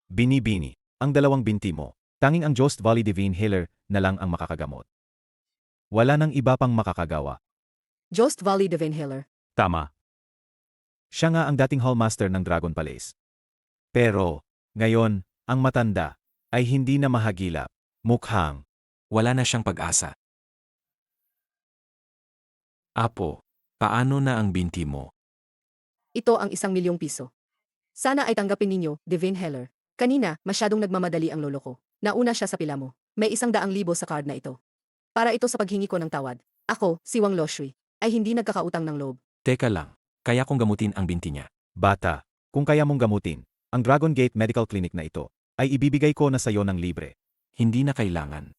Bini-bini, ang dalawang binti mo. Tanging ang Jost Valley Divine Healer na lang ang makakagamot. Wala nang iba pang makakagawa. Jost Valley Divine Healer. Tama. Siya nga ang dating Hallmaster ng Dragon Palace. Pero, ngayon, ang matanda ay hindi na mahagilap. Mukhang Wala na siyang pag-asa. Apo, paano na ang binti mo? Ito ang 1,000,000 piso. Sana ay tanggapin ninyo, Divine Healer. Kanina, masyadong nagmamadali ang lolo ko. Nauna siya sa pila mo. May 100,000 sa card na ito. Para ito sa paghingi ko ng tawad. Ako, si Wang Loshui, ay hindi nagkakautang ng loob. Teka lang, kaya kong gamutin ang binti niya. bata. Kung kaya mong gamutin, ang Dragon Gate Medical Clinic na ito, ay ibibigay ko na sa iyo ng libre. Hindi na kailangan.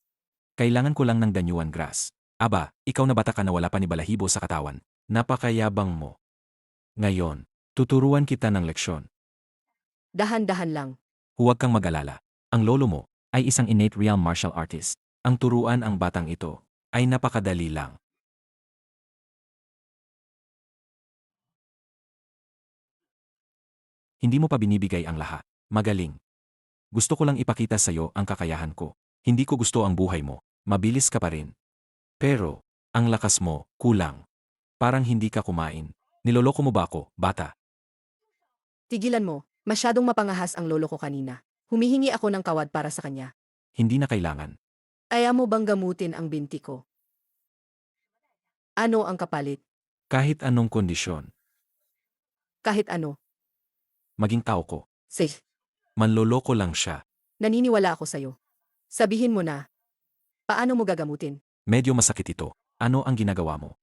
Kailangan ko lang ng danyuan grass. Aba, ikaw na bata ka na wala pa ni balahibo sa katawan. Napakayabang mo. Ngayon, tuturuan kita ng leksyon. Dahan-dahan lang. Huwag kang mag-alala. Ang lolo mo ay isang innate real martial artist. Ang turuan ang batang ito ay napakadali lang. Hindi mo pa binibigay ang lahat. Magaling. Gusto ko lang ipakita sa iyo ang kakayahan ko. Hindi ko gusto ang buhay mo. Mabilis ka pa rin. Pero, ang lakas mo, kulang. Parang hindi ka kumain. Niloloko mo ba ako, bata? Tigilan mo, masyadong mapangahas ang lolo ko kanina. Humihingi ako ng kawad para sa kanya. Hindi na kailangan. Ayaw mo bang gamutin ang binti ko? Ano ang kapalit? Kahit anong kondisyon, Kahit ano. maging tao ko. Safe. Manloloko lang siya. Naniniwala ako sa'yo. Sabihin mo na. Paano mo gagamutin? Medyo masakit ito. Ano ang ginagawa mo?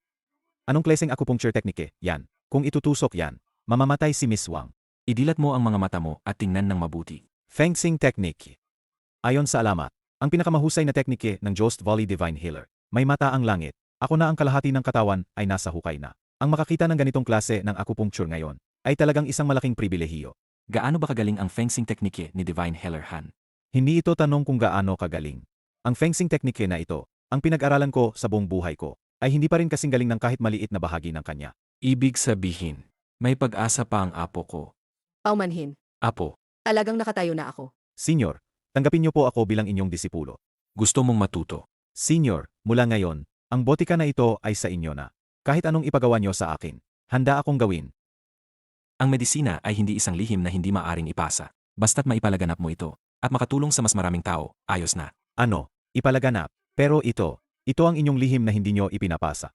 Anong klaseng acupuncture technique yan? Kung itutusok yan, mamamatay si Miss Wang. Idilat mo ang mga mata mo at tingnan ng mabuti. Fencing technique. Ayon sa alamat, ang pinakamahusay na teknike ng Jost Valley Divine Healer. May mata ang langit. Ako na ang kalahati ng katawan ay nasa hukay na. Ang makakita ng ganitong klase ng acupuncture ngayon ay talagang isang malaking pribilehiyo. Gaano ba kagaling ang fencing teknike ni Divine Healer Han? Hindi ito tanong kung gaano kagaling. Ang fencing technique na ito, ang pinag-aralan ko sa buong buhay ko, ay hindi pa rin kasing galing ng kahit maliit na bahagi ng kanya. Ibig sabihin, may pag-asa pa ang apo ko. Paumanhin. Apo, Talagang nakatayo na ako. Senior, tanggapin niyo po ako bilang inyong disipulo. gusto mong matuto. Senior, mula ngayon, ang botika na ito ay sa inyo na. Kahit anong ipagawa niyo sa akin, handa akong gawin. Ang medisina ay hindi isang lihim na hindi maaring ipasa. Basta't maipalaganap mo ito at makatulong sa mas maraming tao, ayos na. Ano, ipalaganap. Pero ito ang inyong lihim na hindi niyo ipinapasa.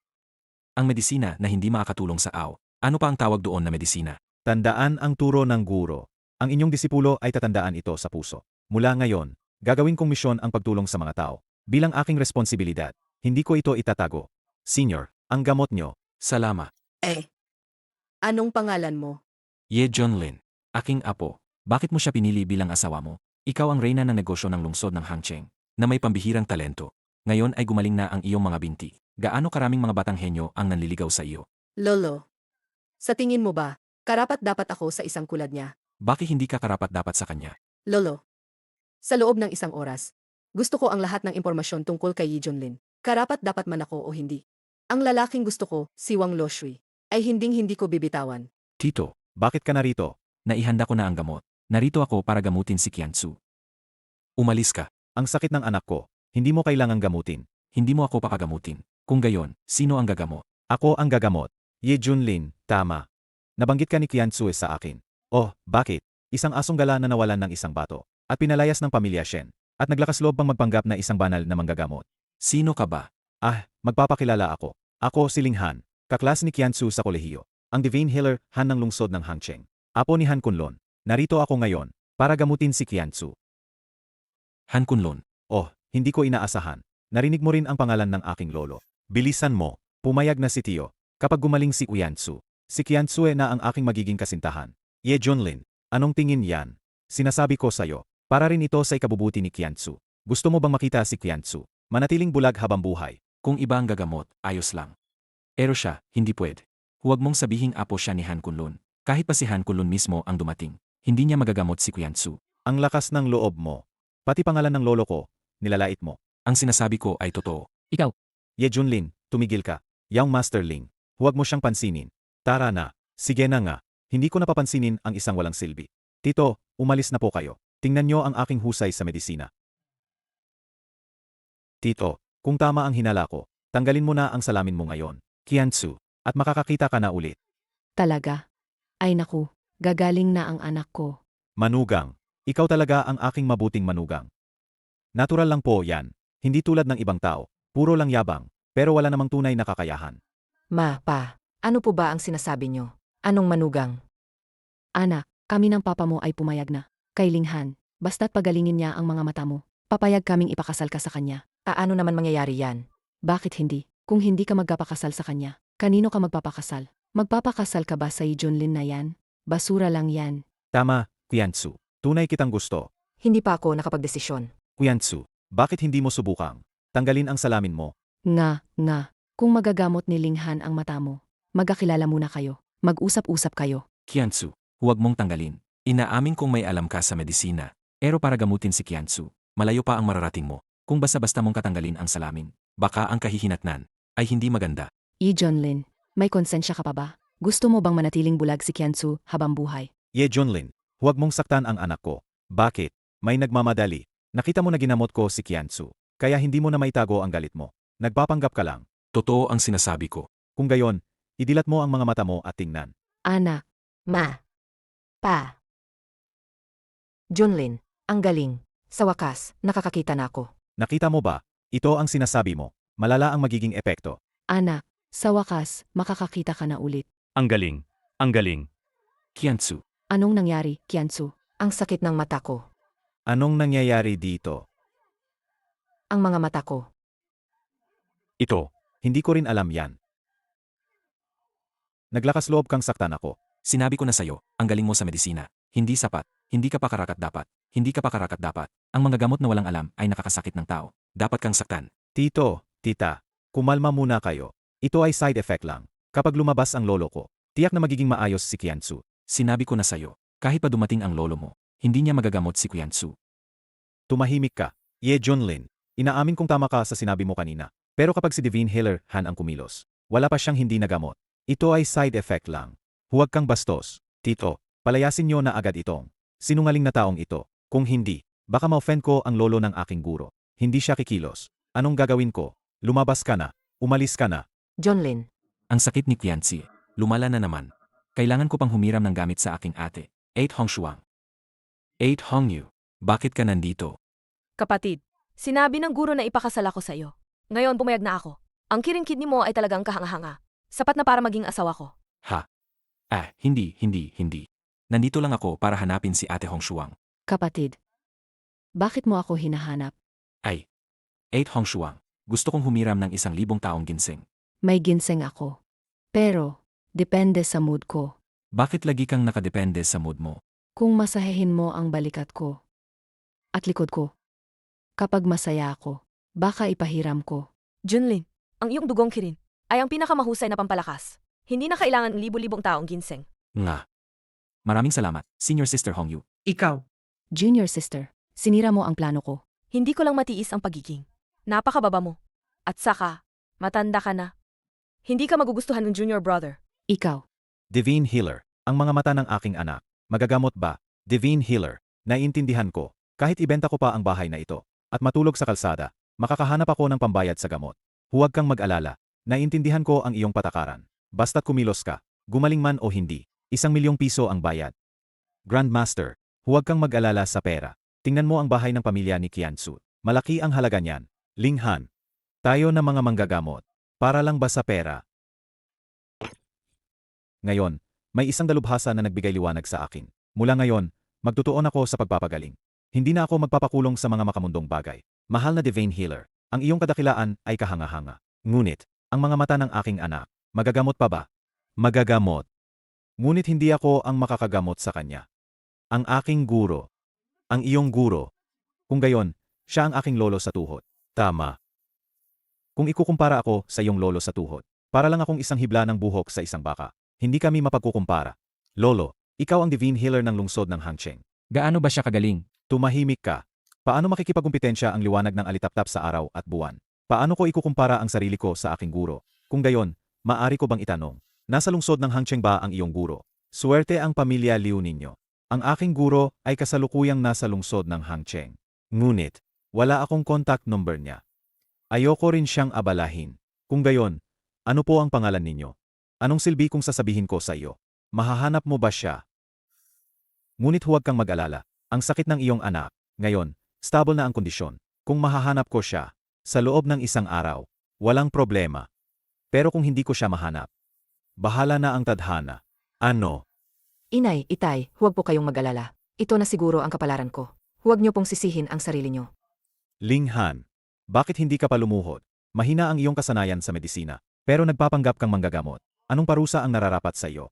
Ang medisina na hindi makakatulong sa aw. Ano pa ang tawag doon na medisina? Tandaan ang turo ng guro. Ang inyong disipulo ay tatandaan ito sa puso. Mula ngayon, gagawin kong misyon ang pagtulong sa mga tao. Bilang aking responsibilidad, hindi ko ito itatago. Senior, ang gamot niyo. Salamat. Anong pangalan mo? Ye Jonlin, aking apo. Bakit mo siya pinili bilang asawa mo? Ikaw ang reyna ng negosyo ng lungsod ng Hangcheng, na may pambihirang talento. Ngayon ay gumaling na ang iyong mga binti. Gaano karaming mga batang henyo ang nanliligaw sa iyo? Lolo. Sa tingin mo ba, karapat-dapat ako sa isang kulad niya? Bakit hindi ka karapat-dapat sa kanya? Lolo. Sa loob ng isang oras, gusto ko ang lahat ng impormasyon tungkol kay Yi Junlin. Karapat-dapat man ako o hindi. Ang lalaking gusto ko, si Wang Loshui, ay hinding-hindi ko bibitawan. Tito, Bakit ka narito? naihanda ko na ang gamot. Narito ako para gamutin si Qianzu. Umalis ka. Ang sakit ng anak ko, hindi mo kailangang gamutin. Hindi mo ako pakagamutin. Kung gayon, sino ang gagamot? Ako ang gagamot. Ye Junlin, tama. Nabanggit ka ni Qianzu sa akin. Oh, bakit? Isang asong gala na nawalan ng isang bato, at pinalayas ng pamilya Shen, at naglakas loob pang magpanggap na isang banal na manggagamot. Sino ka ba? Magpapakilala ako. Ako si Ling Han, kaklas ni Qianzu sa kolehiyo. Ang Divine Healer Han ng lungsod ng Hangcheng. Apo ni Han Kunlun. Narito ako ngayon, para gamutin si Qianzu. Han Kunlun. Oh, hindi ko inaasahan. Narinig mo rin ang pangalan ng aking lolo. Bilisan mo, pumayag na si Tio. Kapag gumaling si Qianzu, si Qianzu na ang aking magiging kasintahan. Ye Junlin, anong tingin yan? Sinasabi ko sa'yo, para rin ito sa ikabubuti ni Qianzu. Gusto mo bang makita si Qianzu? Manatiling bulag habang buhay. Kung iba ang gagamot, ayos lang. Pero siya, hindi pwede. Huwag mong sabihing apo siya ni Han Kunlun. Kahit pa si Han Kunlun mismo ang dumating, hindi niya magagamot si Qianzu. Ang lakas ng loob mo. Pati pangalan ng lolo ko, nilalait mo. Ang sinasabi ko ay totoo. Ikaw, Ye Junlin, tumigil ka. Yang Master Ling, huwag mo siyang pansinin. Tara na. Sige na nga. Hindi ko napapansinin ang isang walang silbi. Tito, umalis na po kayo. Tingnan nyo ang aking husay sa medisina. Tito, kung tama ang hinala ko, tanggalin mo na ang salamin mo ngayon, Qianzu, at makakakita ka na ulit. Talaga? Ay naku, gagaling na ang anak ko. Manugang, ikaw talaga ang aking mabuting manugang. Natural lang po yan, hindi tulad ng ibang tao, puro lang yabang, pero wala namang tunay na kakayahan. Pa, ano po ba ang sinasabi nyo? Anong manugang? Anak, kami ng papa mo ay pumayag na. Kay Linghan, basta't pagalingin niya ang mga mata mo, papayag kaming ipakasal ka sa kanya. Ano naman mangyayari yan? Bakit hindi? Kung hindi ka magpapakasal sa kanya, kanino ka magpapakasal? Magpapakasal ka ba sa Junlin na yan? Basura lang yan. Tama, Qianzu, tunay kitang gusto. Hindi pa ako nakapagdesisyon. Qianzu, bakit hindi mo subukang tanggalin ang salamin mo? Nga, kung magagamot ni Linghan ang mata mo, magkakilala muna kayo, mag-usap-usap kayo. Qianzu, huwag mong tanggalin. Inaamin kong may alam ka sa medisina. Pero para gamutin si Qianzu, malayo pa ang mararating mo. Kung basta-basta mong katanggalin ang salamin, baka ang kahihinatnan ay hindi maganda. Junlin, may konsensya ka pa ba? Gusto mo bang manatiling bulag si Qianzu habang buhay? Ye Junlin, huwag mong saktan ang anak ko. Bakit? May nagmamadali. Nakita mo na ginamot ko si Qianzu, kaya hindi mo na maitago ang galit mo. Nagpapanggap ka lang. Totoo ang sinasabi ko. Kung gayon, idilat mo ang mga mata mo at tingnan. Anak, Pa. Junlin, ang galing. Sa wakas, nakakakita na ako. Nakita mo ba? Ito ang sinasabi mo. Malala ang magiging epekto. anak, sa wakas, makakakita ka na ulit. Ang galing. Ang galing. Qianzu, Anong nangyari, Qianzu? Ang sakit ng mata ko. Anong nangyayari dito? Ang mga mata ko. Ito. Hindi ko rin alam yan. Naglakas loob kang saktan ako. sinabi ko na sa'yo, ang galing mo sa medisina. Hindi sapat. Hindi ka pa karakat-dapat. Hindi ka pa karakat-dapat. Ang mga gamot na walang alam ay nakakasakit ng tao. Dapat kang saktan. Tito, tita, kumalma muna kayo. Ito ay side effect lang. Kapag lumabas ang lolo ko, tiyak na magiging maayos si Qianzu. Sinabi ko na sa'yo, kahit pa dumating ang lolo mo, hindi niya magagamot si Qianzu. Tumahimik ka. Ye Junlin, inaamin kong tama ka sa sinabi mo kanina. Pero kapag si Divine Healer Han ang kumilos, wala pa siyang hindi nagamot. Ito ay side effect lang. Huwag kang bastos. Tito, palayasin niyo na agad itong sinungaling na taong ito. Kung hindi, baka ma-offend ko ang lolo ng aking guro. Hindi siya kikilos. Anong gagawin ko? Lumabas ka na. Umalis ka na. Junlin, Ang sakit ni Qianzi, lumala na naman. Kailangan ko pang humiram ng gamit sa aking ate, 8 Hongshuang. 8 Hongyu, bakit ka nandito? Kapatid, sinabi ng guro na ipakasal ako sa iyo. Ngayon pumayag na ako. Ang kiring-kidney mo ay talagang kahanga-hanga. Sapat na para maging asawa ko. Ha? Hindi. Nandito lang ako para hanapin si ate Hongshuang. Kapatid, bakit mo ako hinahanap? 8 Hongshuang, gusto kong humiram ng 1,000 taong ginseng. May ginseng ako. Pero, depende sa mood ko. Bakit lagi kang nakadepende sa mood mo? Kung masahehin mo ang balikat ko at likod ko. Kapag masaya ako, baka ipahiram ko. Junlin, ang iyong dugong kirin ay ang pinakamahusay na pampalakas. Hindi na kailangan libo-libong taong ginseng. Nga. Maraming salamat, Senior Sister Hongyu. Ikaw, Junior sister, sinira mo ang plano ko. Hindi ko lang matiis ang pagiging. Napakababa mo. At saka, matanda ka na. Hindi ka magugustuhan ng junior brother. Ikaw, Divine Healer, ang mga mata ng aking anak. Magagamot ba? Divine Healer, naiintindihan ko. Kahit ibenta ko pa ang bahay na ito at matulog sa kalsada, makakahanap ako ng pambayad sa gamot. Huwag kang mag-alala. Naiintindihan ko ang iyong patakaran. Basta't kumilos ka, gumaling man o hindi, 1,000,000 piso ang bayad. Grandmaster, huwag kang mag-alala sa pera. Tingnan mo ang bahay ng pamilya ni Qianzu. Malaki ang halaga niyan. Linghan, tayo na mga manggagamot. Para lang ba sa pera? Ngayon, may isang dalubhasa na nagbigay liwanag sa akin. Mula ngayon, magtutuon ako sa pagpapagaling. Hindi na ako magpapakulong sa mga makamundong bagay. Mahal na Divine Healer, ang iyong kadakilaan ay kahanga-hanga. Ngunit, ang mga mata ng aking anak, magagamot pa ba? Magagamot. Ngunit hindi ako ang makakagamot sa kanya. Ang aking guro. Ang iyong guro. Kung gayon, siya ang aking lolo sa tuhod. Tama. Kung ikukumpara ako sa iyong lolo sa tuhod, para lang akong isang hibla ng buhok sa isang baka. Hindi kami mapagkukumpara. Lolo, ikaw ang Divine Healer ng lungsod ng Hangcheng. Gaano ba siya kagaling? Tumahimik ka. Paano makikipagkumpetensya ang liwanag ng alitaptap sa araw at buwan? Paano ko ikukumpara ang sarili ko sa aking guro? Kung gayon, maaari ko bang itanong, nasa lungsod ng Hangcheng ba ang iyong guro? Suwerte ang pamilya Liu ninyo. Ang aking guro ay kasalukuyang nasa lungsod ng Hangcheng. Ngunit, wala akong contact number niya. Ayoko rin siyang abalahin. Kung gayon, ano po ang pangalan ninyo? Anong silbi kung sasabihin ko sa iyo? Mahahanap mo ba siya? Ngunit huwag kang mag-alala. Ang sakit ng iyong anak, ngayon, stable na ang kondisyon. Kung mahahanap ko siya, sa loob ng isang araw, walang problema. Pero kung hindi ko siya mahanap, bahala na ang tadhana. Ano? Inay, itay, huwag po kayong mag-alala. Ito na siguro ang kapalaran ko. Huwag niyo pong sisihin ang sarili niyo. Ling Han, bakit hindi ka pa lumuhod? Mahina ang iyong kasanayan sa medisina, pero nagpapanggap kang manggagamot. Anong parusa ang nararapat sa iyo?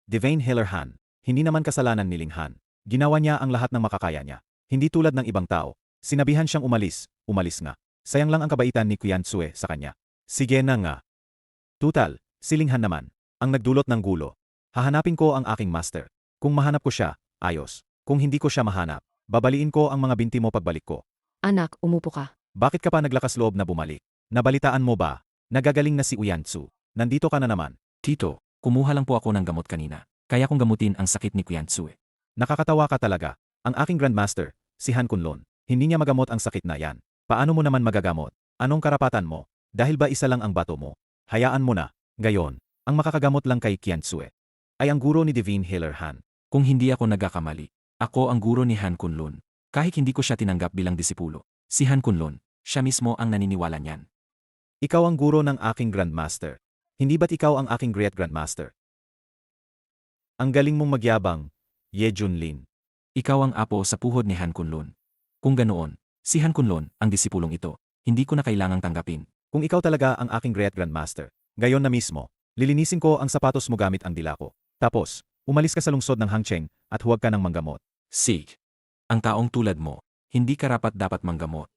Devane Heller Han, hindi naman kasalanan ni Ling Han. Ginawa niya ang lahat ng makakaya niya. Hindi tulad ng ibang tao. Sinabihan siyang umalis nga. Sayang lang ang kabaitan ni Qian Tsue sa kanya. Sige na nga. Tutal, si Ling Han naman, ang nagdulot ng gulo. Hahanapin ko ang aking master. Kung mahanap ko siya, ayos. Kung hindi ko siya mahanap, babaliin ko ang mga binti mo pagbalik ko. Anak, umupo ka. Bakit ka pa naglakas loob na bumalik? Nabalitaan mo ba? Nagagaling na si Uyansu. Nandito ka na naman. Tito, kumuha lang po ako ng gamot kanina. Kaya kong gamutin ang sakit ni Qian Tsue. Nakakatawa ka talaga. Ang aking grandmaster, si Han Kunlun, hindi niya magamot ang sakit na yan. Paano mo naman magagamot? Anong karapatan mo? Dahil ba isa lang ang bato mo? Hayaan mo na. Gayon, ang makakagamot lang kay Qian Tsue ay ang guro ni Devane Heller Han. Kung hindi ako nagkakamali, ako ang guro ni Han Kunlun. Kahit hindi ko siya tinanggap bilang disipulo, si Han Kunlun, siya mismo ang naniniwala niyan. Ikaw ang guro ng aking grandmaster. Hindi ba't ikaw ang aking great grandmaster? Ang galing mong magyabang, Ye Junlin. Ikaw ang apo sa puhod ni Han Kunlun. Kung ganoon, si Han Kunlun ang disipulong ito, hindi ko na kailangang tanggapin. Kung ikaw talaga ang aking great grandmaster, gayon na mismo, lilinisin ko ang sapatos mo gamit ang dila ko. Tapos, umalis ka sa lungsod ng Hangcheng at huwag ka nang manggamot. Sig. Ang taong tulad mo, hindi karapat dapat manggamot.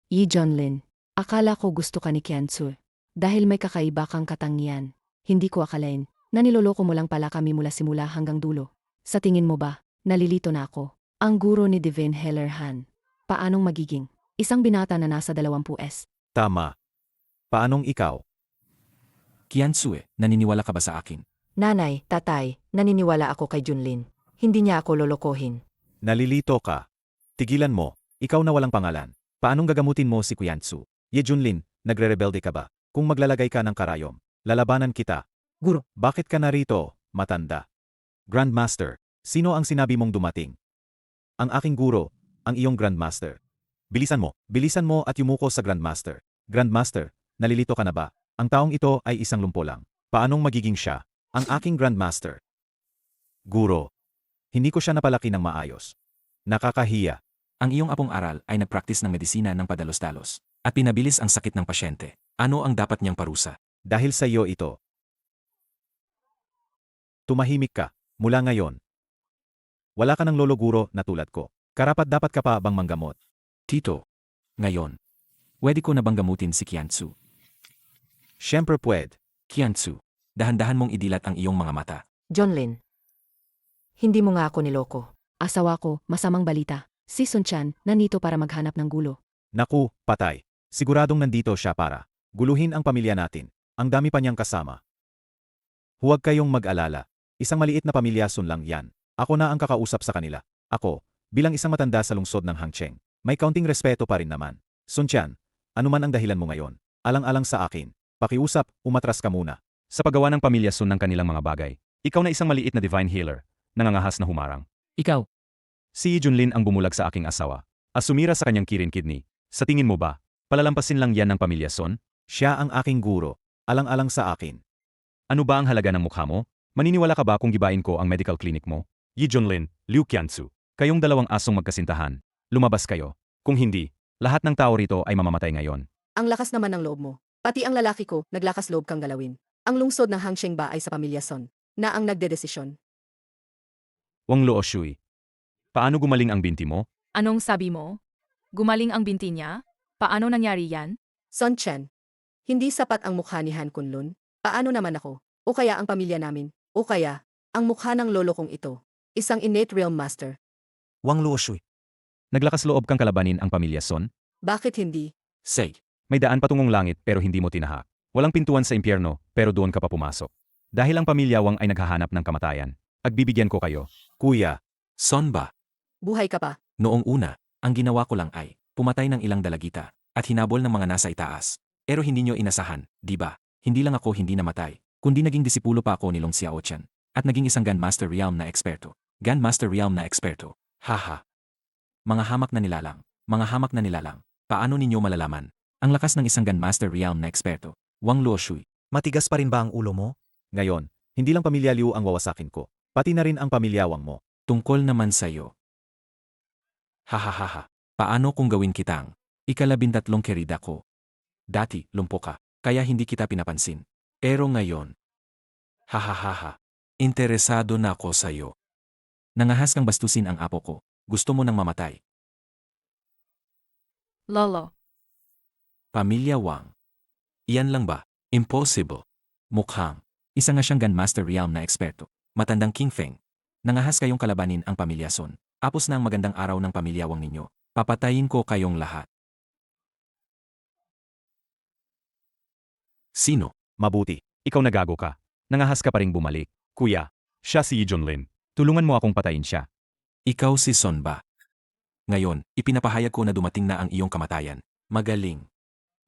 Yi Junlin, akala ko gusto ka ni Qian Tsue. Dahil may kakaiba kang katangian. Hindi ko akalain na niloloko mo lang pala kami mula simula hanggang dulo. Sa tingin mo ba, nalilito na ako? Ang guro ni Devane Heller Han. Paanong magiging? Isang binata na nasa 20s. Tama. Paanong ikaw? Qian Tsue, naniniwala ka ba sa akin? Nanay, tatay, naniniwala ako kay Junlin. Hindi niya ako lolokohin. Nalilito ka. Tigilan mo, ikaw na walang pangalan. Paanong gagamutin mo si Qianzu? Ye Junlin, nagre-rebelde ka ba? Kung maglalagay ka ng karayom, lalabanan kita. Guro. Bakit ka narito, matanda? Grandmaster, sino ang sinabi mong dumating? Ang aking guro, ang iyong Grandmaster. Bilisan mo at yumuko sa Grandmaster. Grandmaster, nalilito ka na ba? Ang taong ito ay isang lumpo lang. Paanong magiging siya? Ang aking Grandmaster. Guro, hindi ko siya napalaki ng maayos. Nakakahiya. Ang iyong apong aral ay nagpraktis ng medisina ng padalos-dalos at pinabilis ang sakit ng pasyente. Ano ang dapat niyang parusa? Dahil sa iyo ito. Tumahimik ka, mula ngayon. Wala ka ng lolo guro na tulad ko. Karapat dapat ka pa bang manggamot? Tito, ngayon, pwede ko na bang gamutin si Qian Tsue? Siyempre pwede. Qian Tsue, dahan-dahan mong idilat ang iyong mga mata. Junlin, hindi mo nga ako niloko. Asawa ko, masamang balita. Si Sun Chan, nandito para maghanap ng gulo. Naku, patay. Siguradong nandito siya para guluhin ang pamilya natin. Ang dami pa niyang kasama. Huwag kayong mag-alala. Isang maliit na pamilyason lang yan. Ako na ang kakausap sa kanila. Ako, bilang isang matanda sa lungsod ng Hangcheng, may kaunting respeto pa rin naman. Sun Chan, ano man ang dahilan mo ngayon, alang-alang sa akin. Pakiusap, umatras ka muna. Sa paggawa ng pamilyason ng kanilang mga bagay, ikaw na isang maliit na divine healer, nangangahas na humarang. Ikaw, Si Junlin ang bumulag sa aking asawa. Asumira sa kanyang kirin kidney. Sa tingin mo ba, palalampasin lang yan ng pamilyason? Siya ang aking guro, alang-alang sa akin. Ano ba ang halaga ng mukha mo? Maniniwala ka ba kung gibain ko ang medical clinic mo? Yi Junlin, Liu Qianzu, kayong dalawang asong magkasintahan. Lumabas kayo. Kung hindi, lahat ng tao rito ay mamamatay ngayon. Ang lakas naman ng loob mo. Pati ang lalaki ko, naglakas loob kang galawin. Ang lungsod ng Hangcheng ba ay sa pamilya Son, na ang nagdedesisyon. Wang Luo Shui. Paano gumaling ang binti mo? Anong sabi mo? Gumaling ang binti niya? Paano nangyari yan? Son Chen, hindi sapat ang mukha ni Han Kunlun. Paano naman ako? O kaya ang pamilya namin? O kaya, ang mukha ng lolo kong ito? Isang innate realm master. Wang Luo Shui. Naglakas loob kang kalabanin ang pamilyason? Bakit hindi? say, May daan patungong langit pero hindi mo tinahak. Walang pintuan sa impyerno pero doon ka pa pumasok. Dahil ang pamilya Wang ay naghahanap ng kamatayan. Agbibigyan ko kayo. Kuya, Son ba? Buhay ka pa. Noong una, ang ginawa ko lang ay pumatay ng ilang dalagita at hinabol ng mga nasa itaas. Pero hindi nyo inasahan, di ba? Hindi lang ako hindi namatay, kundi naging disipulo pa ako ni Long Xiaochan at naging isang Grandmaster Realm na eksperto. Grandmaster Realm na eksperto. Haha. Mga hamak na nilalang. Mga hamak na nilalang. Paano ninyo malalaman? Ang lakas ng isang Grandmaster Realm na eksperto. Wang Luoshui. Matigas pa rin ba ang ulo mo? Ngayon, hindi lang pamilya Liu ang wawasakin ko, pati na rin ang pamilya Wang mo. Tungkol naman sa'yo. Hahaha. Paano kung gawin kitang ikalabintatlong kerida ko? Dati, lumpo ka, kaya hindi kita pinapansin. Pero ngayon, hahaha. Interesado na ako sa'yo. Nangahas kang bastusin ang apo ko. Gusto mo nang mamatay. Lolo. Pamilya Wang. Iyan lang ba? Impossible. Mukhang. Isa nga siyang Grandmaster Realm na eksperto. Matandang King Feng. Nangahas kayong kalabanin ang pamilya Son. Apos na ang magandang araw ng pamilya Wang ninyo. Papatayin ko kayong lahat. Sino? Mabuti. Ikaw nagago ka. Nangahas ka pa ring bumalik. Kuya, siya si Yi Junlin. Tulungan mo akong patayin siya. Ikaw si Son ba? Ngayon, ipinapahayag ko na dumating na ang iyong kamatayan. Magaling.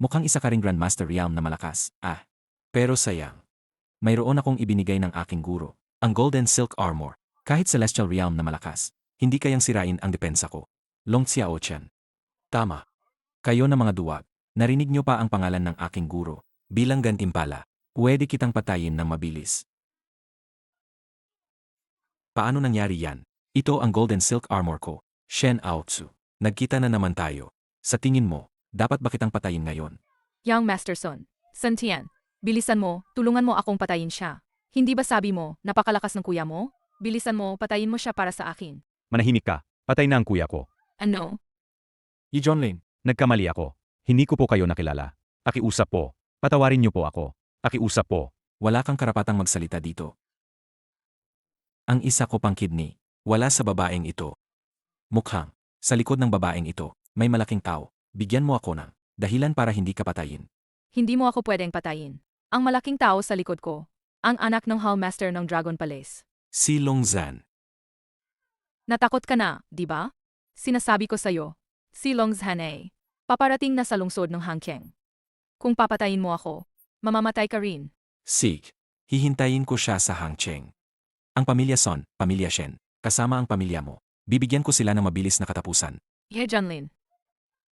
Mukhang isa ka ring Grandmaster Realm na malakas. Pero sayang. Mayroon akong ibinigay ng aking guro. Ang Golden Silk Armor. Kahit Celestial Realm na malakas, hindi kayang sirain ang depensa ko. Long Xiaochan. Tama. Kayo na mga duwag. Narinig niyo pa ang pangalan ng aking guro. Bilang gantimpala, pwede kitang patayin ng mabilis. Paano nangyari yan? Ito ang Golden Silk Armor ko. Shen Aotsu. Nagkita na naman tayo. Sa tingin mo, dapat ba kitang patayin ngayon? Young Master Son. Santian. Bilisan mo, tulungan mo akong patayin siya. Hindi ba sabi mo, napakalakas ng kuya mo? Bilisan mo, patayin mo siya para sa akin. Manahimik ka. Patay na ang kuya ko. Ano? Yi Junlin. Nagkamali ako. Hindi ko po kayo nakilala. Pakiusap po. Patawarin niyo po ako. Pakiusap po. Wala kang karapatang magsalita dito. Ang isa ko pang kidney, wala sa babaeng ito. Mukhang, sa likod ng babaeng ito, may malaking tao. Bigyan mo ako ng dahilan para hindi ka patayin. Hindi mo ako pwedeng patayin. Ang malaking tao sa likod ko. Ang anak ng Hall Master ng Dragon Palace. Si Long Zhan. Natakot ka na, di ba? Sinasabi ko sa'yo, si Long Zhanay. Paparating na sa lungsod ng Hangkeng. Kung papatayin mo ako, mamamatay ka rin. Sig. Hihintayin ko siya sa Hangcheng. Ang pamilya Son, pamilya Shen, kasama ang pamilya mo. Bibigyan ko sila ng mabilis na katapusan. Ye Junlin.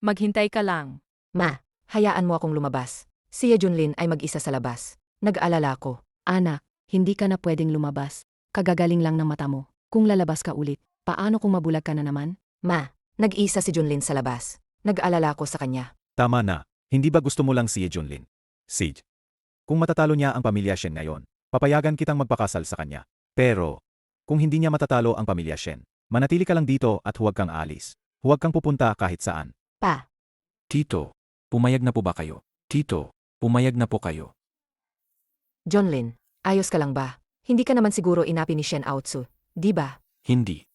Maghintay ka lang. Ma, hayaan mo akong lumabas. Si Ye Junlin ay mag-isa sa labas. Nag-alala ko. Anak, hindi ka na pwedeng lumabas. Kagagaling lang ng mata mo. Kung lalabas ka ulit, paano kung mabulag ka na naman? Ma, nag-isa si Junlin sa labas. Nag-alala ko sa kanya. Tama na. Hindi ba gusto mo lang si Ye Junlin? Sige. Kung matatalo niya ang pamilya Shen ngayon, papayagan kitang magpakasal sa kanya. Pero, kung hindi niya matatalo ang pamilya Shen, manatili ka lang dito at huwag kang aalis. Huwag kang pupunta kahit saan. Pa, Tito, pumayag na po ba kayo? Tito, pumayag na po kayo. Junlin, ayos ka lang ba? Hindi ka naman siguro inapi ni Shen Aotsu, di ba? Hindi.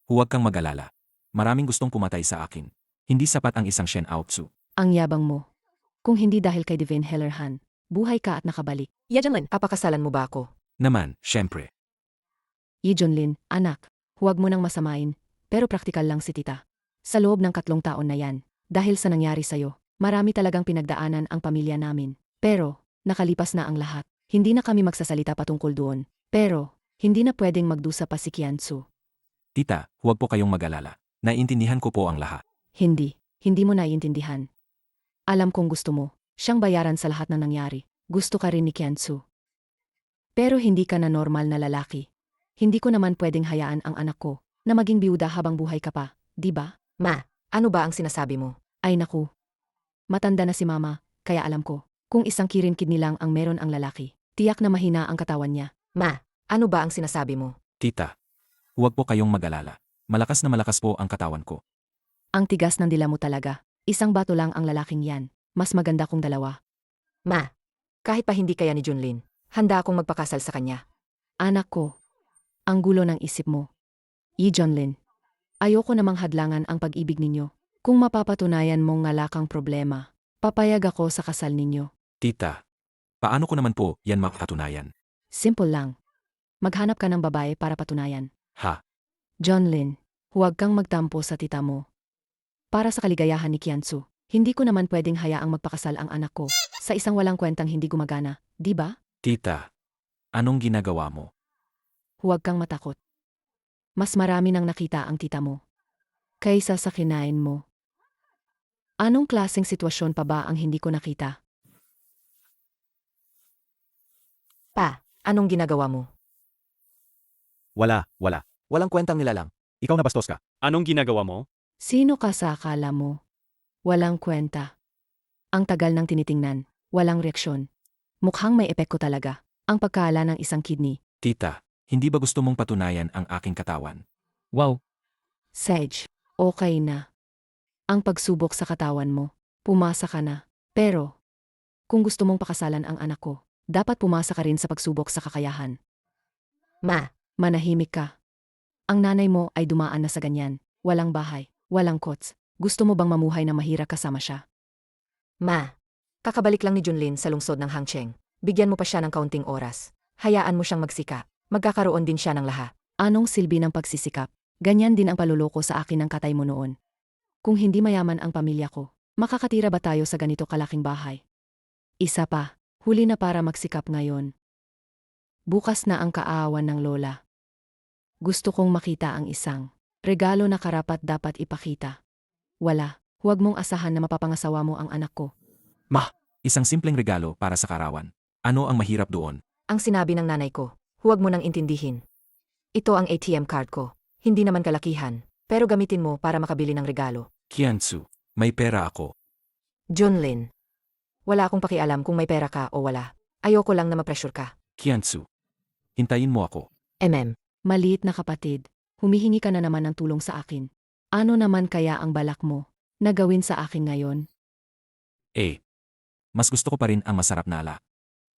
Huwag kang mag-alala. Maraming gustong pumatay sa akin. Hindi sapat ang isang Shen Aotsu. Ang yabang mo. Kung hindi dahil kay Divine Heller Han, buhay ka at nakabalik. Ye Junlin, papakasalan mo ba ako? Naman, syempre. Yi Junlin, anak, huwag mo nang masamain, pero praktikal lang si tita. Sa loob ng 3 taon na yan, dahil sa nangyari sa'yo, marami talagang pinagdaanan ang pamilya namin. Pero, nakalipas na ang lahat. Hindi na kami magsasalita patungkol doon. Pero, hindi na pwedeng magdusa pa si Qianzu. Tita, huwag po kayong mag-alala. Naiintindihan ko po ang lahat. Hindi mo naiintindihan. Alam kong gusto mo, siyang bayaran sa lahat ng nangyari. Gusto ka rin ni Qianzu. Pero hindi ka na normal na lalaki. Hindi ko naman pwedeng hayaan ang anak ko na maging biyuda habang buhay ka pa, di ba? Ma, ano ba ang sinasabi mo? Ay naku. Matanda na si mama, kaya alam ko, kung isang kirin kidney lang ang meron ang lalaki, tiyak na mahina ang katawan niya. Ma, ano ba ang sinasabi mo? Tita, huwag po kayong mag-alala. Malakas na malakas po ang katawan ko. Ang tigas ng dila mo talaga. Isang bato lang ang lalaking yan. Mas maganda kung 2. Ma, kahit pa hindi kaya ni Junlin, handa akong magpakasal sa kanya. Anak ko, ang gulo ng isip mo. Yi Junlin, ayoko namang hadlangan ang pag-ibig ninyo. Kung mapapatunayan mong ngalakang problema, papayag ako sa kasal ninyo. Tita, paano ko naman po yan mapatunayan? Simple lang. Maghanap ka ng babae para patunayan. Ha, Jonlin, huwag kang magtampo sa tita mo. Para sa kaligayahan ni Kiansu, hindi ko naman pwedeng hayaang magpakasal ang anak ko sa isang walang kwentang hindi gumagana, di ba? Tita, anong ginagawa mo? Huwag kang matakot. Mas marami nang nakita ang tita mo kaysa sa kinain mo. Anong klaseng sitwasyon pa ba ang hindi ko nakita? Pa, anong ginagawa mo? Wala. Walang kwentang nilalang. Ikaw na bastos ka. Anong ginagawa mo? Sino ka sa akala mo? Walang kwenta. Ang tagal ng tinitingnan, walang reaksyon. Mukhang may epekto talaga. Ang pagkaala ng isang kidney. Tita, hindi ba gusto mong patunayan ang aking katawan? Wow, Sage, okay na. Ang pagsubok sa katawan mo, pumasa ka na. Pero, kung gusto mong pakasalan ang anak ko, dapat pumasa ka rin sa pagsubok sa kakayahan. Ma, Manahimik ka. Ang nanay mo ay dumaan na sa ganyan. Walang bahay, walang kots. Gusto mo bang mamuhay na mahirap kasama siya? ma. Kakabalik lang ni Junlin sa lungsod ng Hangcheng. Bigyan mo pa siya ng kaunting oras. Hayaan mo siyang magsika. Magkakaroon din siya ng lahat. Anong silbi ng pagsisikap? Ganyan din ang paluloko sa akin ng katay mo noon. Kung hindi mayaman ang pamilya ko, makakatira ba tayo sa ganito kalaking bahay? Isa pa, huli na para magsikap ngayon. Bukas na ang kaawan ng lola. Gusto kong makita ang isang regalo na karapat dapat ipakita. Wala, huwag mong asahan na mapapangasawa mo ang anak ko. Isang simpleng regalo para sa karawan. Ano ang mahirap doon? Ang sinabi ng nanay ko, huwag mo nang intindihin. Ito ang ATM card ko. Hindi naman kalakihan, pero gamitin mo para makabili ng regalo. Kiansu, may pera ako. Junlin. Wala akong pakialam kung may pera ka o wala. Ayoko lang na ma-pressure ka. Kiansu, hintayin mo ako. Maliit na kapatid, humihingi ka na naman ng tulong sa akin. Ano naman kaya ang balak mo na gawin sa akin ngayon? Mas gusto ko pa rin ang masarap na ala.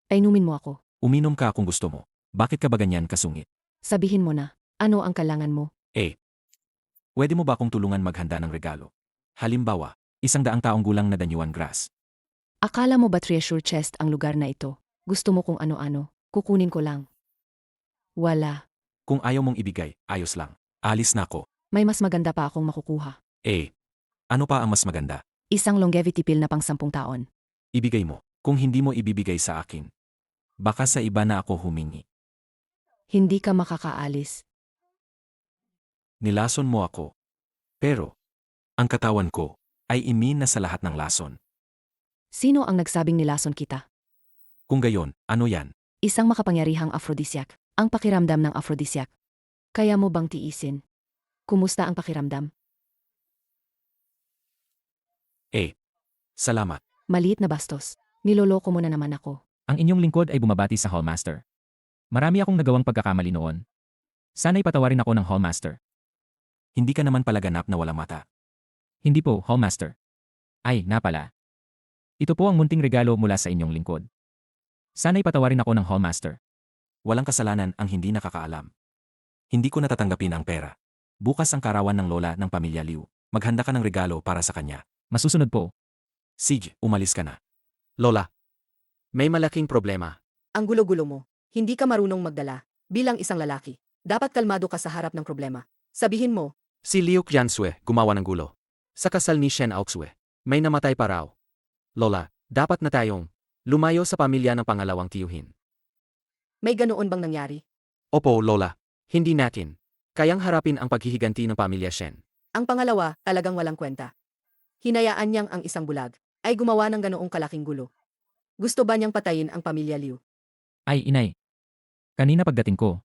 Painumin mo ako. Uminom ka kung gusto mo. Bakit ka ba ganyan kasungit? Sabihin mo na, ano ang kailangan mo? Pwede mo ba akong tulungan maghanda ng regalo? Halimbawa, 100 taong gulang na danyuan grass. Akala mo ba treasure chest ang lugar na ito? Gusto mo kung ano-ano, kukunin ko lang. Wala, Kung ayaw mong ibigay, ayos lang. Alis na ako. may mas maganda pa akong makukuha. Ano pa ang mas maganda? Isang longevity pill na pang 10 taon. Ibigay mo. Kung hindi mo ibibigay sa akin, baka sa iba na ako humingi. Hindi ka makakaalis. Nilason mo ako. Pero, ang katawan ko ay imin na sa lahat ng lason. Sino ang nagsabing nilason kita? Kung gayon, ano yan? Isang makapangyarihang aphrodisiac. Ang pakiramdam ng aphrodisiac. Kaya mo bang tiisin? Kumusta ang pakiramdam? Salamat. Maliit na bastos. Niloloko mo na naman ako. Ang inyong lingkod ay bumabati sa Hallmaster. Marami akong nagawang pagkakamali noon. Sana'y patawarin ako ng Hallmaster. Hindi ka naman pala ganap na walang mata. Hindi po, Hallmaster. Ay, napala. Ito po ang munting regalo mula sa inyong lingkod. Sana'y patawarin ako ng Hallmaster. Walang kasalanan ang hindi nakakaalam. Hindi ko natatanggapin ang pera. Bukas ang karawan ng lola ng pamilya Liu. Maghanda ka ng regalo para sa kanya. Masusunod po. Sige, umalis ka na. Lola, may malaking problema. Ang gulo-gulo mo. Hindi ka marunong magdala. Bilang isang lalaki, dapat kalmado ka sa harap ng problema. Sabihin mo, Si Liu Qiansue gumawa ng gulo. Sa kasal ni Shen Aoxue, may namatay pa raw. Lola, dapat na tayong lumayo sa pamilya ng pangalawang tiyuhin. may ganoon bang nangyari? Opo, Lola. Hindi natin kayang harapin ang paghihiganti ng pamilya Shen. Ang pangalawa, talagang walang kwenta. Hinayaan niyang ang isang bulag ay gumawa ng ganoong kalaking gulo. Gusto ba niyang patayin ang pamilya Liu? Ay, inay. Kanina pagdating ko,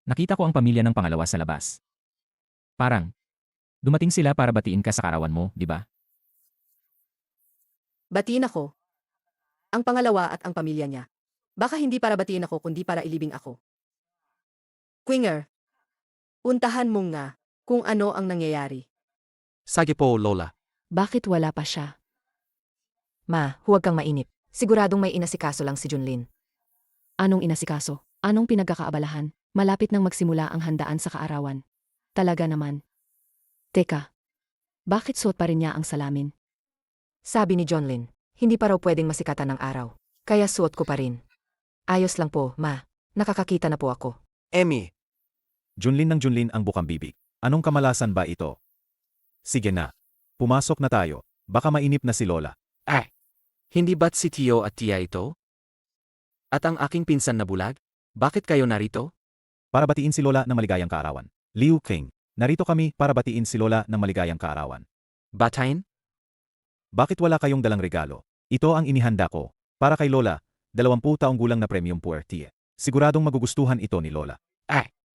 nakita ko ang pamilya ng pangalawa sa labas. Parang, dumating sila para batiin ka sa karawan mo, di ba? Batiin ako. Ang pangalawa at ang pamilya niya. Baka hindi para batiin ako kundi para ilibing ako. Quinger, puntahan mo nga kung ano ang nangyayari. Sige po, Lola. Bakit wala pa siya? Ma, huwag kang mainip. Siguradong may inasikaso lang si Junlin. Anong inasikaso? Anong pinagkakaabalahan? Malapit nang magsimula ang handaan sa kaarawan. Talaga naman. Teka, bakit suot pa rin niya ang salamin? Sabi ni Junlin, hindi pa raw pwedeng masikatan ng araw. Kaya suot ko pa rin. Ayos lang po, ma. Nakakakita na po ako. Emmy, Junlin ng Junlin ang bukang bibig. Anong kamalasan ba ito? Sige na. Pumasok na tayo. Baka mainip na si Lola. Hindi ba't si Tio at Tia ito? At ang aking pinsan na bulag? Bakit kayo narito? Para batiin si Lola ng maligayang kaarawan. Liu King. Narito kami para batiin si Lola ng maligayang kaarawan. Batain? Bakit wala kayong dalang regalo? Ito ang inihanda ko. Para kay Lola, 20 taong gulang na premium puertie. Siguradong magugustuhan ito ni Lola.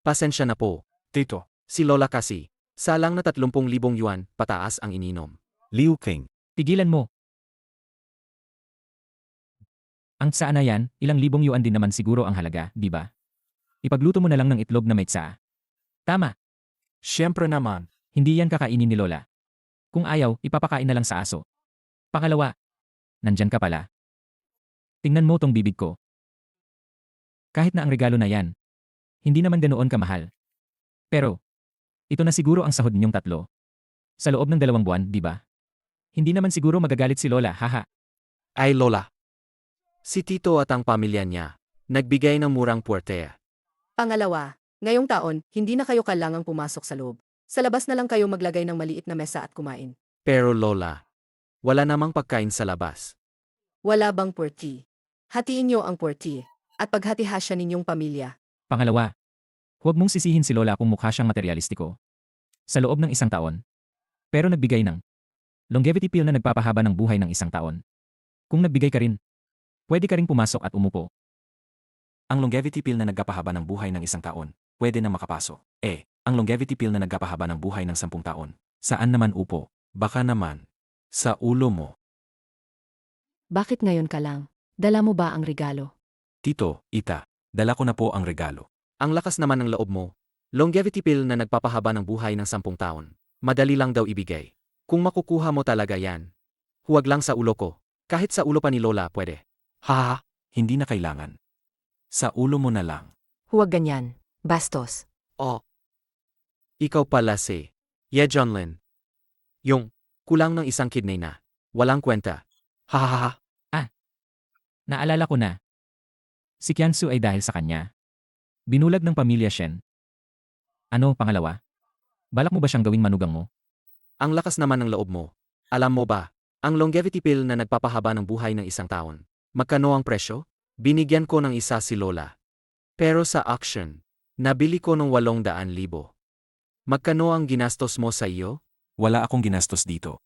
Pasensya na po. Tito, si Lola kasi. Salang na 30,000 yuan, pataas ang ininom. Liu King. Tigilan mo. Ang tsaa na yan, ilang libong yuan din naman siguro ang halaga, di ba? Ipagluto mo na lang ng itlog na may tsaa. Tama, Siyempre naman. hindi yan kakainin ni Lola. Kung ayaw, ipapakain na lang sa aso. Pangalawa, nandyan ka pala. Tingnan mo tong bibig ko. Kahit na ang regalo na yan, hindi naman ganoon kamahal. Pero, ito na siguro ang sahod ninyong tatlo. Sa loob ng 2 buwan, di ba? Hindi naman siguro magagalit si Lola, haha. Ay Lola. Si Tito at ang pamilya niya, nagbigay ng murang puwerteya. Pangalawa, ngayong taon, hindi na kayo kailangang pumasok sa loob. Sa labas na lang kayo maglagay ng maliit na mesa at kumain. Pero Lola, wala namang pagkain sa labas. Wala bang puerti? Hatiin niyo ang puerti at paghati-hasya ninyong pamilya. Pangalawa, huwag mong sisihin si Lola kung mukha siyang materialistiko. Sa loob ng 1 taon. Pero nagbigay ng longevity pill na nagpapahaba ng buhay ng 1 taon. Kung nagbigay ka rin, pwede ka ring pumasok at umupo. Ang longevity pill na nagpapahaba ng buhay ng 1 taon, pwede na makapasok. Ang longevity pill na nagpapahaba ng buhay ng 10 taon, saan naman upo? Baka naman, sa ulo mo. Bakit ngayon ka lang? Dala mo ba ang regalo? Tito, Ita, dala ko na po ang regalo. Ang lakas naman ng loob mo. Longevity pill na nagpapahaba ng buhay ng 10 taon. Madali lang daw ibigay. Kung makukuha mo talaga yan, huwag lang sa ulo ko. Kahit sa ulo pa ni Lola pwede. Ha, hindi na kailangan. Sa ulo mo na lang. Huwag ganyan. Bastos. Oh. Ikaw pala si Ye Junlin. Yung kulang ng 1 kidney na. Walang kwenta. Ha. Naalala ko na. Si Kiansu ay dahil sa kanya. Binulag ng pamilya Shen. Ano, pangalawa? Balak mo ba siyang gawing manugang mo? Ang lakas naman ng loob mo. Alam mo ba, ang longevity pill na nagpapahaba ng buhay ng 1 taon, magkano ang presyo? Binigyan ko ng isa si Lola. Pero sa auction, nabili ko ng 800,000. Magkano ang ginastos mo sa iyo? Wala akong ginastos dito.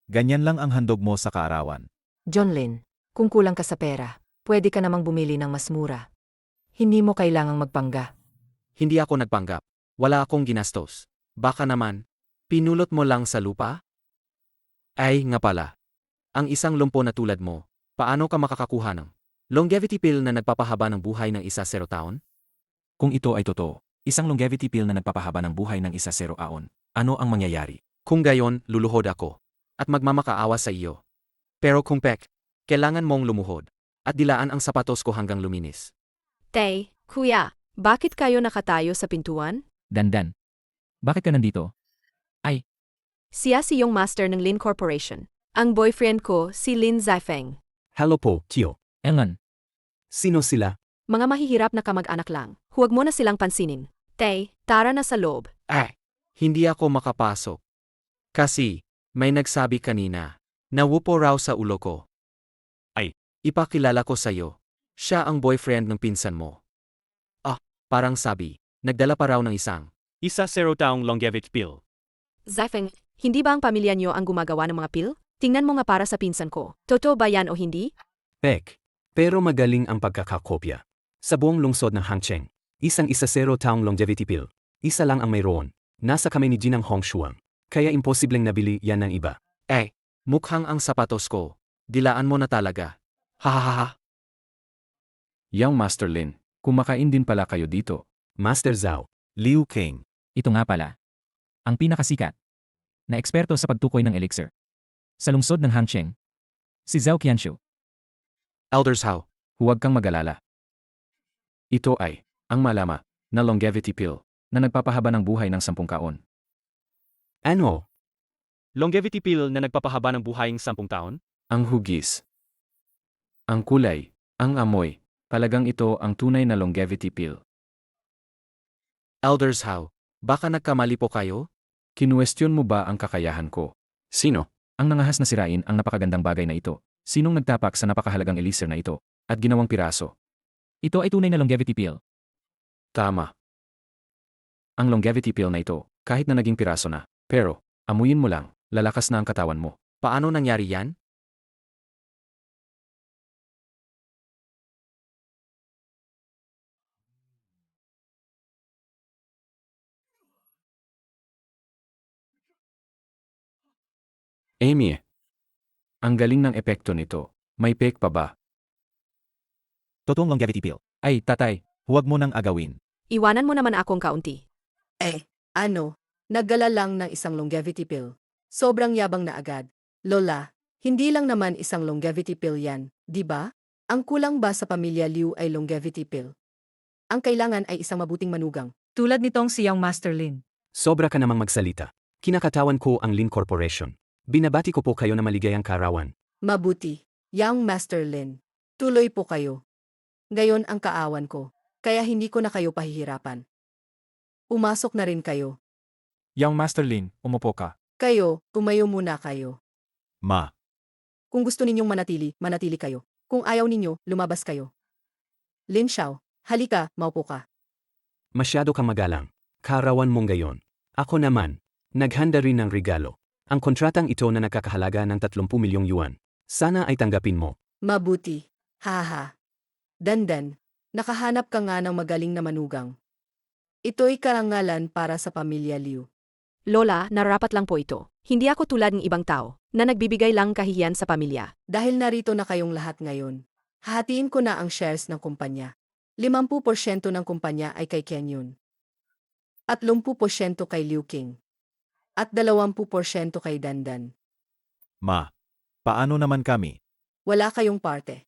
Ganyan lang ang handog mo sa kaarawan. Jonlin, kung kulang ka sa pera, pwede ka namang bumili ng mas mura. Hindi mo kailangang magpangga. Hindi ako nagpanggap. Wala akong ginastos. Baka naman, pinulot mo lang sa lupa? Ay, nga pala. Ang isang lumpo na tulad mo, paano ka makakakuha ng longevity pill na nagpapahaba ng buhay ng 10 taon? Kung ito ay totoo, isang longevity pill na nagpapahaba ng buhay ng 10 taon, ano ang mangyayari? Kung gayon, luluhod ako. At magmamakaawa sa iyo. Pero kung kailangan mong lumuhod. At dilaan ang sapatos ko hanggang luminis. Tay, kuya, bakit kayo nakatayo sa pintuan? Dandan. Bakit ka nandito? Siya si yung master ng Lin Corporation. Ang boyfriend ko, si Lin Zaifeng. Hello po, Tio. Elngan, Sino sila? Mga mahihirap na kamag-anak lang. Huwag mo na silang pansinin. Tay, tara na sa loob. Hindi ako makapasok. Kasi, may nagsabi kanina, nawupo raw sa ulo ko. Ipakilala ko sa'yo. Siya ang boyfriend ng pinsan mo. Parang sabi, nagdala pa raw ng isang. 1 taong longevity pill. Zaifeng, hindi ba ang pamilya niyo ang gumagawa ng mga pil? Tingnan mo nga para sa pinsan ko. Totoo ba yan o hindi? Pero magaling ang pagkakakopya. Sa buong lungsod ng Hangcheng, isang 10 taong longevity pill. Isa lang ang mayroon. Nasa kamay ni Jinang Hongshuang. Kaya imposibleng nabili yan ng iba. Mukhang ang sapatos ko. Dilaan mo na talaga. Ha. Yang Master Lin, kumakain din pala kayo dito. Master Zhao. Liu King. ito nga pala. Ang pinakasikat na eksperto sa pagtukoy ng elixir. Sa lungsod ng Hangcheng, si Zhao Qianshu. Elders Hao, huwag kang mag-alala. Ito ay ang malama na longevity pill na nagpapahaba ng buhay ng 10 taon. Ano? Longevity pill na nagpapahaba ng buhay ng 10 taon? Ang hugis, ang kulay, ang amoy, talagang ito ang tunay na longevity pill. Elders How, baka nagkamali po kayo? Kinuwestiyon mo ba ang kakayahan ko? Sino? Ang nangahas na sirain ang napakagandang bagay na ito. Sinong nagtapak sa napakahalagang elixir na ito at ginawang piraso? Ito ay tunay na longevity pill. Tama. Ang longevity pill na ito, kahit na naging piraso na, pero, amuyin mo lang, lalakas na ang katawan mo. Paano nangyari yan? Amy, ang galing ng epekto nito. May pek pa ba? Totoong longevity pill. Ay, tatay, Huwag mo nang agawin. Iwanan mo naman akong kaunti. Naggala lang ng isang longevity pill. Sobrang yabang na agad. Lola, hindi lang naman isang longevity pill yan, di ba? Ang kulang ba sa pamilya Liu ay longevity pill? Ang kailangan ay isang mabuting manugang. Tulad nitong si Young Master Lin. Sobra ka namang magsalita. Kinakatawan ko ang Lin Corporation. Binabati ko po kayo na maligayang kaarawan. Mabuti. Young Master Lin. Tuloy po kayo. Ngayon ang kaawan ko. Kaya hindi ko na kayo pahihirapan. Umasok na rin kayo. Young Master Lin, umupo ka. Kayo, tumayo muna kayo. Ma, Kung gusto ninyong manatili, manatili kayo. Kung ayaw ninyo, lumabas kayo. Lin Xiao, halika, maupo ka. Masyado kang magalang. Kaarawan mong gayon. Ako naman, naghanda rin ng regalo. Ang kontratang ito na nakakahalaga ng 30 milyong yuan. Sana ay tanggapin mo. Mabuti. Haha. Dandan, nakahanap ka nga ng magaling na manugang. Ito'y karangalan para sa pamilya Liu. Lola, narapat lang po ito. Hindi ako tulad ng ibang tao na nagbibigay lang kahihiyan sa pamilya. Dahil narito na kayong lahat ngayon, hahatiin ko na ang shares ng kumpanya. 50% ng kumpanya ay kay Ken Yun. At 10% kay Liu King. At 20% kay Dandan. ma, paano naman kami? Wala kayong parte.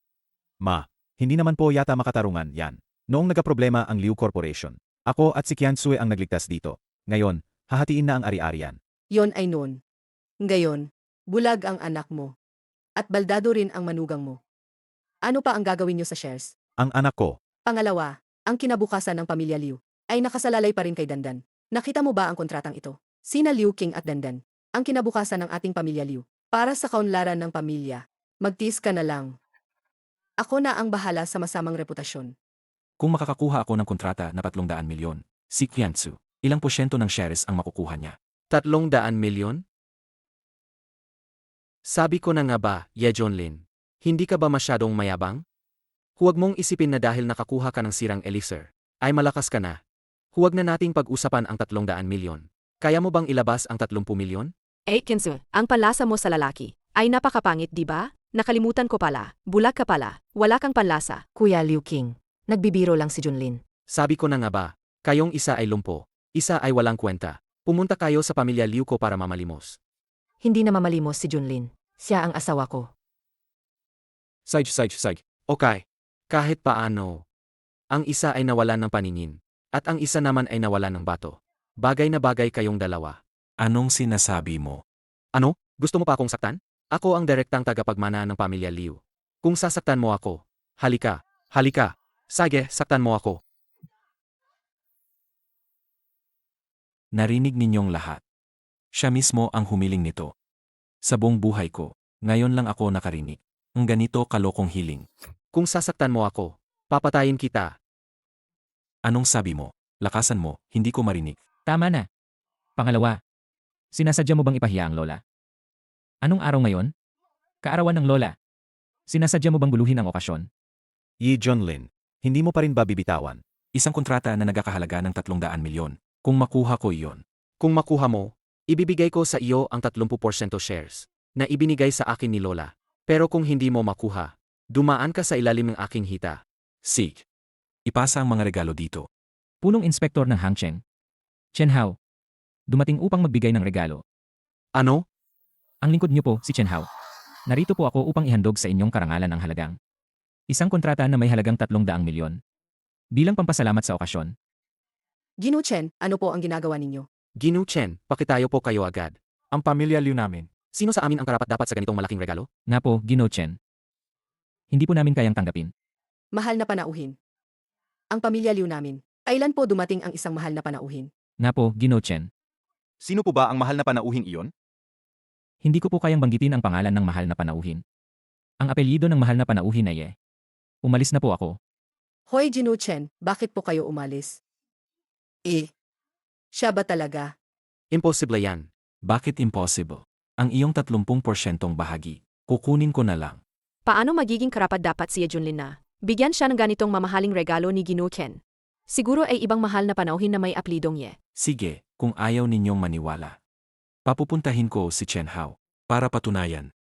Ma, hindi naman po yata makatarungan yan. Noong nagkaproblema ang Liu Corporation, ako at si Qiansue ang nagligtas dito. Ngayon, hahatiin na ang ari-arian. Yon ay noon. Ngayon, bulag ang anak mo. At baldado rin ang manugang mo. Ano pa ang gagawin niyo sa shares? Ang anak ko, Pangalawa, ang kinabukasan ng pamilya Liu ay nakasalalay pa rin kay Dandan. Nakita mo ba ang kontratang ito? Sina Liu King at Dandan, ang kinabukasan ng ating pamilya Liu. Para sa kaunlaran ng pamilya, magtiis ka na lang. Ako na ang bahala sa masamang reputasyon. Kung makakakuha ako ng kontrata na 300 milyon, si Qianzu, ilang porsyento ng shares ang makukuha niya? 300 milyon? Sabi ko na nga ba, Ye Junlin, hindi ka ba masyadong mayabang? Huwag mong isipin na dahil nakakuha ka ng sirang elixir, ay malakas ka na. Huwag na nating pag-usapan ang 300 milyon. Kaya mo bang ilabas ang 30 milyon? Kinsu, ang panlasa mo sa lalaki ay napakapangit, di ba? Nakalimutan ko pala. Bulag ka pala. Wala kang panlasa. Kuya Liu King, nagbibiro lang si Junlin. Sabi ko na nga ba, kayong isa ay lumpo, isa ay walang kwenta. Pumunta kayo sa pamilya Liu ko para mamalimos. Hindi na mamalimos si Junlin. Siya ang asawa ko. Sige. Okay. Kahit paano. Ang isa ay nawalan ng paningin, at ang isa naman ay nawalan ng bato. Bagay na bagay kayong dalawa. Anong sinasabi mo? Ano? Gusto mo pa akong saktan? Ako ang direktang tagapagmana ng pamilya Liu. Kung sasaktan mo ako, halika. Sige, saktan mo ako. Narinig ninyong lahat. Siya mismo ang humiling nito. Sa buong buhay ko, ngayon lang ako nakarinig. Ang ganito kalokong hiling. Kung sasaktan mo ako, papatayin kita. Anong sabi mo? Lakasan mo, hindi ko marinig. Tama na. Pangalawa, sinasadya mo bang ipahiya ang lola? Anong araw ngayon? Kaarawan ng lola. Sinasadya mo bang guluhin ang okasyon? Yi Junlin, hindi mo pa rin ba bibitawan? Isang kontrata na nagkakahalaga ng 300 milyon. Kung makuha ko iyon. Kung makuha mo, ibibigay ko sa iyo ang 30% shares na ibinigay sa akin ni Lola. Pero kung hindi mo makuha, dumaan ka sa ilalim ng aking hita. Sig. Ipasa ang mga regalo dito. Punong inspektor ng Hangcheng. Chen Hao. Dumating upang magbigay ng regalo. Ano? Ang lingkod niyo po, si Chen Hao. Narito po ako upang ihandog sa inyong karangalan ang halagang. Isang kontrata na may halagang 300 milyon. Bilang pampasalamat sa okasyon. Ginu Chen, ano po ang ginagawa ninyo? Ginu Chen, pakitayo po kayo agad. Ang pamilya Liu namin. Sino sa amin ang karapat-dapat sa ganitong malaking regalo? Nga po, Gino Chen. Hindi po namin kayang tanggapin. Mahal na panauhin. Ang pamilya Liu namin Kailan po dumating ang isang mahal na panauhin? Nga po, Ginoo Chen. Sino po ba ang mahal na panauhing iyon? Hindi ko po kayang banggitin ang pangalan ng mahal na panauhin. Ang apelyido ng mahal na panauhin ay Umalis na po ako. Hoy Jinu Chen, bakit po kayo umalis? Siya ba talaga? Imposible yan. Bakit impossible? Ang iyong 30% bahagi, kukunin ko na lang. Paano magiging karapat-dapat si Junlin na bigyan siya ng ganitong mamahaling regalo ni Ginoo Ken? Siguro ay ibang mahal na panauhin na may aplidong Ye. Sige, kung ayaw ninyong maniwala. Papupuntahin ko si Chen Hao para patunayan.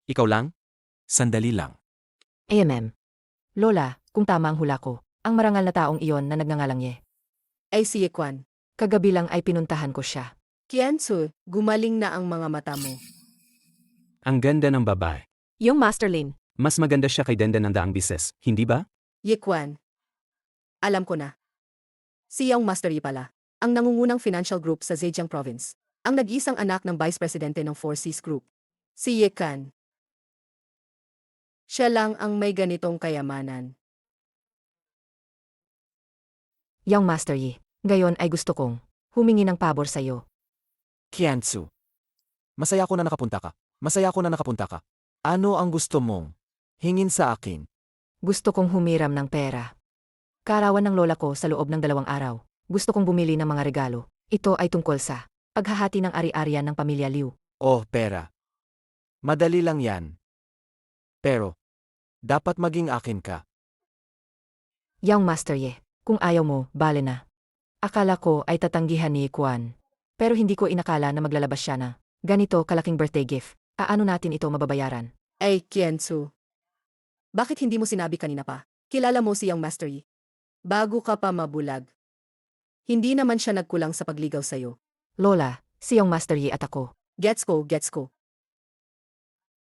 Ikaw lang? Sandali lang. Lola, kung tama ang hula ko, ang marangal na taong iyon na nagngangalang Ye. Ay si Ye Quan. Kagabi lang ay pinuntahan ko siya. Qianzu, gumaling na ang mga mata mo. Ang ganda ng babae. Yung Master Lin. Mas maganda siya kay Denden ng daang bises, hindi ba? Ye Quan. Alam ko na. Si Yang Master Yi pala, ang nangungunang financial group sa Zhejiang Province. Ang nag-iisang anak ng Vice Presidente ng Four Seas Group. Si Ye Kan. Siya lang ang may ganitong kayamanan. Yang Master Yi, gayon ay gusto kong humingi ng pabor sa iyo. Qianzu. Masaya ako na nakapunta ka. Masaya ako na nakapunta ka. Ano ang gusto mong hingin sa akin? Gusto kong humiram ng pera. Kaarawan ng lola ko sa loob ng 2 araw. Gusto kong bumili ng mga regalo. Ito ay tungkol sa paghahati ng ari-arian ng pamilya Liu. Oh, pera. Madali lang yan. Pero, dapat maging akin ka. Yang Master Ye, kung ayaw mo, bale na. Akala ko ay tatanggihan ni Quan. Pero hindi ko inakala na maglalabas siya na ganito kalaking birthday gift. Paano natin ito mababayaran? Ay, Qianzu. Bakit hindi mo sinabi kanina pa? Kilala mo si Yang Master Yi. Bago ka pa mabulag. Hindi naman siya nagkulang sa pagligaw sa'yo. Lola, si Yang Master Yi at ako. Gets ko.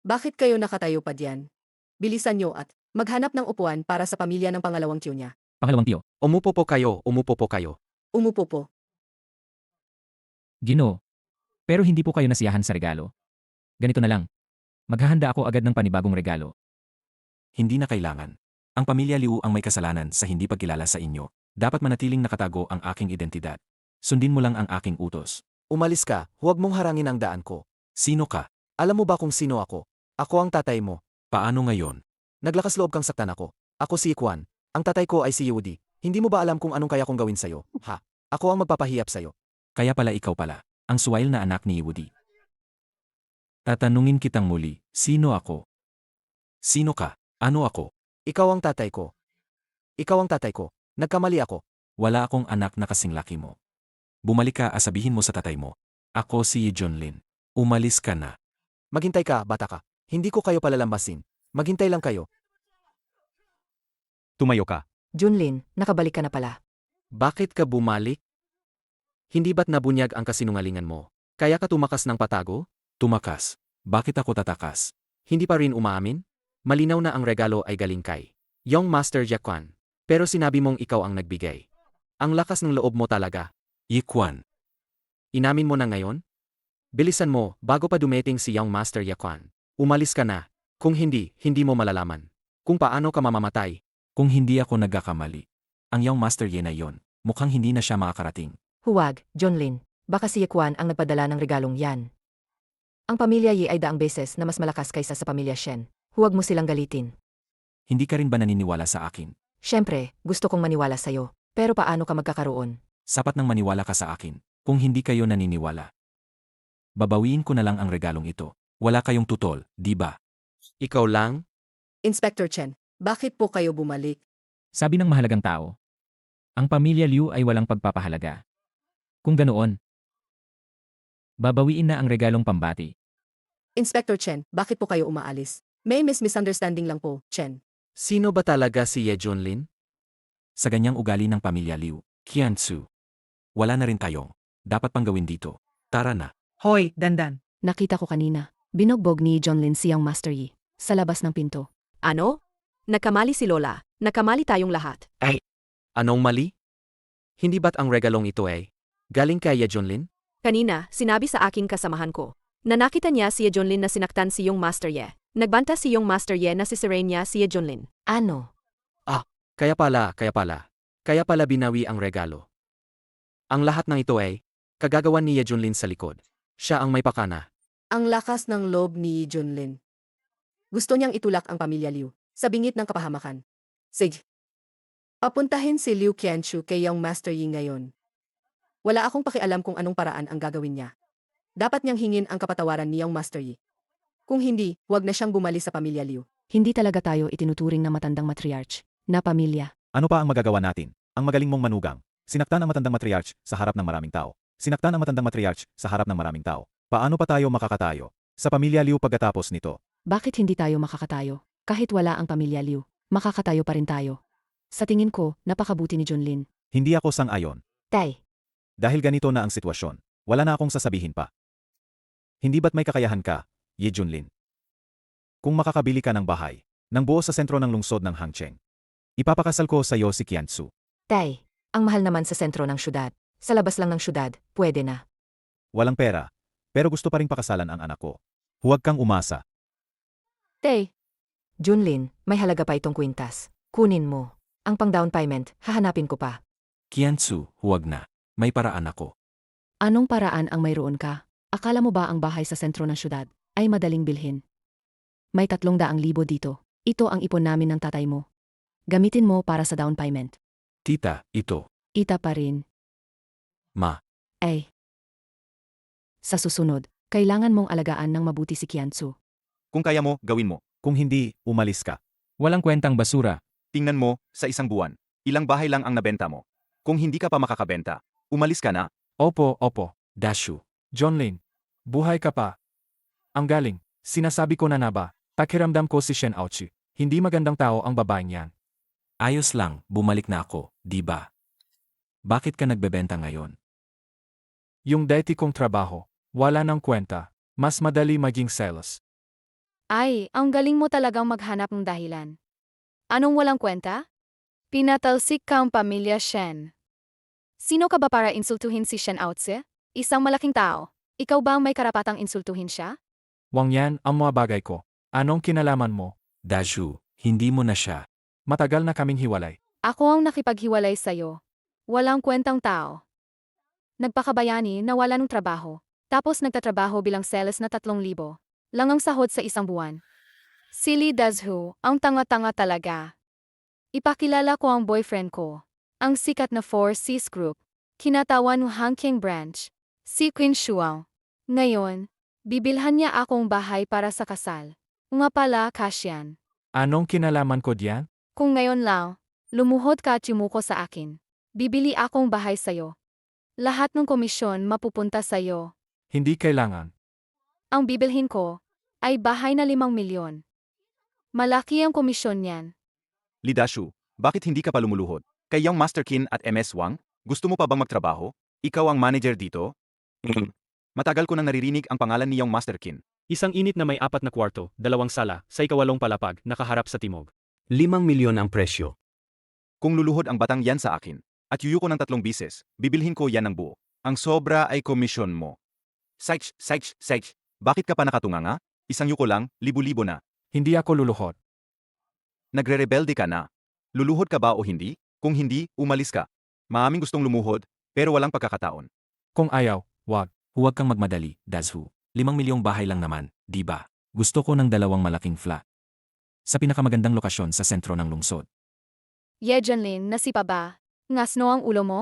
Bakit kayo nakatayo pa diyan? Bilisan nyo at maghanap ng upuan para sa pamilya ng pangalawang tiyo niya. Pangalawang tiyo, Umupo po kayo, umupo po kayo. Umupo po. Ginoo. Pero hindi po kayo nasiyahan sa regalo. Ganito na lang. Maghahanda ako agad ng panibagong regalo. Hindi na kailangan. Ang pamilya Liu ang may kasalanan sa hindi pagkilala sa inyo. Dapat manatiling nakatago ang aking identidad. Sundin mo lang ang aking utos. Umalis ka, huwag mong harangin ang daan ko. Sino ka? Alam mo ba kung sino ako? Ako ang tatay mo. Paano ngayon? Naglakas loob kang saktan ako. Ako si Quan. Ang tatay ko ay si Yudi. Hindi mo ba alam kung anong kaya kong gawin sa'yo? Ha? Ako ang magpapahiyap sa'yo. Kaya pala ikaw pala, ang suwail na anak ni Yudi. Tatanungin kitang muli, sino ako? Sino ka? Ano ako? Ikaw ang tatay ko. Ikaw ang tatay ko. Nagkamali ako. Wala akong anak na kasing laki mo. Bumalik ka at sabihin mo sa tatay mo. Ako si Junlin. Umalis ka na. Maghintay ka, bata ka. Hindi ko kayo palalambasin. Maghintay lang kayo. Tumayo ka. Junlin, nakabalik ka na pala. Bakit ka bumalik? Hindi ba't nabunyag ang kasinungalingan mo? Kaya ka tumakas ng patago? Tumakas. Bakit ako tatakas? Hindi pa rin umaamin? Malinaw na ang regalo ay galing kay Young Master Jaquan. Pero sinabi mong ikaw ang nagbigay. Ang lakas ng loob mo talaga. Yiquan. Inamin mo na ngayon? Bilisan mo, bago pa dumating si Young Master Jaquan. Umalis ka na. Kung hindi, hindi mo malalaman. Kung paano ka mamamatay. Kung hindi ako nagkakamali. Ang Young Master Ye na yon, mukhang hindi na siya makakarating. Huwag, Junlin. Baka si Quan ang nagpadala ng regalong yan. Ang pamilya Yi ay daang beses na mas malakas kaysa sa pamilya Shen. Huwag mo silang galitin. Hindi ka rin ba naniniwala sa akin? Siyempre, gusto kong maniwala sa'yo. Pero paano ka magkakaroon? Sapat nang maniwala ka sa akin. Kung hindi kayo naniniwala. Babawiin ko na lang ang regalong ito. Wala kayong tutol, di ba? Ikaw lang? Inspector Chen, bakit po kayo bumalik? Sabi ng mahalagang tao. Ang pamilya Liu ay walang pagpapahalaga. Kung ganoon, babawiin na ang regalong pambati. Inspector Chen, bakit po kayo umaalis? May misunderstanding lang po, Chen. Sino ba talaga si Ye Junlin? Sa ganyang ugali ng pamilya Liu, Qianzu. Wala na rin tayong dapat pang gawin dito. Tara na. Hoy, dandan. Nakita ko kanina. Binugbog ni Junlin si Young Master Yi sa labas ng pinto. Ano? Nakamali si Lola. Nakamali tayong lahat. Anong mali? Hindi ba't ang regalong ito ay galing kay Ye Junlin? Kanina, sinabi sa aking kasamahan ko. Na nakita niya si Ye Junlin na sinaktan si Young Master Ye. Nagbanta si Young Master Ye na sisirain niya si Ye Junlin. Ano? Kaya pala. Kaya pala binawi ang regalo. Ang lahat ng ito ay kagagawan ni Ye Junlin sa likod. Siya ang may pakana. Ang lakas ng loob ni Junlin. Gusto niyang itulak ang pamilya Liu sa bingit ng kapahamakan. Sige. Papuntahin si Liu Qianchu kay Young Master Yi ngayon. Wala akong pakialam kung anong paraan ang gagawin niya. Dapat niyang hingin ang kapatawaran ni Young Master Yi. Kung hindi, huwag na siyang bumali sa pamilya Liu. Hindi talaga tayo itinuturing na matandang matriarch, na pamilya. Ano pa ang magagawa natin? Ang magaling mong manugang. Sinaktan ang matandang matriarch sa harap ng maraming tao. Sinaktan ang matandang matriarch sa harap ng maraming tao. Paano pa tayo makakatayo sa pamilya Liu pagkatapos nito? Bakit hindi tayo makakatayo? Kahit wala ang pamilya Liu, makakatayo pa rin tayo. Sa tingin ko, napakabuti ni Junlin. Hindi ako sang-ayon. Tay, Dahil ganito na ang sitwasyon, wala na akong sasabihin pa. Hindi ba't may kakayahan ka, Ye Junlin? Kung makakabili ka ng bahay, ng buo sa sentro ng lungsod ng Hangcheng, ipapakasal ko sa iyo si Qianzu. Tay, ang mahal naman sa sentro ng syudad. Sa labas lang ng syudad, pwede na. Walang pera, pero gusto pa ring pakasalan ang anak ko. Huwag kang umasa. Tay, Junlin, may halaga pa itong kwintas. Kunin mo. Ang pang down payment, hahanapin ko pa. Qianzu, huwag na. May paraan ako. anong paraan ang mayroon ka? Akala mo ba ang bahay sa sentro ng syudad ay madaling bilhin? May 300,000 dito. Ito ang ipon namin ng tatay mo. Gamitin mo para sa down payment. Tita, ito. Ita pa rin. Ma. Ay. Sa susunod, kailangan mong alagaan ng mabuti si Qianzu. Kung kaya mo, gawin mo. Kung hindi, umalis ka. Walang kwentang basura. Tingnan mo, sa isang buwan, ilang bahay lang ang nabenta mo. Kung hindi ka pa makakabenta, umalis ka na. Opo, Dashu. Junlin, buhay ka pa. Ang galing, sinasabi ko na ba, pakiramdam ko si Shen Aochi. Hindi magandang tao ang babaeng yan. Ayos lang, bumalik na ako, di ba? Bakit ka nagbebenta ngayon? Yung dati kong trabaho, wala nang kwenta. Mas madali maging sales. Ay, ang galing mo talagang maghanap ng dahilan. Anong walang kwenta? Pinatalsik ka ang pamilya Shen. Sino ka ba para insultuhin si Shen Aoci? Isang malaking tao. Ikaw ba ang may karapatang insultuhin siya? Wang yan ang mga bagay ko. Anong kinalaman mo? Dashu, hindi mo na siya. Matagal na kaming hiwalay. Ako ang nakipaghiwalay sa'yo. Walang kwentang tao. Nagpakabayani na wala ng trabaho. Tapos nagtatrabaho bilang sales na 3,000. Lang ang sahod sa isang buwan. Silly Dazhu, ang tanga-tanga talaga. Ipakilala ko ang boyfriend ko. Ang sikat na 4Cs Group. Kinatawan ng Hangking Branch. Si Qin Shuang. Ngayon, bibilhan niya akong bahay para sa kasal. Nga pala, Kasyan. Anong kinalaman ko diyan? Kung ngayon lang, lumuhod ka at yumuko sa akin. Bibili akong bahay sa'yo. Lahat ng komisyon mapupunta sa'yo. Hindi kailangan. Ang bibilhin ko ay bahay na 5 milyon. Malaki ang komisyon niyan. Lidashu, bakit hindi ka pa lumuluhod? Kay Young Master Qin at MS Wang, gusto mo pa bang magtrabaho? Ikaw ang manager dito? Matagal ko nang naririnig ang pangalan ni Young Master Qin. Isang init na may 4 na kwarto, 2 sala, sa ikawalong palapag, nakaharap sa timog. 5 milyon ang presyo. Kung luluhod ang batang yan sa akin, at yuyuko ng 3 bises, bibilhin ko yan ng buo. Ang sobra ay komisyon mo. Saich, bakit ka pa nakatunganga? Isang yuko lang, libo-libo na. Hindi ako luluhod. Nagre-rebelde ka na. Luluhod ka ba o hindi? Kung hindi, umalis ka. Maaming gustong lumuhod, pero walang pagkakataon. Kung ayaw, wag. Huwag kang magmadali, Dazhu. 5 milyong bahay lang naman, di ba? Gusto ko ng 2 malaking flat. Sa pinakamagandang lokasyon sa sentro ng lungsod. Ye Junlin, nasipa ba? Ngasno ang ulo mo?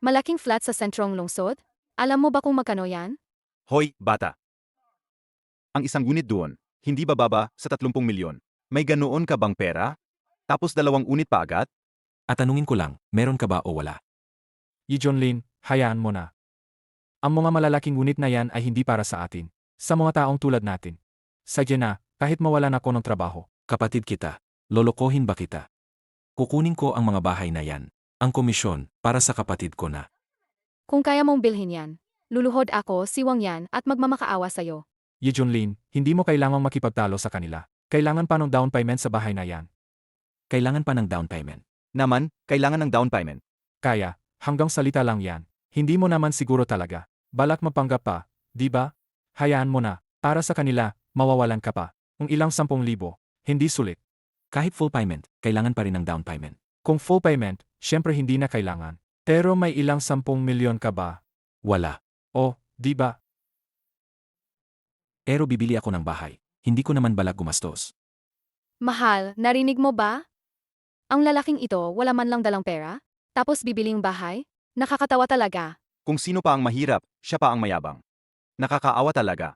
Malaking flat sa sentrong lungsod? Alam mo ba kung magkano yan? Hoy, bata. Ang isang unit doon, hindi bababa sa 30 milyon. May ganoon ka bang pera? Tapos 2 unit pa agad? At tanungin ko lang, meron ka ba o wala? Yi Junlin, hayaan mo na. Ang mga malalaking unit na yan ay hindi para sa atin. Sa mga taong tulad natin. Sadya na, kahit mawalan ako ng trabaho. Kapatid kita, lolokohin ba kita? Kukunin ko ang mga bahay na yan. Ang komisyon, para sa kapatid ko na. Kung kaya mong bilhin yan, luluhod ako si Wang yan at magmamakaawa sa'yo. Yi Junlin, hindi mo kailangang makipagtalo sa kanila. Kailangan pa ng down payment sa bahay na yan. Kailangan pa ng down payment. Naman, kailangan ng down payment. Kaya, hanggang salita lang yan. Hindi mo naman siguro talaga. Balak mapanggap pa, di ba? Hayaan mo na. Para sa kanila, mawawalan ka pa. Ang ilang 10,000, hindi sulit. Kahit full payment, kailangan pa rin ng down payment. Kung full payment, Siyempre hindi na kailangan. Pero may ilang 10 milyon ka ba? Wala. O, di ba? Pero bibili ako ng bahay. Hindi ko naman balak gumastos. Mahal, narinig mo ba? Ang lalaking ito wala man lang dalang pera? Tapos bibiling bahay? Nakakatawa talaga. Kung sino pa ang mahirap, siya pa ang mayabang. Nakakaawa talaga.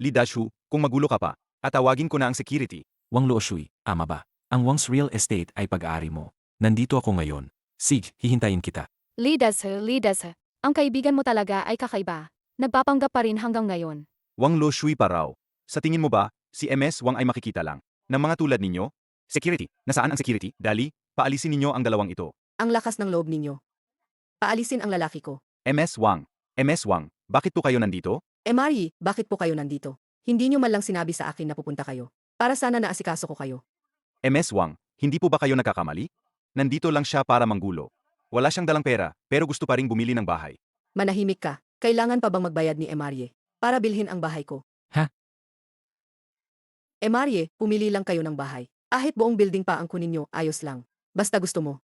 Lee Dashu, kung magulo ka pa, at tawagin ko na ang security. Wang Luoshui, ama ba? Ang Wang's real estate ay pag-aari mo. Nandito ako ngayon. Sige, hihintayin kita. Leaders. Ang kaibigan mo talaga ay kakaiba. Nagpapanggap pa rin hanggang ngayon. Wang Lo Shui pa raw. Sa tingin mo ba, si MS Wang ay makikita lang ng mga tulad ninyo? Security, nasaan ang security? Dali, paalisin ninyo ang dalawang ito. Ang lakas ng loob ninyo. Paalisin ang lalaki ko. MS Wang, bakit po kayo nandito? Mari, bakit po kayo nandito? Hindi nyo man lang sinabi sa akin na pupunta kayo. Para sana naasikaso ko kayo. MS Wang, hindi po ba kayo nagkakamali? Nandito lang siya para manggulo. Wala siyang dalang pera, pero gusto pa ring bumili ng bahay. Manahimik ka. Kailangan pa bang magbayad ni Emarye para bilhin ang bahay ko? Ha? Emarye, pumili lang kayo ng bahay. Kahit buong building pa ang kunin nyo, ayos lang. Basta gusto mo.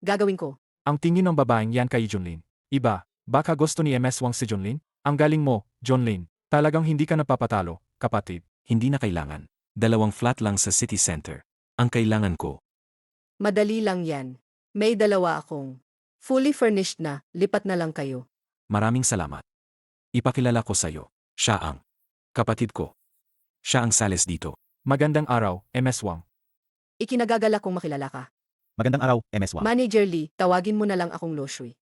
Gagawin ko. Ang tingin ng babaeng yan kay Junlin. Iba, baka gusto ni MS Wang si Junlin? Ang galing mo, Junlin. Talagang hindi ka napapatalo, kapatid. Hindi na kailangan. 2 flat lang sa city center. Ang kailangan ko. Madali lang yan. May 2 akong fully furnished na, lipat na lang kayo. Maraming salamat. Ipakilala ko sa'yo. Siya ang kapatid ko. Siya ang sales dito. Magandang araw, MS Wang. Ikinagagalak kong makilala ka. Magandang araw, MS Wang. Manager Lee, tawagin mo na lang akong Lo Shui.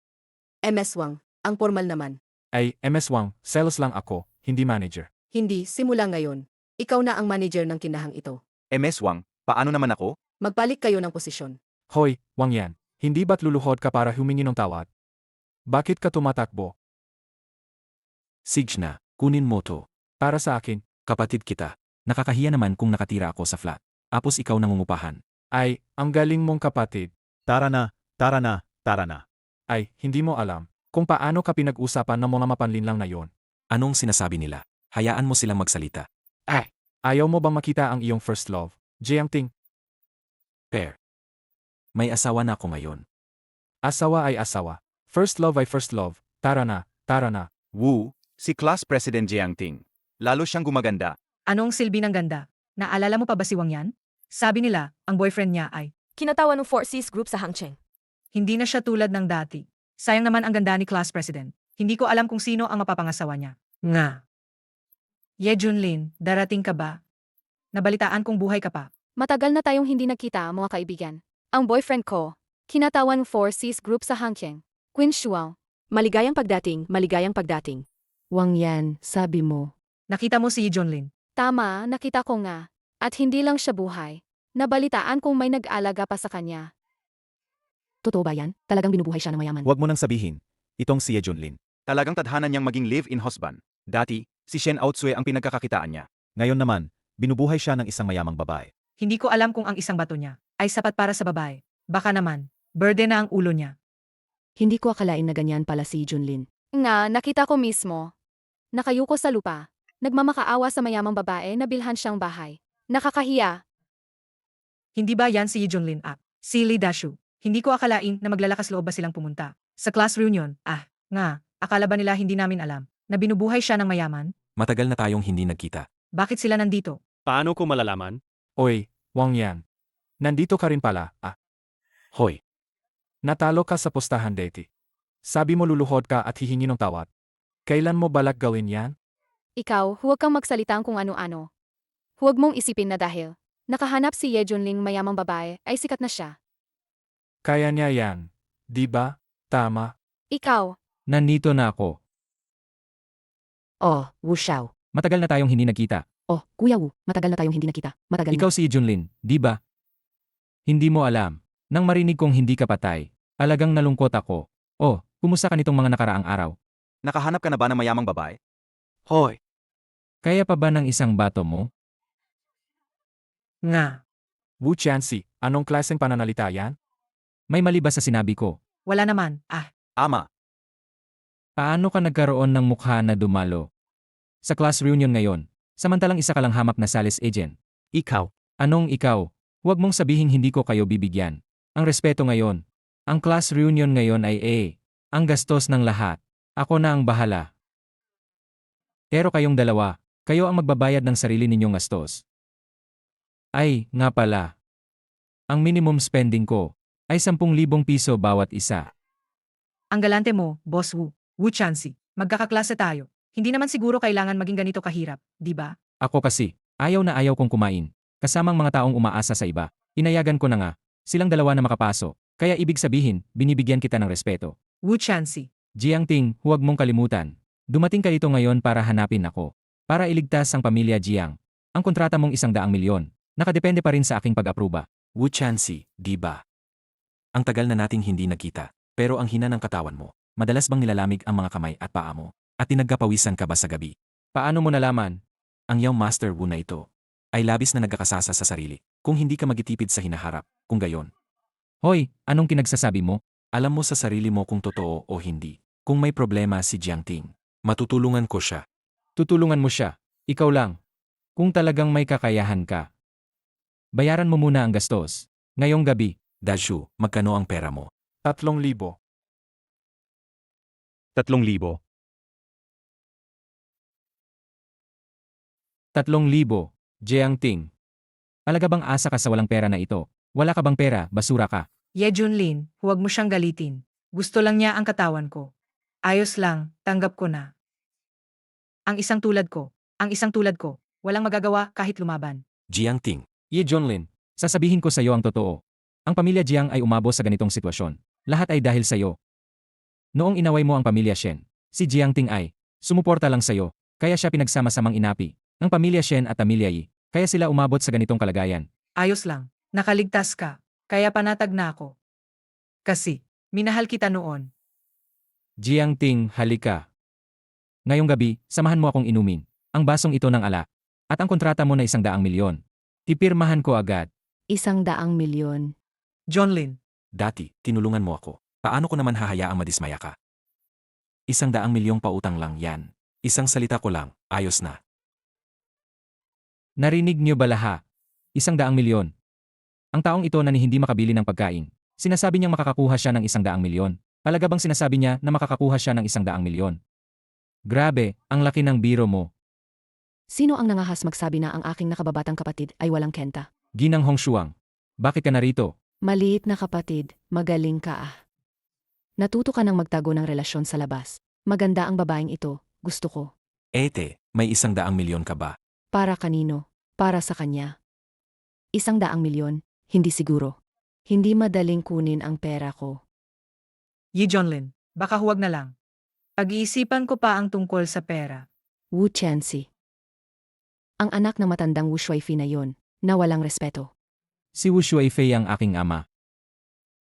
MS Wang, ang formal naman. Ay, MS Wang, sales lang ako, hindi manager. Hindi, simula ngayon. Ikaw na ang manager ng kinahang ito. MS Wang, paano naman ako? Magpalit kayo ng posisyon. Hoy, Wang yan. Hindi ba't luluhod ka para humingi ng tawad? Bakit ka tumatakbo? Sige na, kunin mo to. Para sa akin, Kapatid kita. Nakakahiya naman kung nakatira ako sa flat. Tapos ikaw nangungupahan. ay, ang galing mong kapatid. Tara na, tara na, tara na. Ay, hindi mo alam kung paano ka pinag-usapan ng mga mapanlinlang na yon. Anong sinasabi nila? Hayaan mo silang magsalita. Ayaw mo bang makita ang iyong first love? Jiang Ting, Fair. May asawa na ako ngayon. asawa ay asawa. First love ay first love. Tara na, tara na. Wu, si Class President Jiang Ting. Lalo siyang gumaganda. Anong silbi ng ganda? Naalala mo pa ba si Wang Yan? Sabi nila, ang boyfriend niya ay, Kinatawan ng 4Cs group sa Hangcheng. hindi na siya tulad ng dati. Sayang naman ang ganda ni class president. Hindi ko alam kung sino ang mapapangasawa niya. Nga. Ye Junlin, darating ka ba? Nabalitaan kong buhay ka pa. Matagal na tayong hindi nagkita, mga kaibigan. Ang boyfriend ko, kinatawan 4Cs group sa Hangcheng. Queen Shuang. Maligayang pagdating, maligayang pagdating. Wang Yan, sabi mo. Nakita mo si Ye Junlin. Tama, nakita ko nga. At hindi lang siya buhay. Nabalitaan kong may nag-alaga pa sa kanya. Totoo ba yan? Talagang binubuhay siya ng mayaman. Huwag mo nang sabihin. Itong si Ye Junlin. Talagang tadhana niyang maging live-in husband. Dati, si Shen Outsue ang pinagkakakitaan niya. Ngayon naman, binubuhay siya ng isang mayamang babae. Hindi ko alam kung ang isang bato niya ay sapat para sa babae. Baka naman, berde na ang ulo niya. Hindi ko akalain na ganyan pala si Junlin. Nga, nakita ko mismo. Nakayuko sa lupa. Nagmamakaawa sa mayamang babae na bilhan siyang bahay. Nakakahiya. Hindi ba yan si Ye Junlin at si Lee Dashu? Hindi ko akalain na maglalakas loob ba silang pumunta. Sa class reunion, nga, akala ba nila hindi namin alam na binubuhay siya ng mayaman? Matagal na tayong hindi nagkita. Bakit sila nandito? Paano ko malalaman? Oy, Wang Yan. Nandito ka rin pala, Hoy, Natalo ka sa postahan dati. Sabi mo luluhod ka at hihingi ng tawad. Kailan mo balak gawin yan? Ikaw, huwag kang magsalitang kung ano-ano. Huwag mong isipin na dahil nakahanap si Ye Junling mayamang babae ay sikat na siya. Kaya niya yan. Di ba? Tama. Ikaw, Nandito na ako. Oh, Wu Xiao. Matagal na tayong hindi nagkita. Oh, Kuya Wu, matagal na tayong hindi nakita. Matagal Ikaw na. si Junlin, di ba? Hindi mo alam. Nang marinig kong hindi ka patay, alagang nalungkot ako. Oh, kumusta ka nitong mga nakaraang araw? Nakahanap ka na ba ng mayamang babae? Hoy, Kaya pa ba ng isang bato mo? Nga, Wu Chansi, anong klaseng pananalita yan? May mali ba sa sinabi ko? wala naman. ama, Paano ka nagkaroon ng mukha na dumalo? Sa class reunion ngayon, samantalang isa ka lang hamap na sales agent. Ikaw. Anong ikaw? Huwag mong sabihing hindi ko kayo bibigyan. Ang respeto ngayon, Ang class reunion ngayon ay ang gastos ng lahat. Ako na ang bahala. Pero kayong dalawa, kayo ang magbabayad ng sarili ninyong gastos. Ay, nga pala. Ang minimum spending ko ay 10,000 piso bawat isa. Ang galante mo, Boss Wu. Wu Chansi. Magkakaklase tayo. Hindi naman siguro kailangan maging ganito kahirap, di ba? Ako kasi, ayaw na ayaw kong kumain. Kasamang mga taong umaasa sa iba. Inayagan ko na nga, silang dalawa na makapasok. Kaya ibig sabihin, binibigyan kita ng respeto. Wu Chansi. Jiang Ting, huwag mong kalimutan. Dumating ka dito ngayon para hanapin ako. Para iligtas ang pamilya Jiang. Ang kontrata mong 100,000,000. Nakadepende pa rin sa aking pag-aproba. Wu Chansi, di ba? Ang tagal na nating hindi nagkita, pero ang hina ng katawan mo, madalas bang nilalamig ang mga kamay at paa mo? At tinagkapawisan ka ba sa gabi? Paano mo nalaman? Ang Young Master Wu na ito ay labis na nagkakasasa sa sarili kung hindi ka magitipid sa hinaharap, kung gayon. Hoy, anong kinagsasabi mo? Alam mo sa sarili mo kung totoo o hindi. Kung may problema si Jiang Ting, matutulungan ko siya. Tutulungan mo siya. Ikaw lang. Kung talagang may kakayahan ka. Bayaran mo muna ang gastos. Ngayong gabi. Dashu, magkano ang pera mo? 3,000. 3,000. 3,000. Jiang Ting. Alaga bang asa ka sa walang pera na ito? Wala ka bang pera, basura ka? Ye Junlin, huwag mo siyang galitin. Gusto lang niya ang katawan ko. Ayos lang, tanggap ko na. Ang isang tulad ko, walang magagawa kahit lumaban. Jiang Ting, Ye Junlin, sasabihin ko sa iyo ang totoo. Ang pamilya Jiang ay umabot sa ganitong sitwasyon. Lahat ay dahil sa iyo. Noong inaway mo ang pamilya Shen, si Jiang Ting ay sumuporta lang sa iyo, kaya siya pinagsama-samang inapi ng pamilya Shen at pamilya Yi, kaya sila umabot sa ganitong kalagayan. Ayos lang, nakaligtas ka, kaya panatag na ako. Kasi, minahal kita noon. Jiang Ting, halika. Ngayong gabi, samahan mo akong inumin ang basong ito ng alak at ang kontrata mo na 100,000,000. Tipirmahan ko agad. 100,000,000. Jonlin, dati, tinulungan mo ako. Paano ko naman hahayaang madismaya ka? 100,000,000 pautang lang yan. Isang salita ko lang, ayos na. Narinig niyo ba lahat? 100,000,000. Ang taong ito na hindi makabili ng pagkain, sinasabi niyang makakakuha siya ng 100,000,000. Talaga bang sinasabi niya na makakakuha siya ng 100,000,000? Grabe, ang laki ng biro mo. Sino ang nangahas magsabi na ang aking nakababatang kapatid ay walang kenta? Ginang Hongshuang. Bakit ka narito? Maliit na kapatid, magaling ka ah. Natuto ka ng magtago ng relasyon sa labas. Maganda ang babaeng ito, gusto ko. Ete, may 100,000,000 ka ba? Para kanino? Para sa kanya. 100,000,000, hindi siguro. Hindi madaling kunin ang pera ko. Ye Jonlin, baka huwag na lang. Pag-iisipan ko pa ang tungkol sa pera. Wu Chansi. Ang anak na matandang Wu Shuaifi na yon, na walang respeto. Si Wu Shuaifei ang aking ama.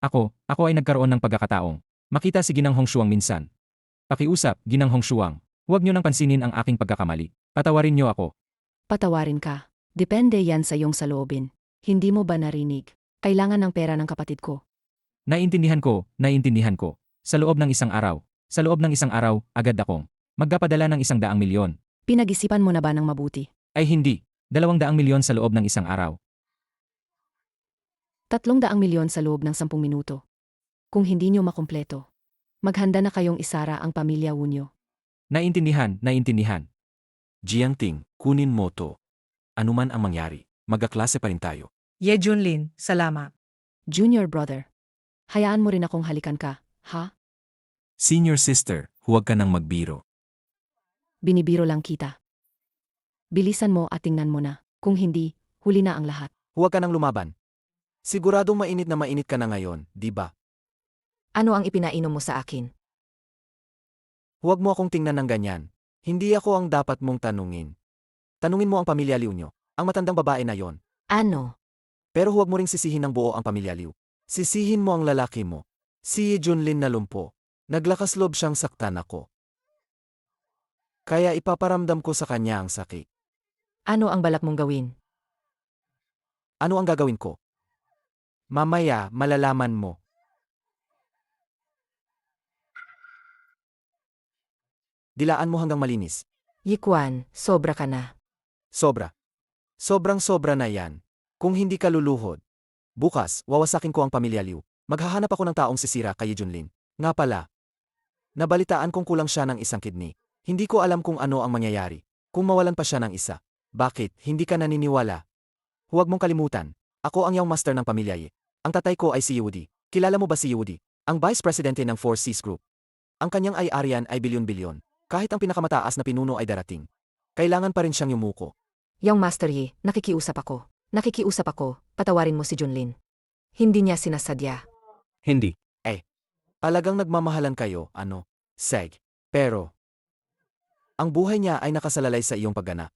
Ako ay nagkaroon ng pagkakataong makita si Ginang Hongshuang minsan. Pakiusap, Ginang Hongshuang. Huwag niyo nang pansinin ang aking pagkakamali. Patawarin niyo ako. Patawarin ka. Depende yan sa iyong saloobin. Hindi mo ba narinig? Kailangan ng pera ng kapatid ko. Naiintindihan ko. Sa loob ng isang araw, agad akong magpapadala ng 100,000,000. Pinag-isipan mo na ba ng mabuti? Ay hindi, 200,000,000 sa loob ng isang araw. 300,000,000 sa loob ng 10 minuto. Kung hindi niyo makumpleto, maghanda na kayong isara ang pamilya Wu niyo. Naiintindihan. Jiang Ting, kunin mo to. Anuman ang mangyari, magkaklase pa rin tayo. Ye Junlin, salamat. Junior brother. Hayaan mo rin akong halikan ka, ha? Senior sister, huwag ka nang magbiro. Binibiro lang kita. Bilisan mo at tingnan mo na. Kung hindi, huli na ang lahat. Huwag ka nang lumaban. Siguradong mainit ka na ngayon, di ba? Ano ang ipinainom mo sa akin? Huwag mo akong tingnan ng ganyan. Hindi ako ang dapat mong tanungin. Tanungin mo ang pamilya Liu nyo, ang matandang babae na yon. Ano? Pero huwag mo ring sisihin ng buo ang pamilya Liu. Sisihin mo ang lalaki mo. Si Junlin na lumpo. Naglakas loob siyang saktan ako. Kaya ipaparamdam ko sa kanya ang sakit. Ano ang balak mong gawin? Ano ang gagawin ko? Mamaya, malalaman mo. Dilaan mo hanggang malinis. Yikuan, sobra ka na. Sobra. Sobrang sobra na yan. Kung hindi ka luluhod. Bukas, wawasakin ko ang pamilya Liu. Maghahanap ako ng taong sisira kay Junlin. Nga pala. Nabalitaan kong kulang siya ng isang kidney. Hindi ko alam kung ano ang mangyayari. Kung mawalan pa siya ng isa. Bakit, hindi ka naniniwala? Huwag mong kalimutan. Ako ang young master ng pamilya Ye. Ang tatay ko ay si Yudi. Kilala mo ba si Yudi? Ang vice presidente ng 4Cs Group. Ang kanyang ay-arian ay bilyon-bilyon. Kahit ang pinakamataas na pinuno ay darating. Kailangan pa rin siyang yumuko. Young Master Yi, nakikiusap ako. Nakikiusap ako, patawarin mo si Junlin. Hindi niya sinasadya. Hindi. Talagang nagmamahalan kayo, ano? Seg. Pero, ang buhay niya ay nakasalalay sa iyong paggana.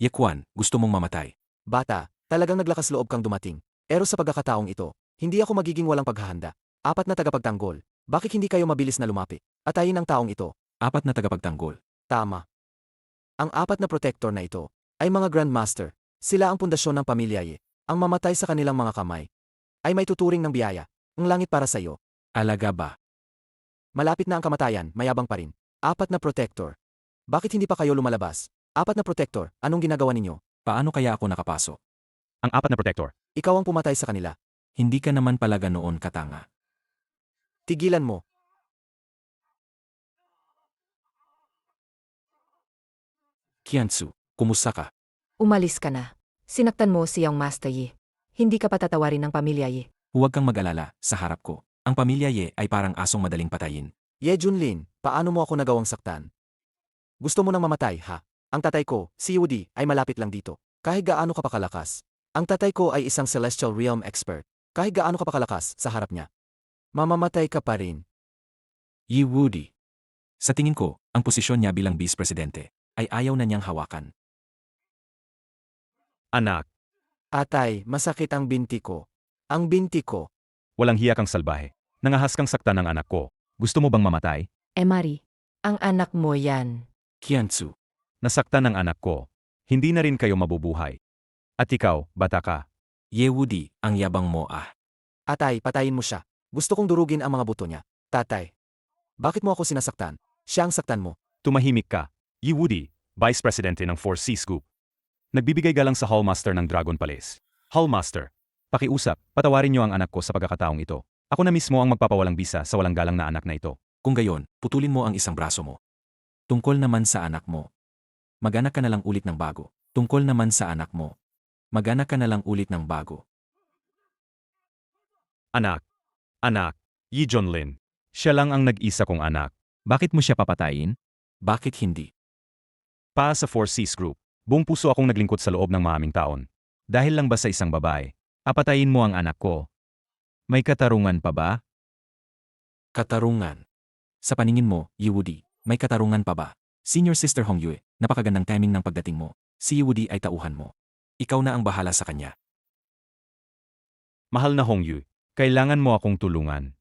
Ye Kuan, gusto mong mamatay. Bata, talagang naglakas loob kang dumating. Pero sa pagkakataong ito, hindi ako magiging walang paghahanda. 4 na tagapagtanggol. Bakit hindi kayo mabilis na lumapit? Atayin ang taong ito. 4 na tagapagtanggol. Tama. Ang 4 na protector na ito ay mga Grandmaster. Sila ang pundasyon ng pamilya Ye. Ang mamatay sa kanilang mga kamay ay may tuturing ng biyaya. Ang langit para sa iyo. Alaga ba? Malapit na ang kamatayan, mayabang pa rin. 4 na protector. Bakit hindi pa kayo lumalabas? 4 na protector, anong ginagawa ninyo? Paano kaya ako nakapasok? Ang 4 na protector. Ikaw ang pumatay sa kanila. Hindi ka naman pala ganoon katanga. Tigilan mo. Qianzu, kumusta ka? Umalis ka na. Sinaktan mo si Young Master Yi. Hindi ka patatawarin ng pamilya Yi. Huwag kang mag-alala, sa harap ko. Ang pamilya Ye ay parang asong madaling patayin. Ye Junlin, paano mo ako nagawang saktan? Gusto mo nang mamatay, ha? Ang tatay ko, si Yudi, ay malapit lang dito. Kahit gaano ka pa kalakas. Ang tatay ko ay isang celestial realm expert. Kahit gaano ka pa kalakas sa harap niya. Mamamatay ka pa rin. Yi Wudi. Sa tingin ko, ang posisyon niya bilang vice presidente ay ayaw na niyang hawakan. Anak, Atay, masakit ang binti ko. Ang binti ko. walang hiya kang salbahe. Nangahas kang saktan ng anak ko. Gusto mo bang mamatay? Emari, Ang anak mo yan. Qianzu, Nasaktan ng anak ko. Hindi na rin kayo mabubuhay. At ikaw, bata ka. Ye Wudi, ang yabang mo ah. Atay, patayin mo siya. Gusto kong durugin ang mga buto niya. Tatay. Bakit mo ako sinasaktan? Siya ang saktan mo. Tumahimik ka. Yi Wudi, Vice Presidente ng 4Cs Group. Nagbibigay galang sa Hallmaster ng Dragon Palace. Hallmaster, pakiusap, patawarin niyo ang anak ko sa pagkakataong ito. Ako na mismo ang magpapawalang bisa sa walang galang na anak na ito. Kung gayon, putulin mo ang isang braso mo. Tungkol naman sa anak mo. Maganak ka na lang ulit ng bago. Tungkol naman sa anak mo. Maganak ka na lang ulit ng bago. Anak. Yi Junlin. Siya lang ang nag-isa kong anak. Bakit mo siya papatayin? Bakit hindi? Para sa 4Cs Group, buong puso akong naglingkod sa loob ng maraming taon. Dahil lang ba sa isang babae? Apatayin mo ang anak ko. May katarungan pa ba? Katarungan. Sa paningin mo, Yi Wudi, may katarungan pa ba? Senior Sister Hong Yue, napakagandang timing ng pagdating mo. Si Yi Wudi ay tauhan mo. Ikaw na ang bahala sa kanya. Mahal na Hong Yu, kailangan mo akong tulungan.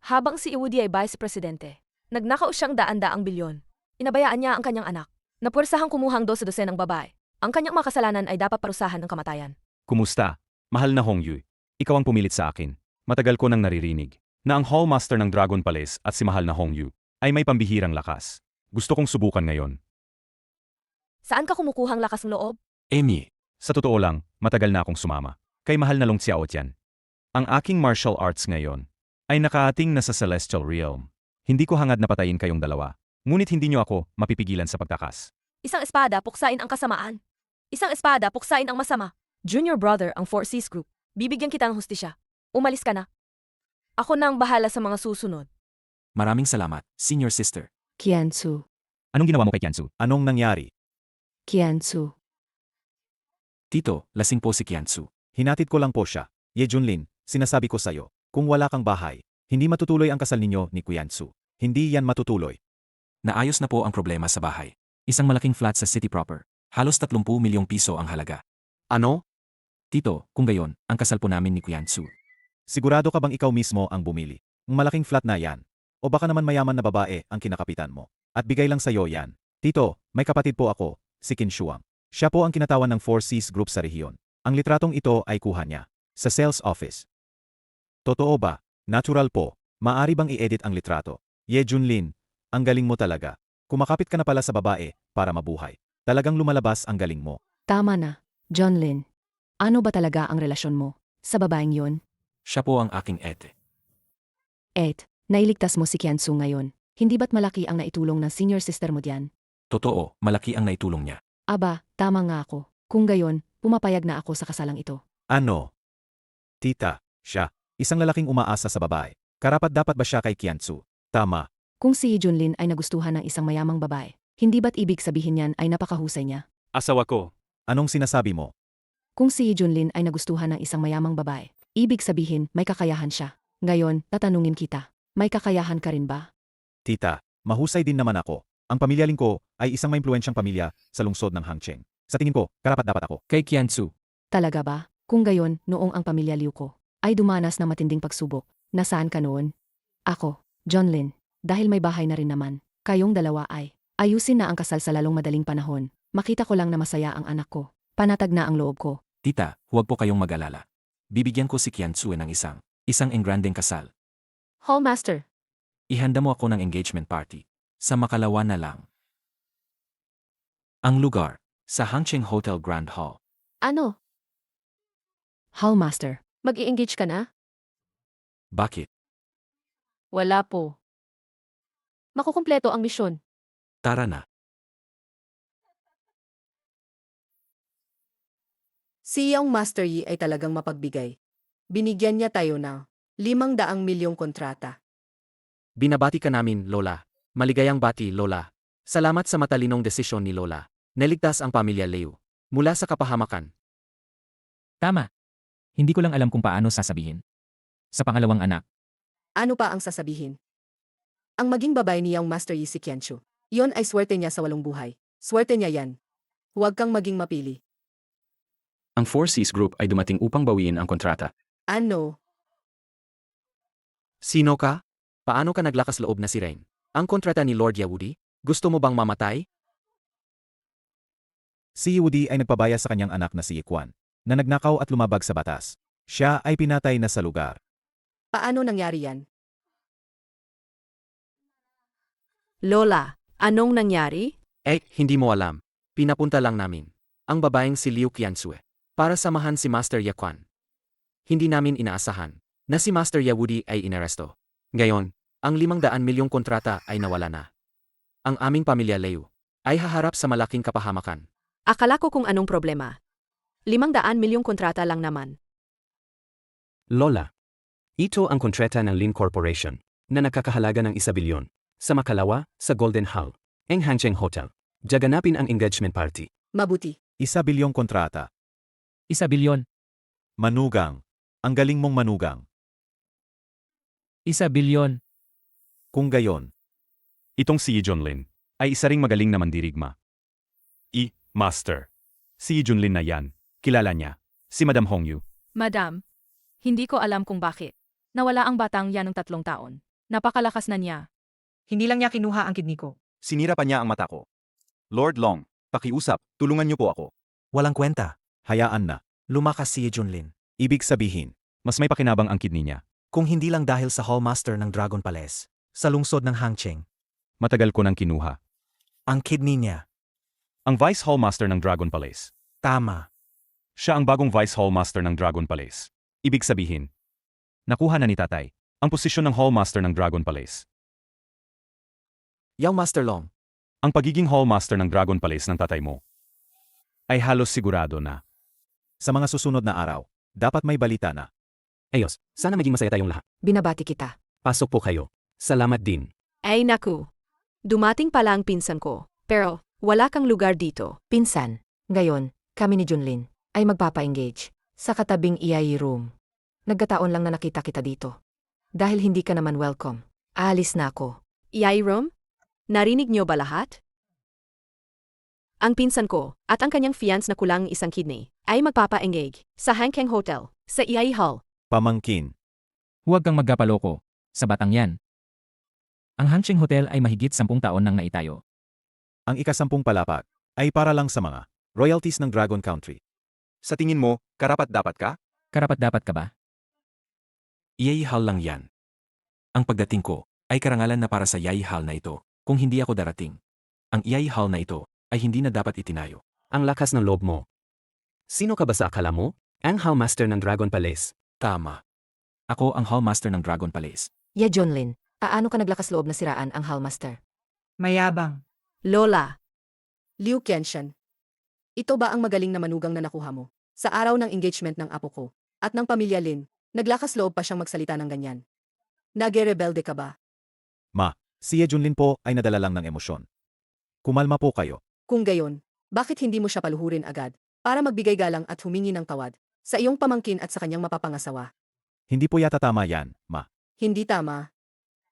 Habang si Iwudi ay vice presidente, nagnakaw siyang daan-daang bilyon. Inabayaan niya ang kanyang anak. Napuwersahang kumuhang 12 ng babae. Ang kanyang makasalanan ay dapat parusahan ng kamatayan. Kumusta? Mahal na Hong Yu, ikaw ang pumilit sa akin. Matagal ko nang naririnig na ang Hallmaster ng Dragon Palace at si mahal na Hong Yu ay may pambihirang lakas. Gusto kong subukan ngayon. Saan ka kumukuhang lakas ng loob? Amy, Sa totoo lang, matagal na akong sumama. Kay mahal na Long Xiao Tian. Ang aking martial arts ngayon ay nakaating na sa Celestial Realm. Hindi ko hangad na patayin kayong dalawa. Ngunit hindi niyo ako mapipigilan sa pagtakas. Isang espada, puksain ang kasamaan. Isang espada, puksain ang masama. Junior brother ang 4Cs Group. Bibigyan kita ng hustisya. Umalis ka na. Ako na ang bahala sa mga susunod. maraming salamat, Senior Sister. Qianzu, Anong ginawa mo kay Qianzu? Anong nangyari? Qianzu. Tito, lasing po si Qianzu. Hinatid ko lang po siya. Ye Junlin, sinasabi ko sa'yo, kung wala kang bahay, hindi matutuloy ang kasal ninyo ni Qianzu. Hindi yan matutuloy. Naayos na po ang problema sa bahay. Isang malaking flat sa city proper. Halos 30 milyong piso ang halaga. Ano? Tito, kung gayon, ang kasal po namin ni Qianzu. Sigurado ka bang ikaw mismo ang bumili? Ang malaking flat na yan. O baka naman mayaman na babae ang kinakapitan mo. At bigay lang sa'yo yan. Tito, may kapatid po ako, si Qin Shuang. Siya po ang kinatawan ng 4Cs Group sa rehiyon. Ang litratong ito ay kuha niya. Sa sales office. Totoo ba? Natural po. Maari bang i-edit ang litrato? Ye Junlin, ang galing mo talaga. Kumakapit ka na pala sa babae para mabuhay. Talagang lumalabas ang galing mo. Tama na, Junlin. Ano ba talaga ang relasyon mo? Sa babaeng yon, Siya po ang aking ete. Ed, nailigtas mo si Kiansu ngayon. Hindi ba't malaki ang naitulong ng senior sister mo diyan? Totoo, malaki ang naitulong niya. Aba, tama nga ako. Kung gayon, pumapayag na ako sa kasalang ito. Ano? Tita, siya, isang lalaking umaasa sa babae. Karapat-dapat ba siya kay Kiansu? Tama. Kung si Junlin ay nagustuhan ng isang mayamang babae, hindi ba't ibig sabihin niyan ay napakahusay niya? Asawa ko. Anong sinasabi mo? Kung si Junlin ay nagustuhan ng isang mayamang babae, ibig sabihin may kakayahan siya. Ngayon, tatanungin kita, may kakayahan ka rin ba? Tita, mahusay din naman ako. Ang pamilya Lin ko ay isang maimpluwensyang pamilya sa lungsod ng Hangcheng. Sa tingin ko, karapat-dapat ako. Kay Kiansu. Talaga ba? Kung gayon, noong ang pamilya Liu ko ay dumanas ng matinding pagsubok, nasaan ka noon? Ako, Junlin, dahil may bahay na rin naman, kayong dalawa ay ayusin na ang kasal sa lalong madaling panahon. Makita ko lang na masaya ang anak ko. Panatag na ang loob ko. Tita, huwag po kayong mag-alala. Bibigyan ko si Kiansu ng isang engrandeng kasal. Hallmaster, Ihanda mo ako ng engagement party. Sa makalawa na lang. Ang lugar, sa Hangcheng Hotel Grand Hall. ano? Hallmaster, Mag-i-engage ka na? Bakit? Wala po. Makukumpleto ang misyon. Tara na. Si Young Master Yi ay talagang mapagbigay. Binigyan niya tayo ng 500 milyong kontrata. Binabati ka namin, Lola. Maligayang bati, Lola. Salamat sa matalinong desisyon ni Lola. Naligtas ang pamilya Liu mula sa kapahamakan. Tama. Hindi ko lang alam kung paano sasabihin. Sa pangalawang anak, Ano pa ang sasabihin? Ang maging babae ni Young Master Yi si Qianchu. Iyon ay swerte niya sa walong buhay. Swerte niya yan. Huwag kang maging mapili. Ang Four Seas Group ay dumating upang bawiin ang kontrata. Ano? Sino ka? Paano ka naglakas loob na si Rain? Ang kontrata ni Lord Yahudi? Gusto mo bang mamatay? Si Yudi ay nagpabaya sa kanyang anak na si Ikwan, na nagnakaw at lumabag sa batas. Siya ay pinatay na sa lugar. Paano nangyari yan? Lola, anong nangyari? Hindi mo alam. Pinapunta lang namin ang babaeng si Liu Qianzue para samahan si Master Yakwan. Hindi namin inaasahan na si Master Yahudi ay inaresto. Ngayon, ang 500 milyong kontrata ay nawala na. Ang aming pamilya Liu ay haharap sa malaking kapahamakan. Akala ko kung anong problema. 500 milyong kontrata lang naman. Lola, ito ang kontrata ng Lin Corporation na nakakahalaga ng 1 bilyon. Sa makalawa, sa Golden Hall, ang Hangcheng Hotel. Jaganapin ang engagement party. Mabuti. 1 bilyong kontrata. 1 bilyon. Manugang. Ang galing mong manugang. 1 bilyon. Kung gayon, Itong si Junlin ay isa ring magaling na mandirigma. Master. Si Junlin na yan. Kilala niya. Si Madam Hongyu. Madam, hindi ko alam kung bakit. Nawala ang batang yan ng 3 taon. Napakalakas na niya. Hindi lang niya kinuha ang kidney ko. Sinira pa niya ang mata ko. Lord Long, pakiusap, tulungan niyo po ako. walang kwenta. Hayaan na. Lumakas si Junlin. Ibig sabihin, Mas may pakinabang ang kidney niya. kung hindi lang dahil sa Hallmaster ng Dragon Palace, sa lungsod ng Hangcheng, Matagal ko nang kinuha. ang kidney niya. Ang Vice Hallmaster ng Dragon Palace. Tama. Siya ang bagong Vice Hallmaster ng Dragon Palace. Ibig sabihin, nakuha na ni tatay ang posisyon ng Hallmaster ng Dragon Palace. Young Master Long, Ang pagiging Hallmaster ng Dragon Palace ng tatay mo ay halos sigurado na. Sa mga susunod na araw, dapat may balita na. Ayos, sana maging masaya tayong lahat. Binabati kita. Pasok po kayo. Salamat din. Ay naku. Dumating pala ang pinsan ko. Pero, wala kang lugar dito. Pinsan, ngayon, kami ni Junlin ay magpapa-engage sa katabing EIE room. Nagkataon lang na nakita kita dito. Dahil hindi ka naman welcome, aalis na ako. Yairom? Narinig niyo ba lahat? Ang pinsan ko, at ang kanyang fiance na kulang 1 kidney, ay magpapa-engage sa Hangkeng Hotel, sa EIE Hall. Pamangkin. Huwag kang magkapaloko. Sa batang yan. Ang Hangcheng Hotel ay mahigit 10 taon nang naitayo. Ang ika-10 palapag ay para lang sa mga royalties ng Dragon Country. Sa tingin mo, karapat-dapat ka? Karapat-dapat ka ba? Yaihal lang yan. Ang pagdating ko ay karangalan na para sa Yaihal na ito kung hindi ako darating. Ang Yaihal na ito ay hindi na dapat itinayo. Ang lakas ng loob mo. Sino ka ba sa akala mo? Ang Hallmaster ng Dragon Palace. Tama. Ako ang Hallmaster ng Dragon Palace. Ye Junlin, paano ka naglakas loob na siraan ang Hallmaster? Mayabang. Lola. Liu Qianshan. Ito ba ang magaling na manugang na nakuha mo? Sa araw ng engagement ng apo ko at ng pamilya Lin, naglakas loob pa siyang magsalita ng ganyan. Nage-rebelde ka ba? Ma, si Ye Junlin po ay nadala lang ng emosyon. Kumalma po kayo. Kung gayon, bakit hindi mo siya paluhurin agad para magbigay galang at humingi ng tawad sa iyong pamangkin at sa kanyang mapapangasawa? Hindi po yata tama yan, Ma. Hindi tama.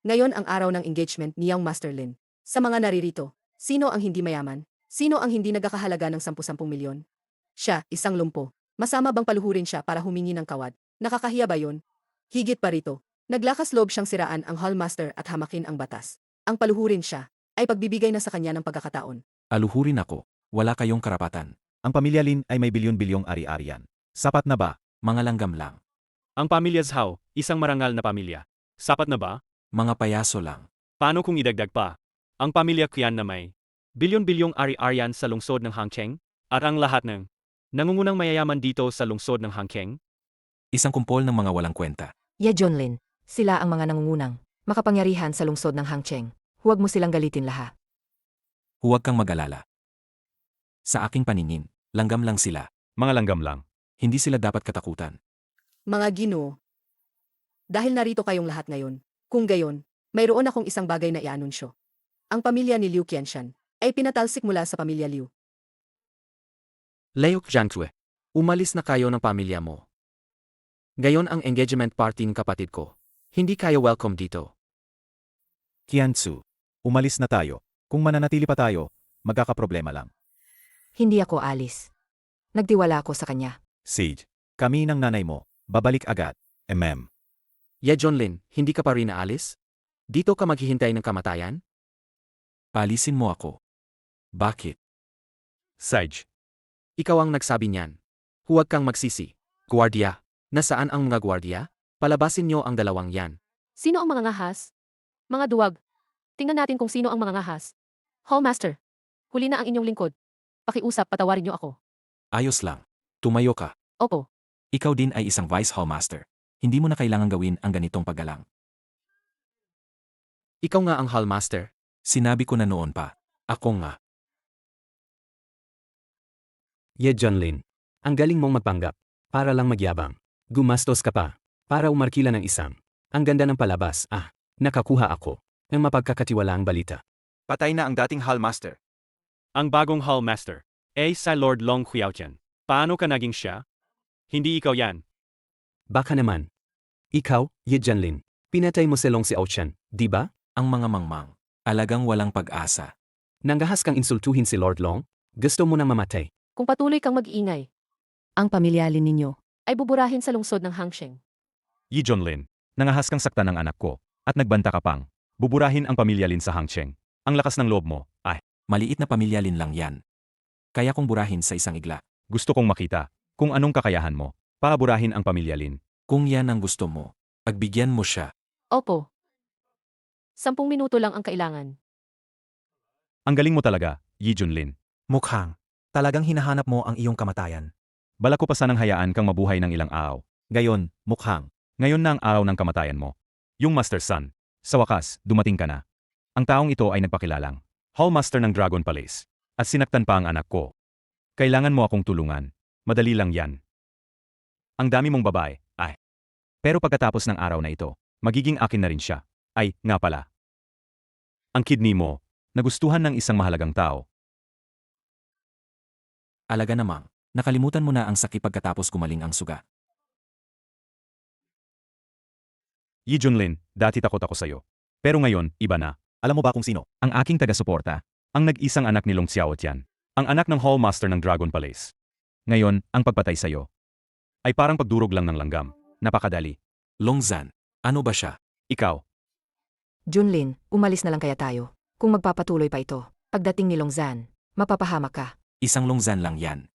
Ngayon ang araw ng engagement ni Young Master Lin. Sa mga naririto, sino ang hindi mayaman? Sino ang hindi nagkakahalaga ng 10-10 milyon? Siya, isang lumpo. Masama bang paluhurin siya para humingi ng kawad? Nakakahiya ba yun? Higit pa rito, naglakas loob siyang siraan ang Hallmaster at hamakin ang batas. Ang paluhurin siya ay pagbibigay na sa kanya ng pagkakataon. Aluhurin ako. Wala kayong karapatan. Ang pamilya Lin ay may bilyon-bilyong ari-arian. Sapat na ba? Mga langgam lang. Ang pamilya Zhao, isang marangal na pamilya. Sapat na ba? Mga payaso lang. Paano kung idagdag pa? Ang pamilya Qian na may bilyon-bilyong ari-arian sa lungsod ng Hangcheng? At ang lahat ng nangungunang mayayaman dito sa lungsod ng Hangcheng? Isang kumpol ng mga walang kwenta. Ye Junlin, sila ang mga nangungunang, makapangyarihan sa lungsod ng Hangcheng. Huwag mo silang galitin lahat. Huwag kang mag-alala. Sa aking paningin, langgam lang sila. Mga langgam lang. Hindi sila dapat katakutan. Mga Ginoo. Dahil narito kayong lahat ngayon, kung gayon, mayroon akong isang bagay na ianunsyo. Ang pamilya ni Liu Qianshan ay pinatalsik mula sa pamilya Liu. Leo Jiangxue, umalis na kayo ng pamilya mo. Gayon ang engagement party ng kapatid ko. Hindi kayo welcome dito. Qianzu, umalis na tayo. Kung mananatili pa tayo, magkakaproblema lang. Hindi ako alis. Nagtiwala ako sa kanya. Sage, kami ng nanay mo, babalik agad. Ye Junlin, hindi ka pa rin naalis? Dito ka maghihintay ng kamatayan? Palisin mo ako. Bakit? Sage, Ikaw ang nagsabi niyan. Huwag kang magsisi. Guardia. Nasaan ang mga guardia? Palabasin niyo ang dalawang yan. Sino ang mga ngahas? Mga duwag. Tingnan natin kung sino ang mga ngahas. Hallmaster. Huli na ang inyong lingkod. Pakiusap, patawarin niyo ako. Ayos lang. Tumayo ka. Opo. Ikaw din ay isang Vice Hallmaster. Hindi mo na kailangan gawin ang ganitong paggalang. Ikaw nga ang Hallmaster. Sinabi ko na noon pa. Ako nga. Ye Junlin, ang galing mong magpanggap. Para lang magyabang. Gumastos ka pa. Para umarkila ng isang. Ang ganda ng palabas. Nakakuha ako. Ng mapagkakatiwalaang balita. patay na ang dating Hallmaster. Ang bagong Hallmaster. Sa Lord Long Qiaotian. Paano ka naging siya? Hindi ikaw yan. Baka naman. Ikaw, Ye Junlin, pinatay mo si Long Xiaotian, di ba? Ang mga mangmang. Alagang walang pag-asa. Nanggahas kang insultuhin si Lord Long? Gusto mo nang mamatay? Kung patuloy kang mag-ingay, Ang pamilya Lin ninyo. ay buburahin sa lungsod ng Hangsheng. Yi Junlin, nangahas kang saktan ng anak ko, at nagbanta ka pang. Buburahin ang pamilya Lin sa Hangcheng. Ang lakas ng loob mo, Maliit na pamilya Lin lang yan. Kaya kong burahin sa isang igla. gusto kong makita kung anong kakayahan mo para burahin ang pamilya Lin. Kung yan ang gusto mo, pagbigyan mo siya. Opo. 10 minuto lang ang kailangan. Ang galing mo talaga, Yi Junlin. Mukhang, talagang hinahanap mo ang iyong kamatayan. Bala ko pa sanang hayaan kang mabuhay ng ilang araw. Gayon, mukhang. Ngayon na ang araw ng kamatayan mo. Yung Master Sun. Sa wakas, dumating ka na. Ang taong ito ay nagpakilalang Hallmaster ng Dragon Palace. At sinaktan pa ang anak ko. Kailangan mo akong tulungan. Madali lang yan. Ang dami mong babae, Pero pagkatapos ng araw na ito, magiging akin na rin siya. Nga pala. Ang kidney mo, nagustuhan ng isang mahalagang tao. Alaga namang, nakalimutan mo na ang sakit pagkatapos gumaling ang suga. Yi Junlin, dati takot ako sa'yo. Pero ngayon, iba na. Alam mo ba kung sino? Ang aking taga-suporta. Ang nag-isang anak ni Long Xiaotian. Ang anak ng Hallmaster ng Dragon Palace. Ngayon, ang pagpatay sa'yo ay parang pagdurog lang ng langgam. Napakadali. Longzhan, ano ba siya? Ikaw, Junlin, umalis na lang kaya tayo. Kung magpapatuloy pa ito, pagdating ni Longzhan, mapapahamak ka. Isang Longzhan lang yan.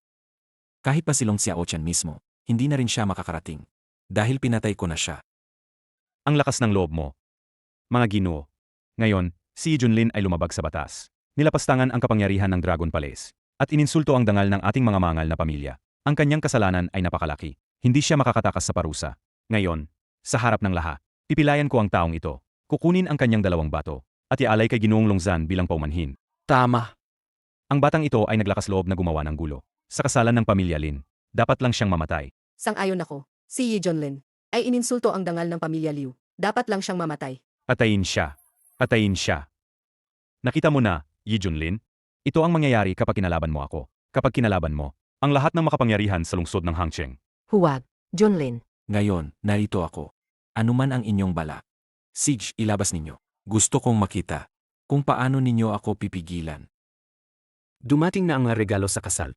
Kahit pa si Long Xiaotian mismo, hindi na rin siya makakarating. Dahil pinatay ko na siya. ang lakas ng loob mo. Mga Ginoo. Ngayon, si Yi Junlin ay lumabag sa batas. Nilapastangan ang kapangyarihan ng Dragon Palace. At ininsulto ang dangal ng ating mga mangal na pamilya. Ang kanyang kasalanan ay napakalaki. Hindi siya makakatakas sa parusa. Ngayon, sa harap ng lahat, pipilayan ko ang taong ito. Kukunin ang kanyang 2 bato at ialay kay Ginoong Longzhan bilang paumanhin. Tama. Ang batang ito ay naglakas loob na gumawa ng gulo. Sa kasalan ng pamilya Lin, dapat lang siyang mamatay. Sang-ayon ako. Si Yi Junlin ay ininsulto ang dangal ng pamilya Liu. Dapat lang siyang mamatay. Atayin siya. Atayin siya. Nakita mo na, Yi Junlin? Ito ang mangyayari kapag kinalaban mo ako. Kapag kinalaban mo ang lahat ng makapangyarihan sa lungsod ng Hangcheng. Huwag, Junlin. Ngayon, narito ako. Ano man ang inyong bala. Siege, ilabas ninyo. Gusto kong makita kung paano ninyo ako pipigilan. Dumating na ang mga regalo sa kasal.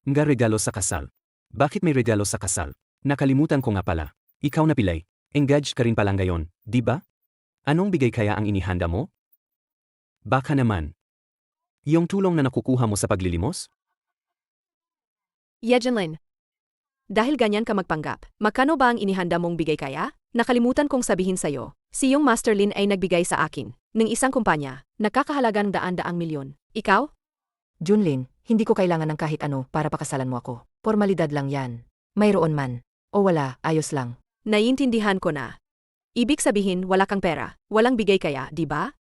Nga regalo sa kasal. Bakit may regalo sa kasal? Nakalimutan ko nga pala. Ikaw na pilay. Engaged ka rin palang gayon, di ba? Anong bigay kaya ang inihanda mo? Baka naman. Yung tulong na nakukuha mo sa paglilimos? Ye Junlin. Dahil ganyan ka magpanggap, magkano ba ang inihanda mong bigay kaya? Nakalimutan kong sabihin sa'yo, si yung Master Lin ay nagbigay sa akin ng isang kumpanya, nakakahalaga ng daan-daang milyon. Ikaw? Junlin, hindi ko kailangan ng kahit ano para pakasalan mo ako. Formalidad lang yan. Mayroon man. O wala, ayos lang. Naiintindihan ko na. Ibig sabihin wala kang pera, walang bigay kaya, di ba?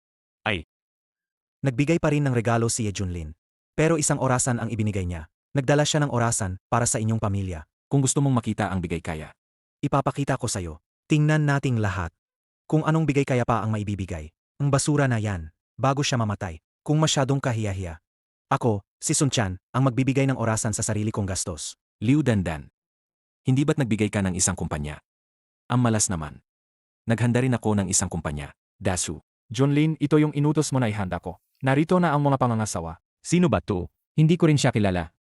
Nagbigay pa rin ng regalo si Ye Junlin. Pero isang orasan ang ibinigay niya. Nagdala siya ng orasan para sa inyong pamilya. Kung gusto mong makita ang bigay kaya. Ipapakita ko sa'yo. Tingnan nating lahat. Kung anong bigay kaya pa ang maibibigay. Ang basura na yan, bago siya mamatay. Kung masyadong kahiyahiya. Ako, si Sun Chan, ang magbibigay ng orasan sa sarili kong gastos. Liu Dandan. Hindi ba't nagbigay ka ng isang kumpanya? Ang malas naman. Naghanda rin ako ng isang kumpanya, Dasu. Junlin, ito yung inutos mo na ihanda ko. Narito na ang mga pangangasawa. Sino ba to? Hindi ko rin siya kilala.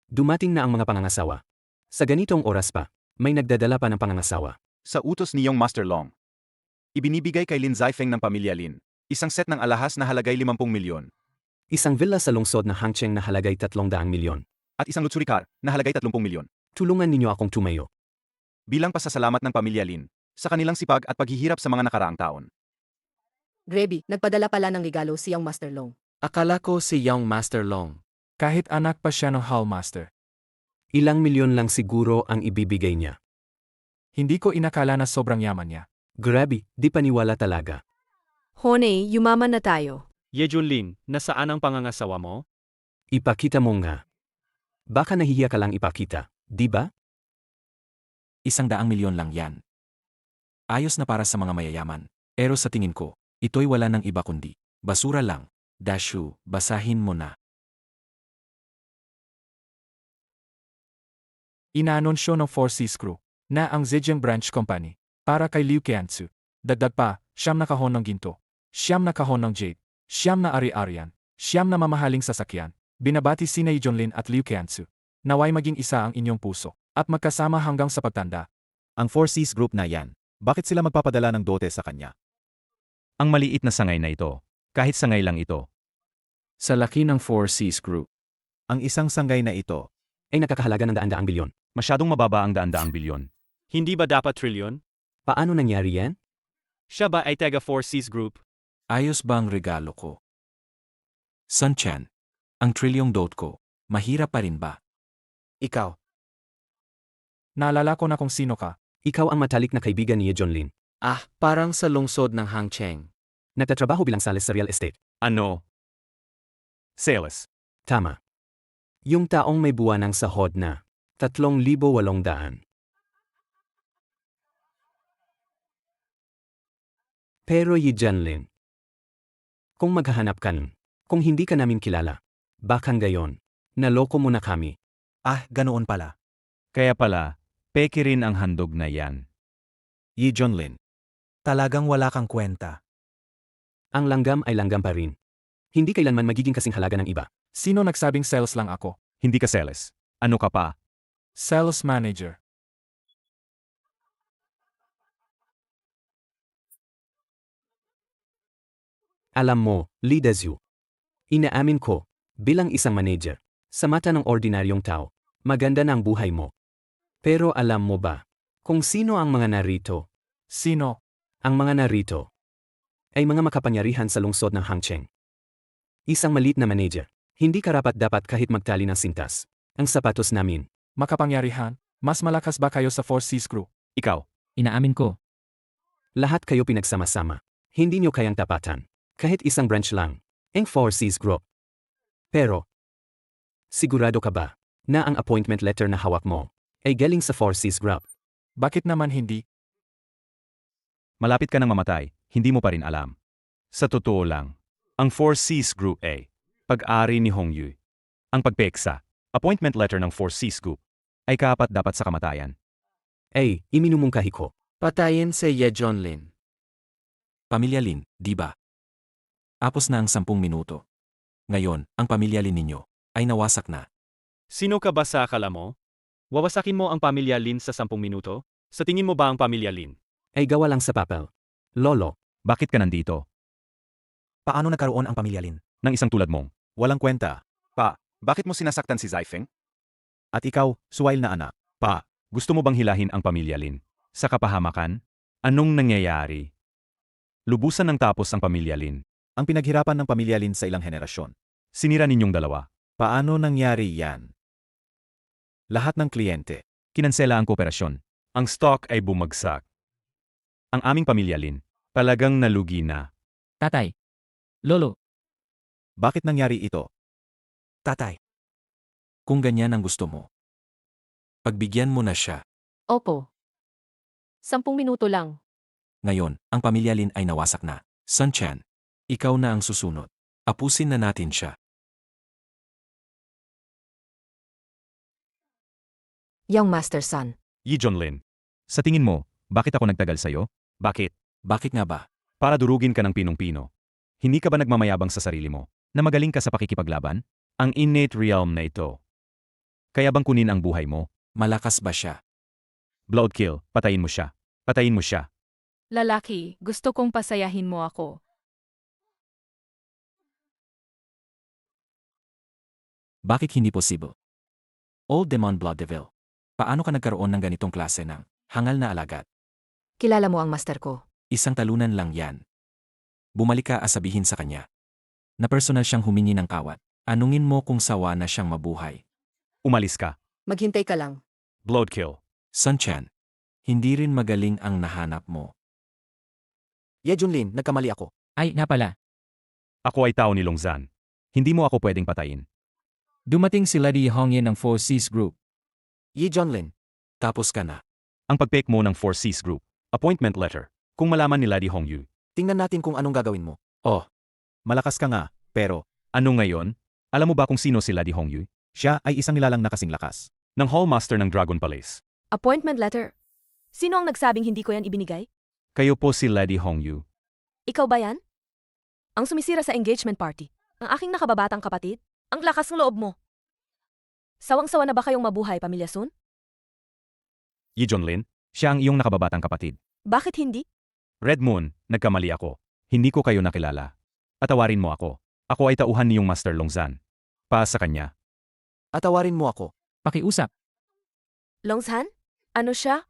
Dumating na ang mga pangangasawa. Sa ganitong oras pa, may nagdadala pa ng pangangasawa. Sa utos ni Yong Master Long. Ibinibigay kay Lin Zhaifeng ng pamilya Lin. Isang set ng alahas na halagay 50 milyon. Isang villa sa lungsod ng Hangcheng na halagay 300 milyon. At isang luxury car na halagay 30 milyon. Tulungan ninyo akong tumayo. Bilang pasasalamat ng pamilya Lin sa kanilang sipag at paghihirap sa mga nakaraang taon. Grebi, nagpadala pala ng regalo si Yang Master Long. Akala ko si Young Master Long. Kahit anak pa siya ng Hallmaster. Ilang milyon lang siguro ang ibibigay niya. Hindi ko inakala na sobrang yaman niya. Grabe, di paniwala talaga. Honey, yumaman na tayo. Ye Junlin, nasaan ang pangangasawa mo? Ipakita mo nga. Baka nahihiya ka lang ipakita, di ba? 100 milyon lang yan. Ayos na para sa mga mayayaman. Pero sa tingin ko, ito'y wala ng iba kundi basura lang. Dashu, basahin mo na. Inaanunsyo ng 4Cs Crew na ang Zhejiang Branch Company para kay Liu Qianzu. Dagdag pa, 9 na kahon ng ginto, 9 na kahon ng jade, 9 na ari-arian, 9 na mamahaling sasakyan. Binabati sina Yi Junlin at Liu Qianzu. Naway maging isa ang inyong puso at magkasama hanggang sa pagtanda. Ang 4Cs group na yan, bakit sila magpapadala ng dote sa kanya? Ang maliit na sangay na ito, kahit sangay lang ito. Sa laki ng 4Cs Group. Ang isang sanggay na ito, Ay nakakahalaga ng daan-daang bilyon. Masyadong mababa ang daan-daang bilyon. Hindi ba dapat trilyon? Paano nangyari yan? Siya ba ay taga 4Cs Group? Ayos ba ang regalo ko? Sun Chan, ang trilyong dot ko, mahirap pa rin ba? ikaw. Naalala ko na kung sino ka. Ikaw ang matalik na kaibigan ni Ye Junlin. Parang sa lungsod ng Hangcheng. Nagtatrabaho bilang sales sa real estate. Ano? Sales. Tama. Yung taong may buwan ng sahod na 3,800. Pero Yi Junlin, kung maghahanap ka nun, kung hindi ka namin kilala, bakang gayon, naloko mo na kami. Ganoon pala. Kaya pala, peke rin ang handog na yan. Yi Junlin. Talagang wala kang kwenta. Ang langgam ay langgam pa rin. Hindi kailanman magiging kasing halaga ng iba. Sino nagsabing sales lang ako? Hindi ka sales. Ano ka pa? Sales manager. Alam mo, Li Dezhu. Inaamin ko, bilang isang manager, sa mata ng ordinaryong tao, maganda na ang buhay mo. Pero alam mo ba, kung sino ang mga narito? Sino? Ang mga narito ay mga makapangyarihan sa lungsod ng Hangcheng. Isang maliit na manager, hindi karapat-dapat kahit magtali ng sintas. Ang sapatos namin. Makapangyarihan, mas malakas ba kayo sa 4Cs crew? Ikaw, Inaamin ko. Lahat kayo pinagsama-sama. Hindi nyo kayang tapatan. Kahit isang branch lang. Ang 4Cs group. Pero, sigurado ka ba na ang appointment letter na hawak mo ay galing sa 4Cs group? Bakit naman hindi? malapit ka nang mamatay, hindi mo pa rin alam. Sa totoo lang, ang 4Cs Group A, pag-ari ni Hong Yu. Ang pagpeksa, appointment letter ng 4Cs Group, ay kaapat dapat sa kamatayan. Ay, iminumungkahi ko. Patayin si Ye Junlin. Pamilya Lin, di ba? Apos na ang 10 minuto. Ngayon, ang pamilya Lin ninyo ay nawasak na. Sino ka ba sa akala mo? Wawasakin mo ang pamilya Lin sa 10 minuto? Sa tingin mo ba ang pamilya Lin ay gawa lang sa papel? Lolo, bakit ka nandito? Paano nagkaroon ang pamilya Lin? Nang isang tulad mong, Walang kwenta. Pa, bakit mo sinasaktan si Zaifeng? At ikaw, suwail na anak. Pa, gusto mo bang hilahin ang pamilya Lin? Sa kapahamakan? Anong nangyayari? Lubusan ng tapos ang pamilya Lin. Ang pinaghirapan ng pamilya Lin sa ilang henerasyon. Sinira ninyong dalawa. Paano nangyari yan? Lahat ng kliyente. Kinansela ang kooperasyon. Ang stock ay bumagsak. Ang aming pamilya Lin, talagang nalugi na. Tatay. Lolo. Bakit nangyari ito? Tatay. Kung ganyan ang gusto mo, pagbigyan mo na siya. Opo. 10 minuto lang. Ngayon, ang pamilya Lin ay nawasak na. Sun Chan, ikaw na ang susunod. Apusin na natin siya. Young Master Sun. Yi Junlin, sa tingin mo, bakit ako nagtagal sa'yo? Bakit? Bakit nga ba? Para durugin ka ng pinong-pino. Hindi ka ba nagmamayabang sa sarili mo, na magaling ka sa pakikipaglaban? Ang innate realm na ito. Kaya bang kunin ang buhay mo? Malakas ba siya? Blood kill, patayin mo siya. Patayin mo siya. Lalaki, gusto kong pasayahin mo ako. Bakit hindi posible? Old Demon Blood Devil. Paano ka nagkaroon ng ganitong klase ng hangal na alagad? Kilala mo ang master ko. Isang talunan lang yan. Bumalik ka at sabihin sa kanya na personal siyang humingi ng kawat. Anungin mo kung sawa na siyang mabuhay. Umalis ka. Maghintay ka lang. Blood kill. Sun Chan, hindi rin magaling ang nahanap mo. Ye Junlin, nagkamali ako. Ay, nga pala. Ako ay tao ni Longzan. Hindi mo ako pwedeng patayin. Dumating si Lady Hongyin ng 4Cs Group. Ye Junlin. Tapos ka na. Ang pagpek mo ng 4Cs Group, appointment letter, kung malaman ni Lady Hongyu. Tingnan natin kung anong gagawin mo. Oh, Malakas ka nga, pero ano ngayon? Alam mo ba kung sino si Lady Hongyu? siya ay isang nilalang na kasing lakas. Ng Hallmaster ng Dragon Palace. Appointment letter. Sino ang nagsabing hindi ko yan ibinigay? Kayo po si Lady Hongyu. Ikaw ba yan? Ang sumisira sa engagement party. Ang aking nakababatang kapatid? Ang lakas ng loob mo. Sawang-sawa na ba kayong mabuhay, Pamilya Sun? Yi Junlin, siya ang iyong nakababatang kapatid. Bakit hindi? Red Moon, nagkamali ako. Hindi ko kayo nakilala. Atawarin mo ako. Ako ay tauhan niyong Master Longzan. Pa sa kanya. Atawarin mo ako. Pakiusap. Longshan? Ano siya?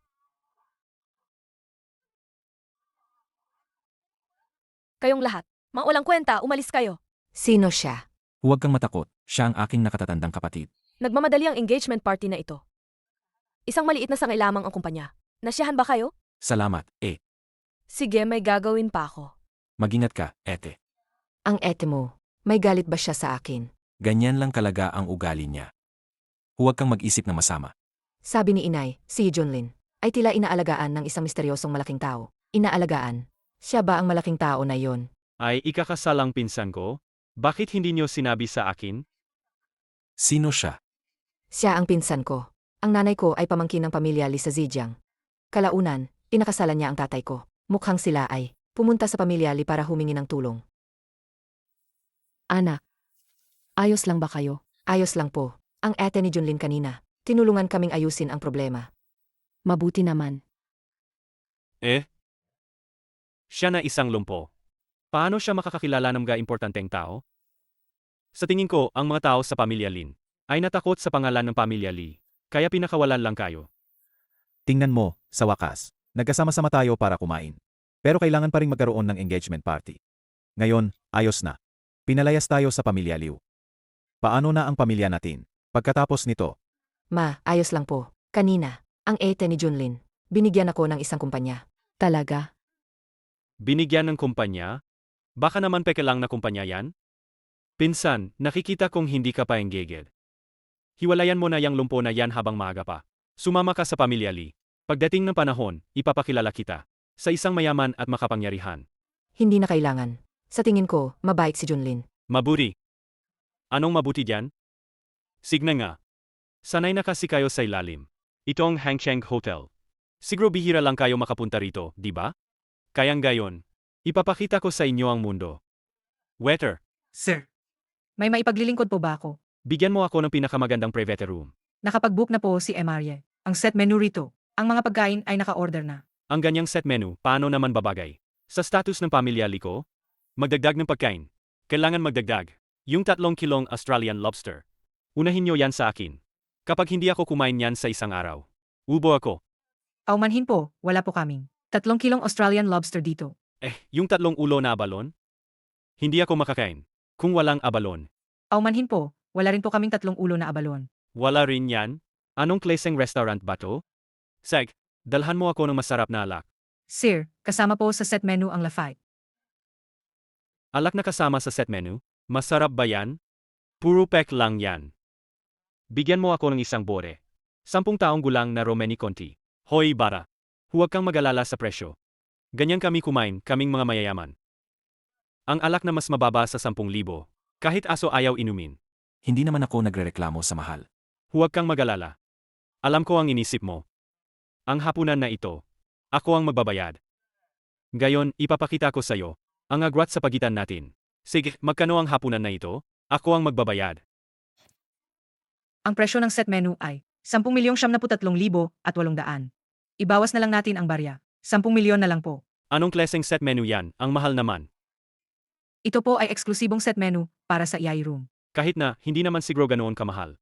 Kayong lahat, maulang kwenta, umalis kayo. Sino siya? Huwag kang matakot, siya ang aking nakatatandang kapatid. Nagmamadali ang engagement party na ito. Isang maliit na sangay lamang ang kumpanya. Nasyahan ba kayo? Salamat, Sige, may gagawin pa ako. Magingat ka, ete. Ang ete mo. May galit ba siya sa akin? Ganyan lang kalaga ang ugali niya. Huwag kang mag-isip na masama. Sabi ni inay, si Junlin, ay tila inaalagaan ng isang misteryosong malaking tao. Inaalagaan. Siya ba ang malaking tao na yon? Ay ikakasalang pinsan ko? Bakit hindi niyo sinabi sa akin? Sino siya? Siya ang pinsan ko. Ang nanay ko ay pamangkin ng pamilya Li sa Zhejiang. Kalaunan, pinakasalan niya ang tatay ko. Mukhang sila ay pumunta sa pamilya Li para humingi ng tulong. Anak, ayos lang ba kayo? Ayos lang po. Ang ate ni Junlin kanina. Tinulungan kaming ayusin ang problema. Mabuti naman. Siya na isang lumpo. Paano siya makakakilala ng mga importanteng tao? Sa tingin ko, ang mga tao sa pamilya Lin ay natakot sa pangalan ng pamilya Li, kaya pinakawalan lang kayo. Tingnan mo, sa wakas, nagkasama-sama tayo para kumain. Pero kailangan pa rin magkaroon ng engagement party. Ngayon, ayos na. Pinalayas tayo sa pamilya Liu. Paano na ang pamilya natin? Pagkatapos nito, Ma, ayos lang po. Kanina, ang ate ni Junlin. Binigyan ako ng isang kumpanya. Talaga? Binigyan ng kumpanya? Baka naman peke lang na kumpanya yan? Pinsan, nakikita kong hindi ka pa engaged. Hiwalayan mo na yang lumpo na yan habang maaga pa. Sumama ka sa pamilya Lee. Pagdating ng panahon, ipapakilala kita sa isang mayaman at makapangyarihan. Hindi na kailangan. Sa tingin ko, mabait si Junlin. Mabuti. Anong mabuti diyan? Signa nga. Sanay na kasi kayo sa ilalim. Ito ang Hangcheng Hotel. Siguro bihira lang kayo makapunta rito, di ba? Kayang gayon, ipapakita ko sa inyo ang mundo. Waiter, Sir, may maipaglilingkod po ba ako? bigyan mo ako ng pinakamagandang private room. Nakapag-book na po si Emarye. Ang set menu rito. Ang mga pagkain ay naka-order na. Ang ganyang set menu, paano naman babagay? Sa status ng pamilya Liko? Magdagdag ng pagkain. Kailangan magdagdag. Yung 3 kilong Australian lobster. Unahin nyo yan sa akin. Kapag hindi ako kumain yan sa isang araw, ubo ako. Aumanhin po, wala po kaming 3 kilong Australian lobster dito. Yung 3 ulo na abalon? Hindi ako makakain. Kung walang abalon. Aumanhin po, wala rin po kaming 3 ulo na abalon. Wala rin yan? Anong klaseng restaurant ba to? Seg, dalhan mo ako ng masarap na alak. Sir, kasama po sa set menu ang Lafite. Alak na kasama sa set menu? Masarap ba yan? Puro pek lang yan. Bigyan mo ako ng isang bore. 10 taong gulang na Romani Conti. Hoy bara. Huwag kang mag-alala sa presyo. Ganyan kami kumain, kaming mga mayayaman. Ang alak na mas mababa sa 10,000. Kahit aso ayaw inumin. Hindi naman ako nagrereklamo sa mahal. Huwag kang mag-alala. Alam ko ang inisip mo. Ang hapunan na ito, ako ang magbabayad. Gayon, ipapakita ko sa'yo ang agwat sa pagitan natin. Sige, magkano ang hapunan na ito? Ako ang magbabayad. Ang presyo ng set menu ay 10,733,800. Ibawas na lang natin ang barya. 10 milyon na lang po. Anong klaseng set menu yan? Ang mahal naman. Ito po ay eksklusibong set menu para sa EI room. Kahit na, hindi naman siguro ganoon kamahal.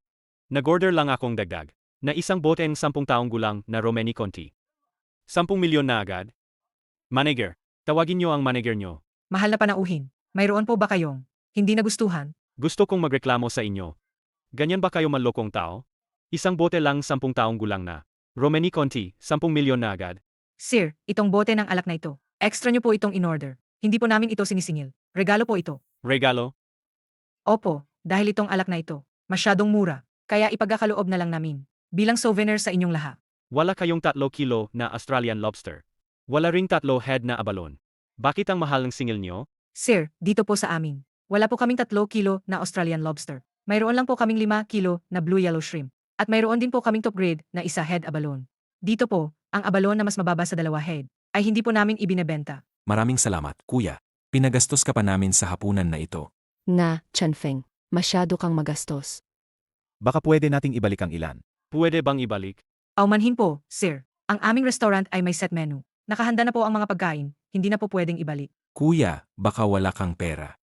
Nag-order lang akong dagdag na isang bote ng 10 taong gulang na Romani Conti. 10 milyon na agad? Manager, tawagin nyo ang manager nyo. Mahal na panauhin. Mayroon po ba kayong hindi nagustuhan? Gusto kong magreklamo sa inyo. Ganyan ba kayo manlokong tao? Isang bote lang 10 taong gulang na Romani Conti, 10 milyon na agad. Sir, itong bote ng alak na ito. Extra nyo po itong in-order. Hindi po namin ito sinisingil. Regalo po ito. Regalo? Opo, dahil itong alak na ito, masyadong mura. Kaya ipagkakaloob na lang namin. Bilang souvenir sa inyong lahat. Wala kayong 3 kilo na Australian lobster. Wala ring 3 head na abalon. Bakit ang mahal ng singil nyo? Sir, dito po sa amin. Wala po kaming 3 kilo na Australian lobster. Mayroon lang po kaming 5 kilo na blue yellow shrimp. At mayroon din po kaming top grade na 1 head abalon. Dito po, ang abalon na mas mababa sa 2 head, ay hindi po namin ibinebenta. Maraming salamat, kuya. Pinagastos ka pa namin sa hapunan na ito. Nga, Chanfeng, masyado kang magastos. baka pwede nating ibalik ang ilan. Pwede bang ibalik? Aumanhin po, sir. Ang aming restaurant ay may set menu. Nakahanda na po ang mga pagkain, hindi na po pwedeng ibalik. Kuya, baka wala kang pera.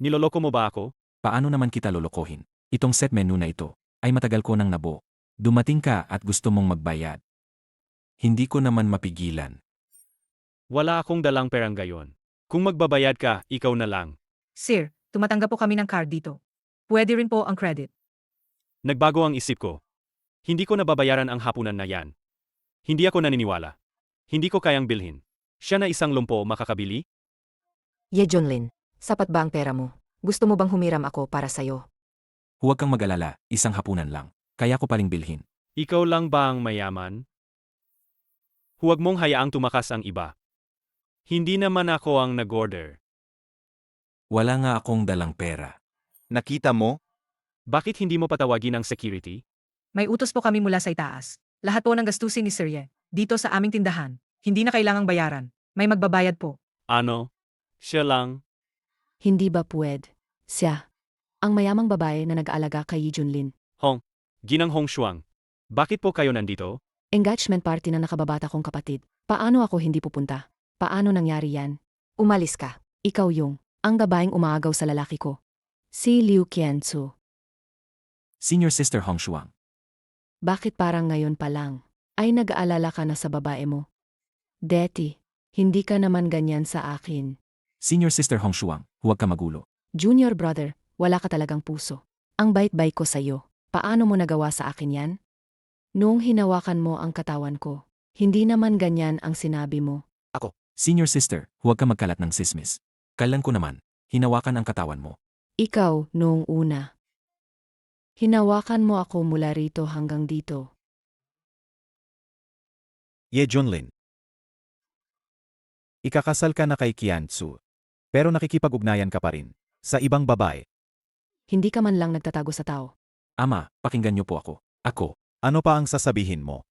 Niloloko mo ba ako? Paano naman kita lolokohin? Itong set menu na ito ay matagal ko nang nabuo. Dumating ka at gusto mong magbayad. Hindi ko naman mapigilan. Wala akong dalang perang gayon. Kung magbabayad ka, ikaw na lang. Sir, tumatanggap po kami ng card dito. Pwede rin po ang credit. Nagbago ang isip ko. Hindi ko nababayaran ang hapunan na yan. Hindi ako naniniwala. Hindi ko kayang bilhin. Siya na isang lumpo makakabili? Ye Junlin, sapat ba ang pera mo? Gusto mo bang humiram ako para sa'yo? Huwag kang mag-alala, isang hapunan lang. Kaya ko paling bilhin. Ikaw lang ba ang mayaman? Huwag mong hayaang tumakas ang iba. Hindi naman ako ang nag-order. Wala nga akong dalang pera. Nakita mo? Bakit hindi mo patawagin ang security? May utos po kami mula sa itaas. Lahat po ng gastusin ni Sir Ye. Dito sa aming tindahan. Hindi na kailangang bayaran. May magbabayad po. Ano? Siya lang? Hindi ba puwed? Siya. Ang mayamang babae na nag-aalaga kay Yi Junlin. Ginang Hong Shuang. Bakit po kayo nandito? Engagement party ng nakababata kong kapatid. Paano ako hindi pupunta? Paano nangyari yan? Umalis ka. Ikaw yung, ang babaeng umaagaw sa lalaki ko. Si Liu Qianzu. Senior Sister Hong Shuang. Bakit parang ngayon pa lang, ay nag-aalala ka na sa babae mo? Deti, hindi ka naman ganyan sa akin. Senior Sister Hong Shuang, huwag ka magulo. Junior brother, wala ka talagang puso. Ang bait-bait ko sa'yo. Paano mo nagawa sa akin yan? Noong hinawakan mo ang katawan ko, hindi naman ganyan ang sinabi mo. Senior sister, huwag ka magkalat ng sismis. Kailan ko naman, hinawakan ang katawan mo. Ikaw, noong una. Hinawakan mo ako mula rito hanggang dito. Ye Junlin. Ikakasal ka na kay Qianzu. Pero nakikipag-ugnayan ka pa rin. Sa ibang babae. Hindi ka man lang nagtatago sa tao. Ama, pakinggan niyo po ako. Ako, Ano pa ang sasabihin mo?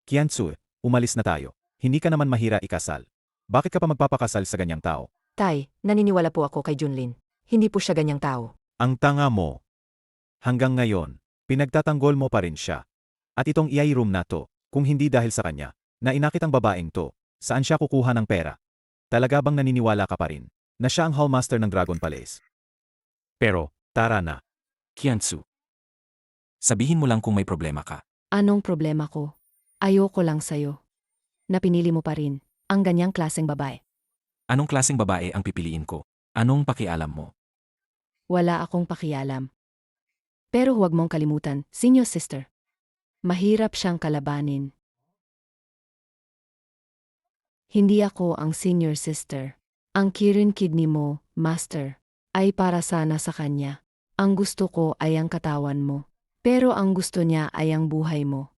Qianzu, umalis na tayo. Hindi ka naman mahira ikasal. Bakit ka pa magpapakasal sa ganyang tao? Tay, naniniwala po ako kay Junlin. Hindi po siya ganyang tao. Ang tanga mo. Hanggang ngayon, pinagtatanggol mo pa rin siya. At itong EI room na to, kung hindi dahil sa kanya, na inakit ang babaeng to, saan siya kukuha ng pera? Talaga bang naniniwala ka pa rin, na siya ang hallmaster ng Dragon Palace? Pero, Tara na. Qianzu. Sabihin mo lang kung may problema ka. Anong problema ko? Ayoko lang sa'yo. Napinili mo pa rin ang ganyang klaseng babae. Anong klaseng babae ang pipiliin ko? Anong pakialam mo? Wala akong pakialam. Pero huwag mong kalimutan, senior sister. Mahirap siyang kalabanin. Hindi ako ang senior sister. Ang Kirin kidney mo, master, ay para sana sa kanya. Ang gusto ko ay ang katawan mo. Pero ang gusto niya ay ang buhay mo.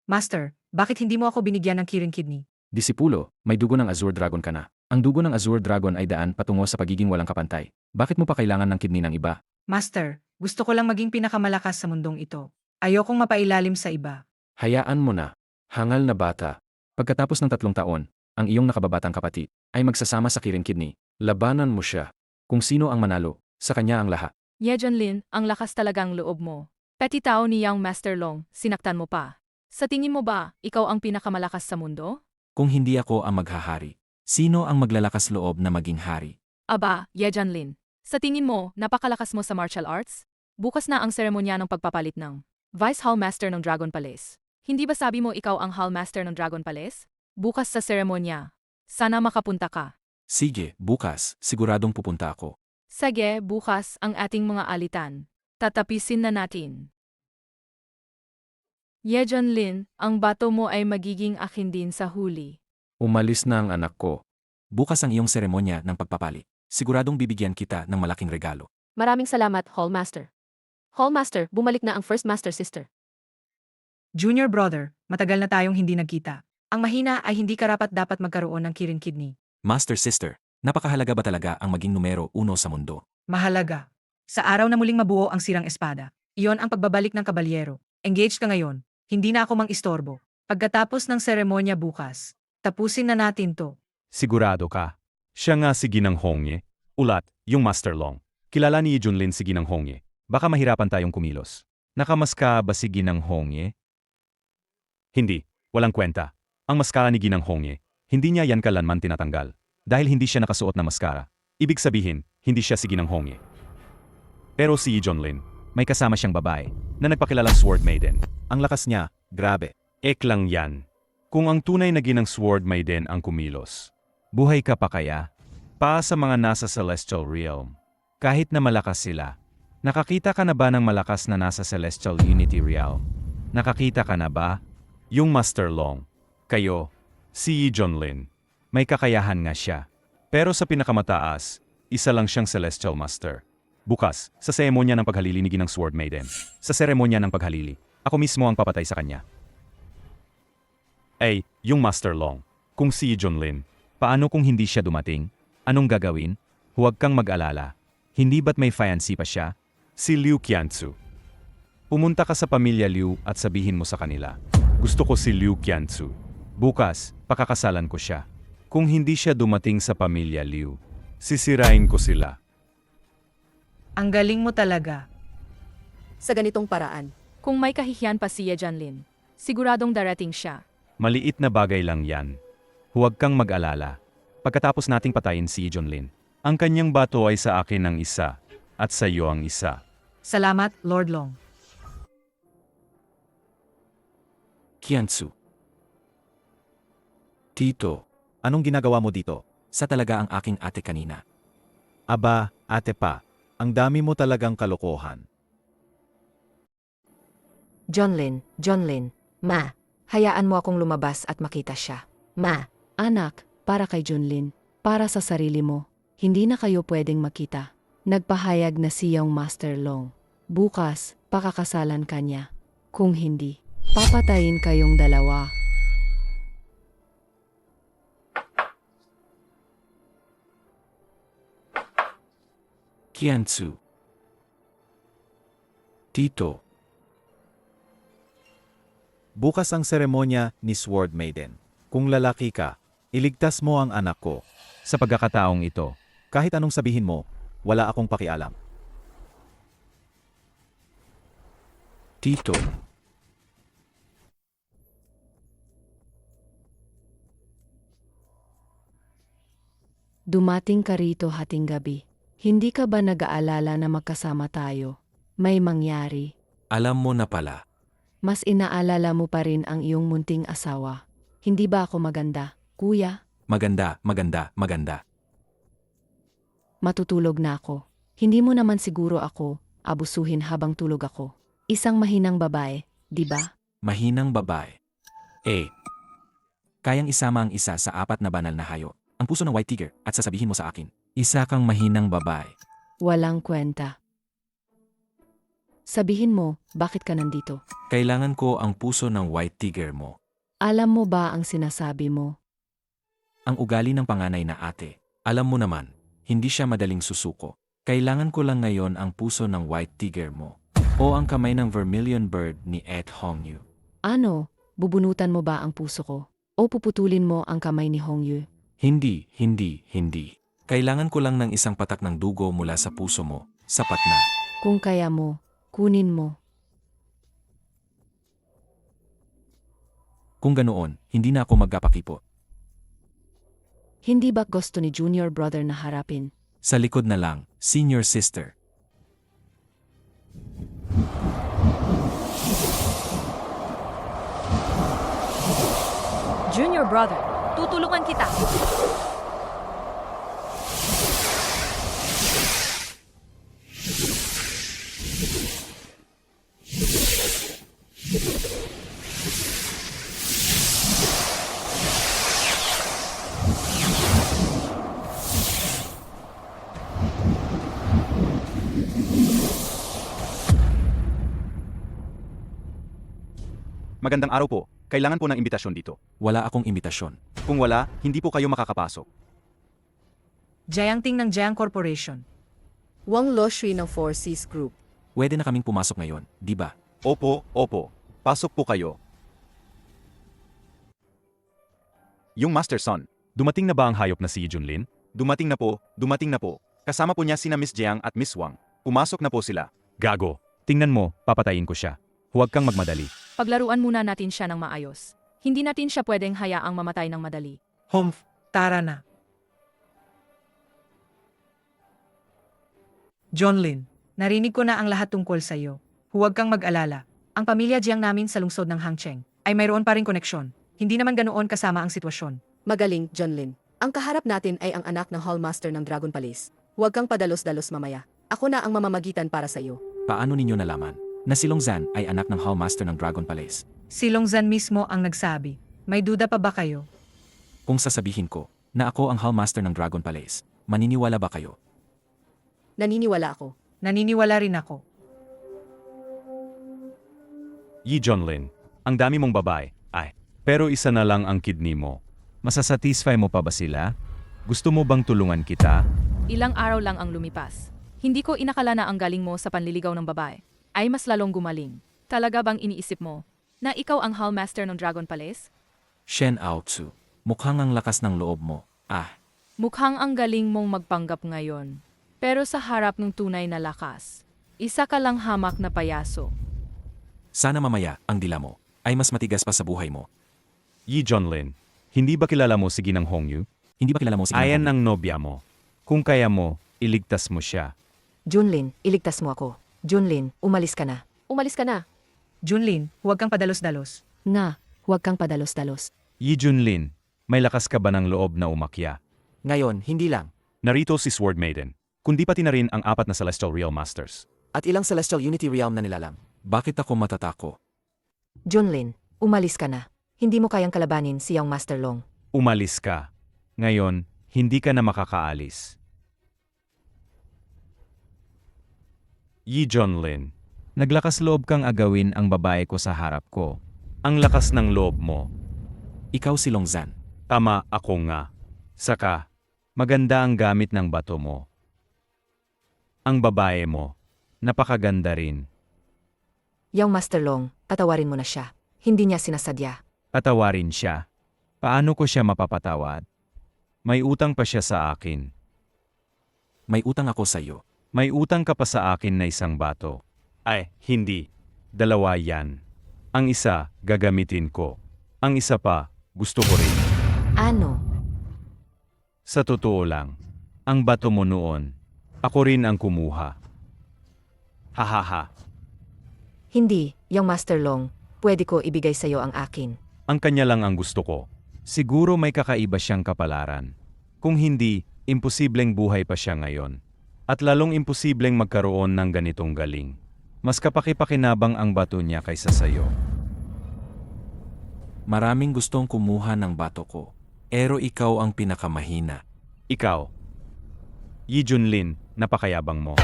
Master, bakit hindi mo ako binigyan ng Kirin kidney? Disipulo, may dugo ng Azure Dragon ka na. Ang dugo ng Azure Dragon ay daan patungo sa pagiging walang kapantay. Bakit mo pa kailangan ng kidney ng iba? Master, gusto ko lang maging pinakamalakas sa mundong ito. Ayokong mapailalim sa iba. Hayaan mo na. Hangal na bata. Pagkatapos ng 3 taon, ang iyong nakababatang kapatid ay magsasama sa Kirin Kidney. Labanan mo siya. Kung sino ang manalo, sa kanya ang lahat. Ye Junlin, ang lakas talagang loob mo. Peti tao ni Yang Master Long, sinaktan mo pa. Sa tingin mo ba, ikaw ang pinakamalakas sa mundo? Kung hindi ako ang maghahari, sino ang maglalakas loob na maging hari? Aba, Ye Junlin. Sa tingin mo, napakalakas mo sa martial arts? Bukas na ang seremonya ng pagpapalit ng Vice Hallmaster ng Dragon Palace. Hindi ba sabi mo ikaw ang Hallmaster ng Dragon Palace? Bukas sa seremonya. Sana makapunta ka. Sige, bukas, siguradong pupunta ako. Sige, bukas ang ating mga alitan. Tatapisin na natin. Ye Junlin, ang bato mo ay magiging akin din sa huli. Umalis na ang anak ko. Bukas ang iyong seremonya ng pagpapalit. Siguradong bibigyan kita ng malaking regalo. Maraming salamat, Hallmaster. Hallmaster, bumalik na ang First Master Sister. Junior brother, matagal na tayong hindi nagkita. Ang mahina ay hindi karapat dapat magkaroon ng Kirin kidney. Master Sister, napakahalaga ba talaga ang maging numero 1 sa mundo? Mahalaga. Sa araw na muling mabuo ang sirang espada, iyon ang pagbabalik ng kabalyero. Engaged ka ngayon. Hindi na ako mang-istorbo. Pagkatapos ng seremonya bukas, tapusin na natin to. Sigurado ka. Siya nga si Ginang Hongye. Ulat, yung Master Long. Kilala ni Junlin si Ginang Hongye. Baka mahirapan tayong kumilos. Nakamaska ba si Ginang Hongye? Hindi. Walang kwenta. Ang maskara ni Ginang Hongye, hindi niya yan kalanman tinatanggal. Dahil hindi siya nakasuot na maskara. Ibig sabihin, hindi siya si Ginang Hongye. Pero si Junlin, may kasama siyang babae na nagpakilalang Sword Maiden. Ang lakas niya, grabe. Ek lang yan. Kung ang tunay na ginang Sword Maiden ang kumilos, buhay ka pa kaya? Pa sa mga nasa Celestial Realm. Kahit na malakas sila, nakakita ka na ba ng malakas na nasa Celestial Unity Realm? Nakakita ka na ba? Yung Master Long. Kayo, si Junlin. May kakayahan nga siya. Pero sa pinakamataas, isa lang siyang Celestial Master. Bukas, sa seremonya ng paghalili ni Ginang Sword Maiden. Sa seremonya ng paghalili, ako mismo ang papatay sa kanya. Ay, yung Master Long. Kung si Junlin, paano kung hindi siya dumating? Anong gagawin? Huwag kang mag-alala. Hindi ba't may fiancé pa siya? Si Liu Qianzu. Pumunta ka sa pamilya Liu at sabihin mo sa kanila. Gusto ko si Liu Qianzu. Bukas, pakakasalan ko siya. Kung hindi siya dumating sa pamilya Liu, sisirain ko sila. Ang galing mo talaga. Sa ganitong paraan, Kung may kahihiyan pa si Ye Junlin, siguradong darating siya. Maliit na bagay lang yan. Huwag kang mag-alala. Pagkatapos nating patayin si Junlin, ang kanyang bato ay sa akin ang isa, at sa iyo ang isa. Salamat, Lord Long. Qianzu. Tito, Anong ginagawa mo dito? sa talaga ang aking ate kanina. Aba, ate pa. Ang dami mo talagang kalokohan. Jonlin, Ma, hayaan mo akong lumabas at makita siya. ma, anak, para kay Junlin, para sa sarili mo, hindi na kayo pwedeng makita. Nagpahayag na siyang Master Long. Bukas, pakakasalan ka niya. Kung hindi, papatayin kayong dalawa. Qianzu. Tito. Bukas ang seremonya ni Sword Maiden. Kung lalaki ka, iligtas mo ang anak ko. Sa pagkakataong ito, Kahit anong sabihin mo, wala akong pakialam. Tito. Dumating ka rito hating gabi. Hindi ka ba nag-aalala na magkasama tayo? May mangyari. Alam mo na pala. Mas inaalala mo pa rin ang iyong munting asawa. Hindi ba ako maganda, kuya? Maganda. Matutulog na ako. Hindi mo naman siguro ako abusuhin habang tulog ako. Isang mahinang babae, di ba? Mahinang babae. Kayang isama ang isa sa 4 na banal na hayop, ang puso ng White Tiger, at sasabihin mo sa akin, isa kang mahinang babae. Walang kwenta. Sabihin mo, bakit ka nandito? Kailangan ko ang puso ng White Tiger mo. Alam mo ba ang sinasabi mo? Ang ugali ng panganay na ate. Alam mo naman, hindi siya madaling susuko. Kailangan ko lang ngayon ang puso ng White Tiger mo. O ang kamay ng Vermilion Bird ni Ed Hongyu. Ano, bubunutan mo ba ang puso ko? O puputulin mo ang kamay ni Hongyu? Hindi. Kailangan ko lang ng isang patak ng dugo mula sa puso mo. Sapat na. Kung kaya mo, kunin mo. Kung ganoon, hindi na ako magkapakipot. Hindi ba gusto ni junior brother na harapin? Sa likod na lang, senior sister. Junior brother, tutulungan kita. magandang araw po. Kailangan po ng imbitasyon dito. Wala akong imbitasyon. Kung wala, hindi po kayo makakapasok. Jiangting ng Jiang Corporation. Wang Loshui ng Four Seas Group. Pwede na kaming pumasok ngayon, di ba? Opo. Pasok po kayo. Yung Master Son, dumating na ba ang hayop na si Junlin? Dumating na po. Kasama po niya sina Miss Jiang at Miss Wang. Pumasok na po sila. Gago. Tingnan mo, papatayin ko siya. Huwag kang magmadali. Paglaruan muna natin siya ng maayos. Hindi natin siya pwedeng hayaang mamatay ng madali. Humph, tara na. Jonlin, narinig ko na ang lahat tungkol sa iyo. Huwag kang mag-alala. Ang pamilya Jiang namin sa lungsod ng Hangcheng ay mayroon pa ring koneksyon. Hindi naman ganoon kasama ang sitwasyon. Magaling, Jonlin. Ang kaharap natin ay ang anak ng Hallmaster ng Dragon Palace. Huwag kang padalos-dalos mamaya. Ako na ang mamamagitan para sa iyo. Paano ninyo nalaman na si Longzhan ay anak ng Hallmaster ng Dragon Palace? Si Longzhan mismo ang nagsabi. May duda pa ba kayo? Kung sasabihin ko na ako ang Hallmaster ng Dragon Palace, maniniwala ba kayo? Naniniwala ako. Naniniwala rin ako. Yi Junlin, ang dami mong babae. Pero isa na lang ang kidney mo. Masasatisfy mo pa ba sila? Gusto mo bang tulungan kita? Ilang araw lang ang lumipas. Hindi ko inakala na ang galing mo sa panliligaw ng babae ay mas lalong gumaling. Talaga bang iniisip mo na ikaw ang Hallmaster ng Dragon Palace? Shen Aotsu, mukhang ang lakas ng loob mo. Mukhang ang galing mong magpanggap ngayon. Pero sa harap ng tunay na lakas, isa ka lang hamak na payaso. Sana mamaya ang dila mo ay mas matigas pa sa buhay mo. Yi Junlin, hindi ba kilala mo si Ginang Hongyu? Hindi ba kilala mo si Ayan ng nobya mo. Kung kaya mo, iligtas mo siya. Junlin, iligtas mo ako. Junlin, umalis ka na. Umalis ka na. Junlin, huwag kang padalos-dalos. Nga, huwag kang padalos-dalos. Yi Junlin, may lakas ka ba ng loob na umakya? Ngayon, hindi lang. Narito si Sword Maiden. Kundi pati na rin ang 4 na Celestial Realm Masters. At ilang Celestial Unity Realm na nilalang. Bakit ako matatako? Junlin, umalis ka na. Hindi mo kayang kalabanin si Young Master Long. Umalis ka. Ngayon, hindi ka na makakaalis. Yi Junlin, naglakas loob kang agawin ang babae ko sa harap ko. Ang lakas ng loob mo. Ikaw si Longzhan. Tama ako nga. Saka, maganda ang gamit ng bato mo. Ang babae mo, napakaganda rin. Young Master Long, patawarin mo na siya. Hindi niya sinasadya. Patawarin siya. Paano ko siya mapapatawad? May utang pa siya sa akin. May utang ako sa iyo. May utang ka pa sa akin na isang bato. Ay, hindi. Dalawa yan. Ang isa, gagamitin ko. Ang isa pa, gusto ko rin. Ano? Sa totoo lang, ang bato mo noon, ako rin ang kumuha. Hahaha. Hindi, Young Master Long, pwede ko ibigay sa iyo ang akin. Ang kanya lang ang gusto ko. Siguro may kakaiba siyang kapalaran. Kung hindi, imposibleng buhay pa siya ngayon. At lalong imposibleng magkaroon ng ganitong galing. Mas kapaki-pakinabang ang bato niya kaysa sayo. Maraming gustong kumuha ng bato ko. Pero ikaw ang pinakamahina. Ikaw. Yi Junlin, napakayabang mo.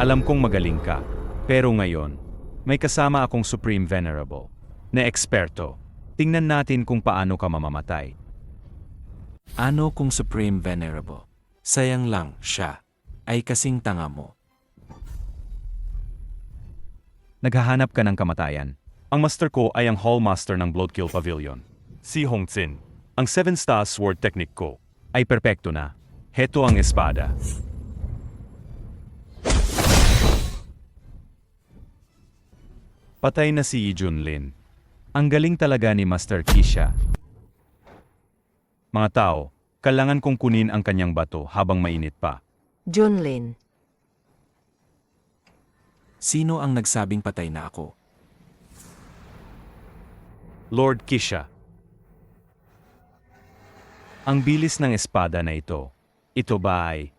Alam kong magaling ka. Pero ngayon, may kasama akong Supreme Venerable na eksperto. Tingnan natin kung paano ka mamamatay. Ano kung Supreme Venerable? Sayang lang, siya ay kasing tanga mo. Naghahanap ka ng kamatayan. Ang master ko ay ang Hall Master ng Bloodkill Pavilion. Si Hong Tsin. Ang 7-star sword technique ko ay perpekto na. Heto ang espada. Patay na si Yi Junlin. Ang galing talaga ni Master Kisha. Mga tao, kailangan kong kunin ang kanyang bato habang mainit pa. Junlin, Sino ang nagsabing patay na ako? Lord Kisha. Ang bilis ng espada na ito. Ito ba ay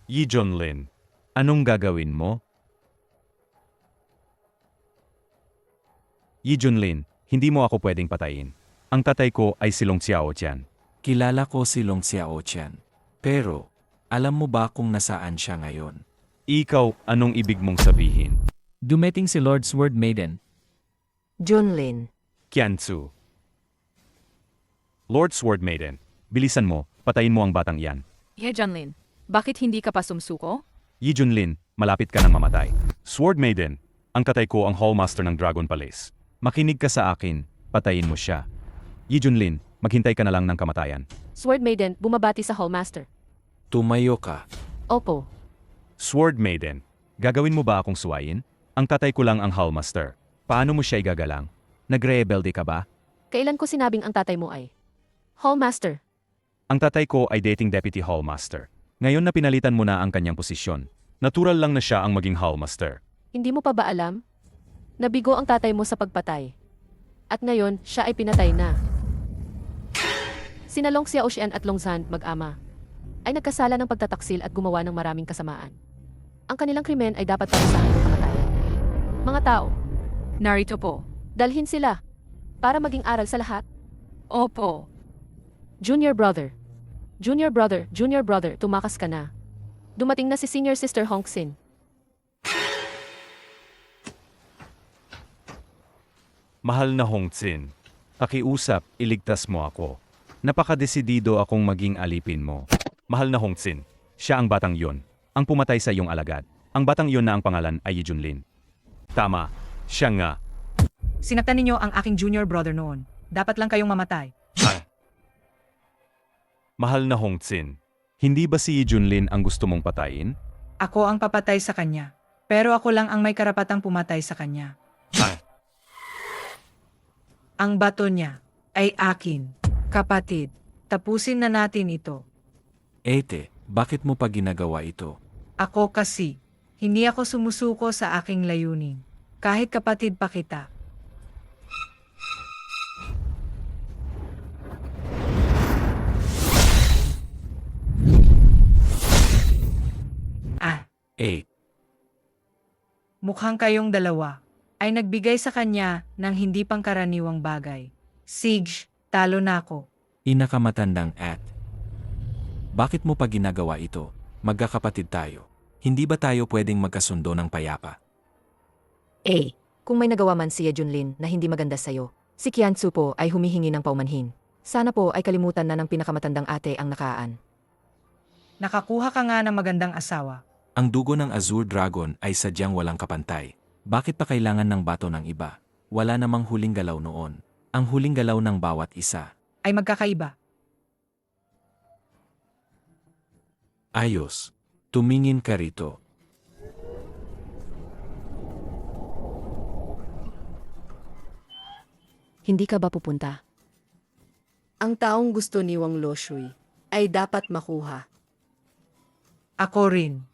Yi Junlin, anong gagawin mo? Yi Junlin, hindi mo ako pwedeng patayin. Ang tatay ko ay si Long Xiaotian. Kilala ko si Long Xiaotian. Pero, alam mo ba kung nasaan siya ngayon? Ikaw, anong ibig mong sabihin? Dumating si Lord Sword Maiden. Junlin, Qianzu. Lord Sword Maiden, bilisan mo, patayin mo ang batang iyan. Ye Junlin, bakit hindi ka pa sumsuko? Yi Junlin, malapit ka nang mamatay. Sword Maiden, ang tatay ko ang Hallmaster ng Dragon Palace. Makinig ka sa akin, patayin mo siya. Yi Junlin, maghintay ka na lang ng kamatayan. Sword Maiden, bumabati sa Hallmaster. Tumayo ka. Opo. Sword Maiden, gagawin mo ba akong suwayin? Ang tatay ko lang ang Hallmaster. Paano mo siya igagalang? Nagre-rebelde ka ba? Kailan ko sinabing ang tatay mo ay Hallmaster? Ang tatay ko ay dating Deputy Hallmaster. Ngayon na pinalitan mo na ang kanyang posisyon. Natural lang na siya ang maging Hallmaster. Hindi mo pa ba alam? Nabigo ang tatay mo sa pagpatay. At ngayon, siya ay pinatay na. Sina Long Xiaotian at Longzhan, mag-ama, ay nagkasala ng pagtataksil at gumawa ng maraming kasamaan. Ang kanilang krimen ay dapat parusahan ng kamatayan. Mga tao, Narito po. dalhin sila para maging aral sa lahat. Opo. Junior brother, tumakas ka na. Dumating na si Senior Sister Hong Xin. Mahal na Hong Tsin, pakiusap, iligtas mo ako. Napakadesidido akong maging alipin mo. Mahal na Hong Tsin, siya ang batang yon, ang pumatay sa iyong alagad. Ang batang yon na ang pangalan ay Yi Junlin. Tama, siya nga. Sinaktan ninyo ang aking junior brother noon. Dapat lang kayong mamatay. Mahal na Hong Tsin, hindi ba si Yi Junlin ang gusto mong patayin? Ako ang papatay sa kanya. Pero ako lang ang may karapatang pumatay sa kanya. Ang bato niya ay akin. Kapatid, tapusin na natin ito. Ete, bakit mo pa ginagawa ito? Ako kasi, hindi ako sumusuko sa aking layunin. Kahit kapatid pa kita. Eh, Mukhang kayong dalawa ay nagbigay sa kanya ng hindi pangkaraniwang bagay. Siege, talo na ako. Inakamatandang at. Bakit mo pa ginagawa ito? Magkakapatid tayo. Hindi ba tayo pwedeng magkasundo ng payapa? Kung may nagawa man si Ye Junlin na hindi maganda sa'yo, si Qianzu po ay humihingi ng paumanhin. Sana po ay kalimutan na ng pinakamatandang ate ang nakaan. Nakakuha ka nga ng magandang asawa. Ang dugo ng Azure Dragon ay sadyang walang kapantay. Bakit pa kailangan ng bato ng iba? Wala namang huling galaw noon. Ang huling galaw ng bawat isa. Ay magkakaiba. Ayos. Tumingin ka rito. Hindi ka ba pupunta? Ang taong gusto ni Wang Loshui ay dapat makuha. Ako rin.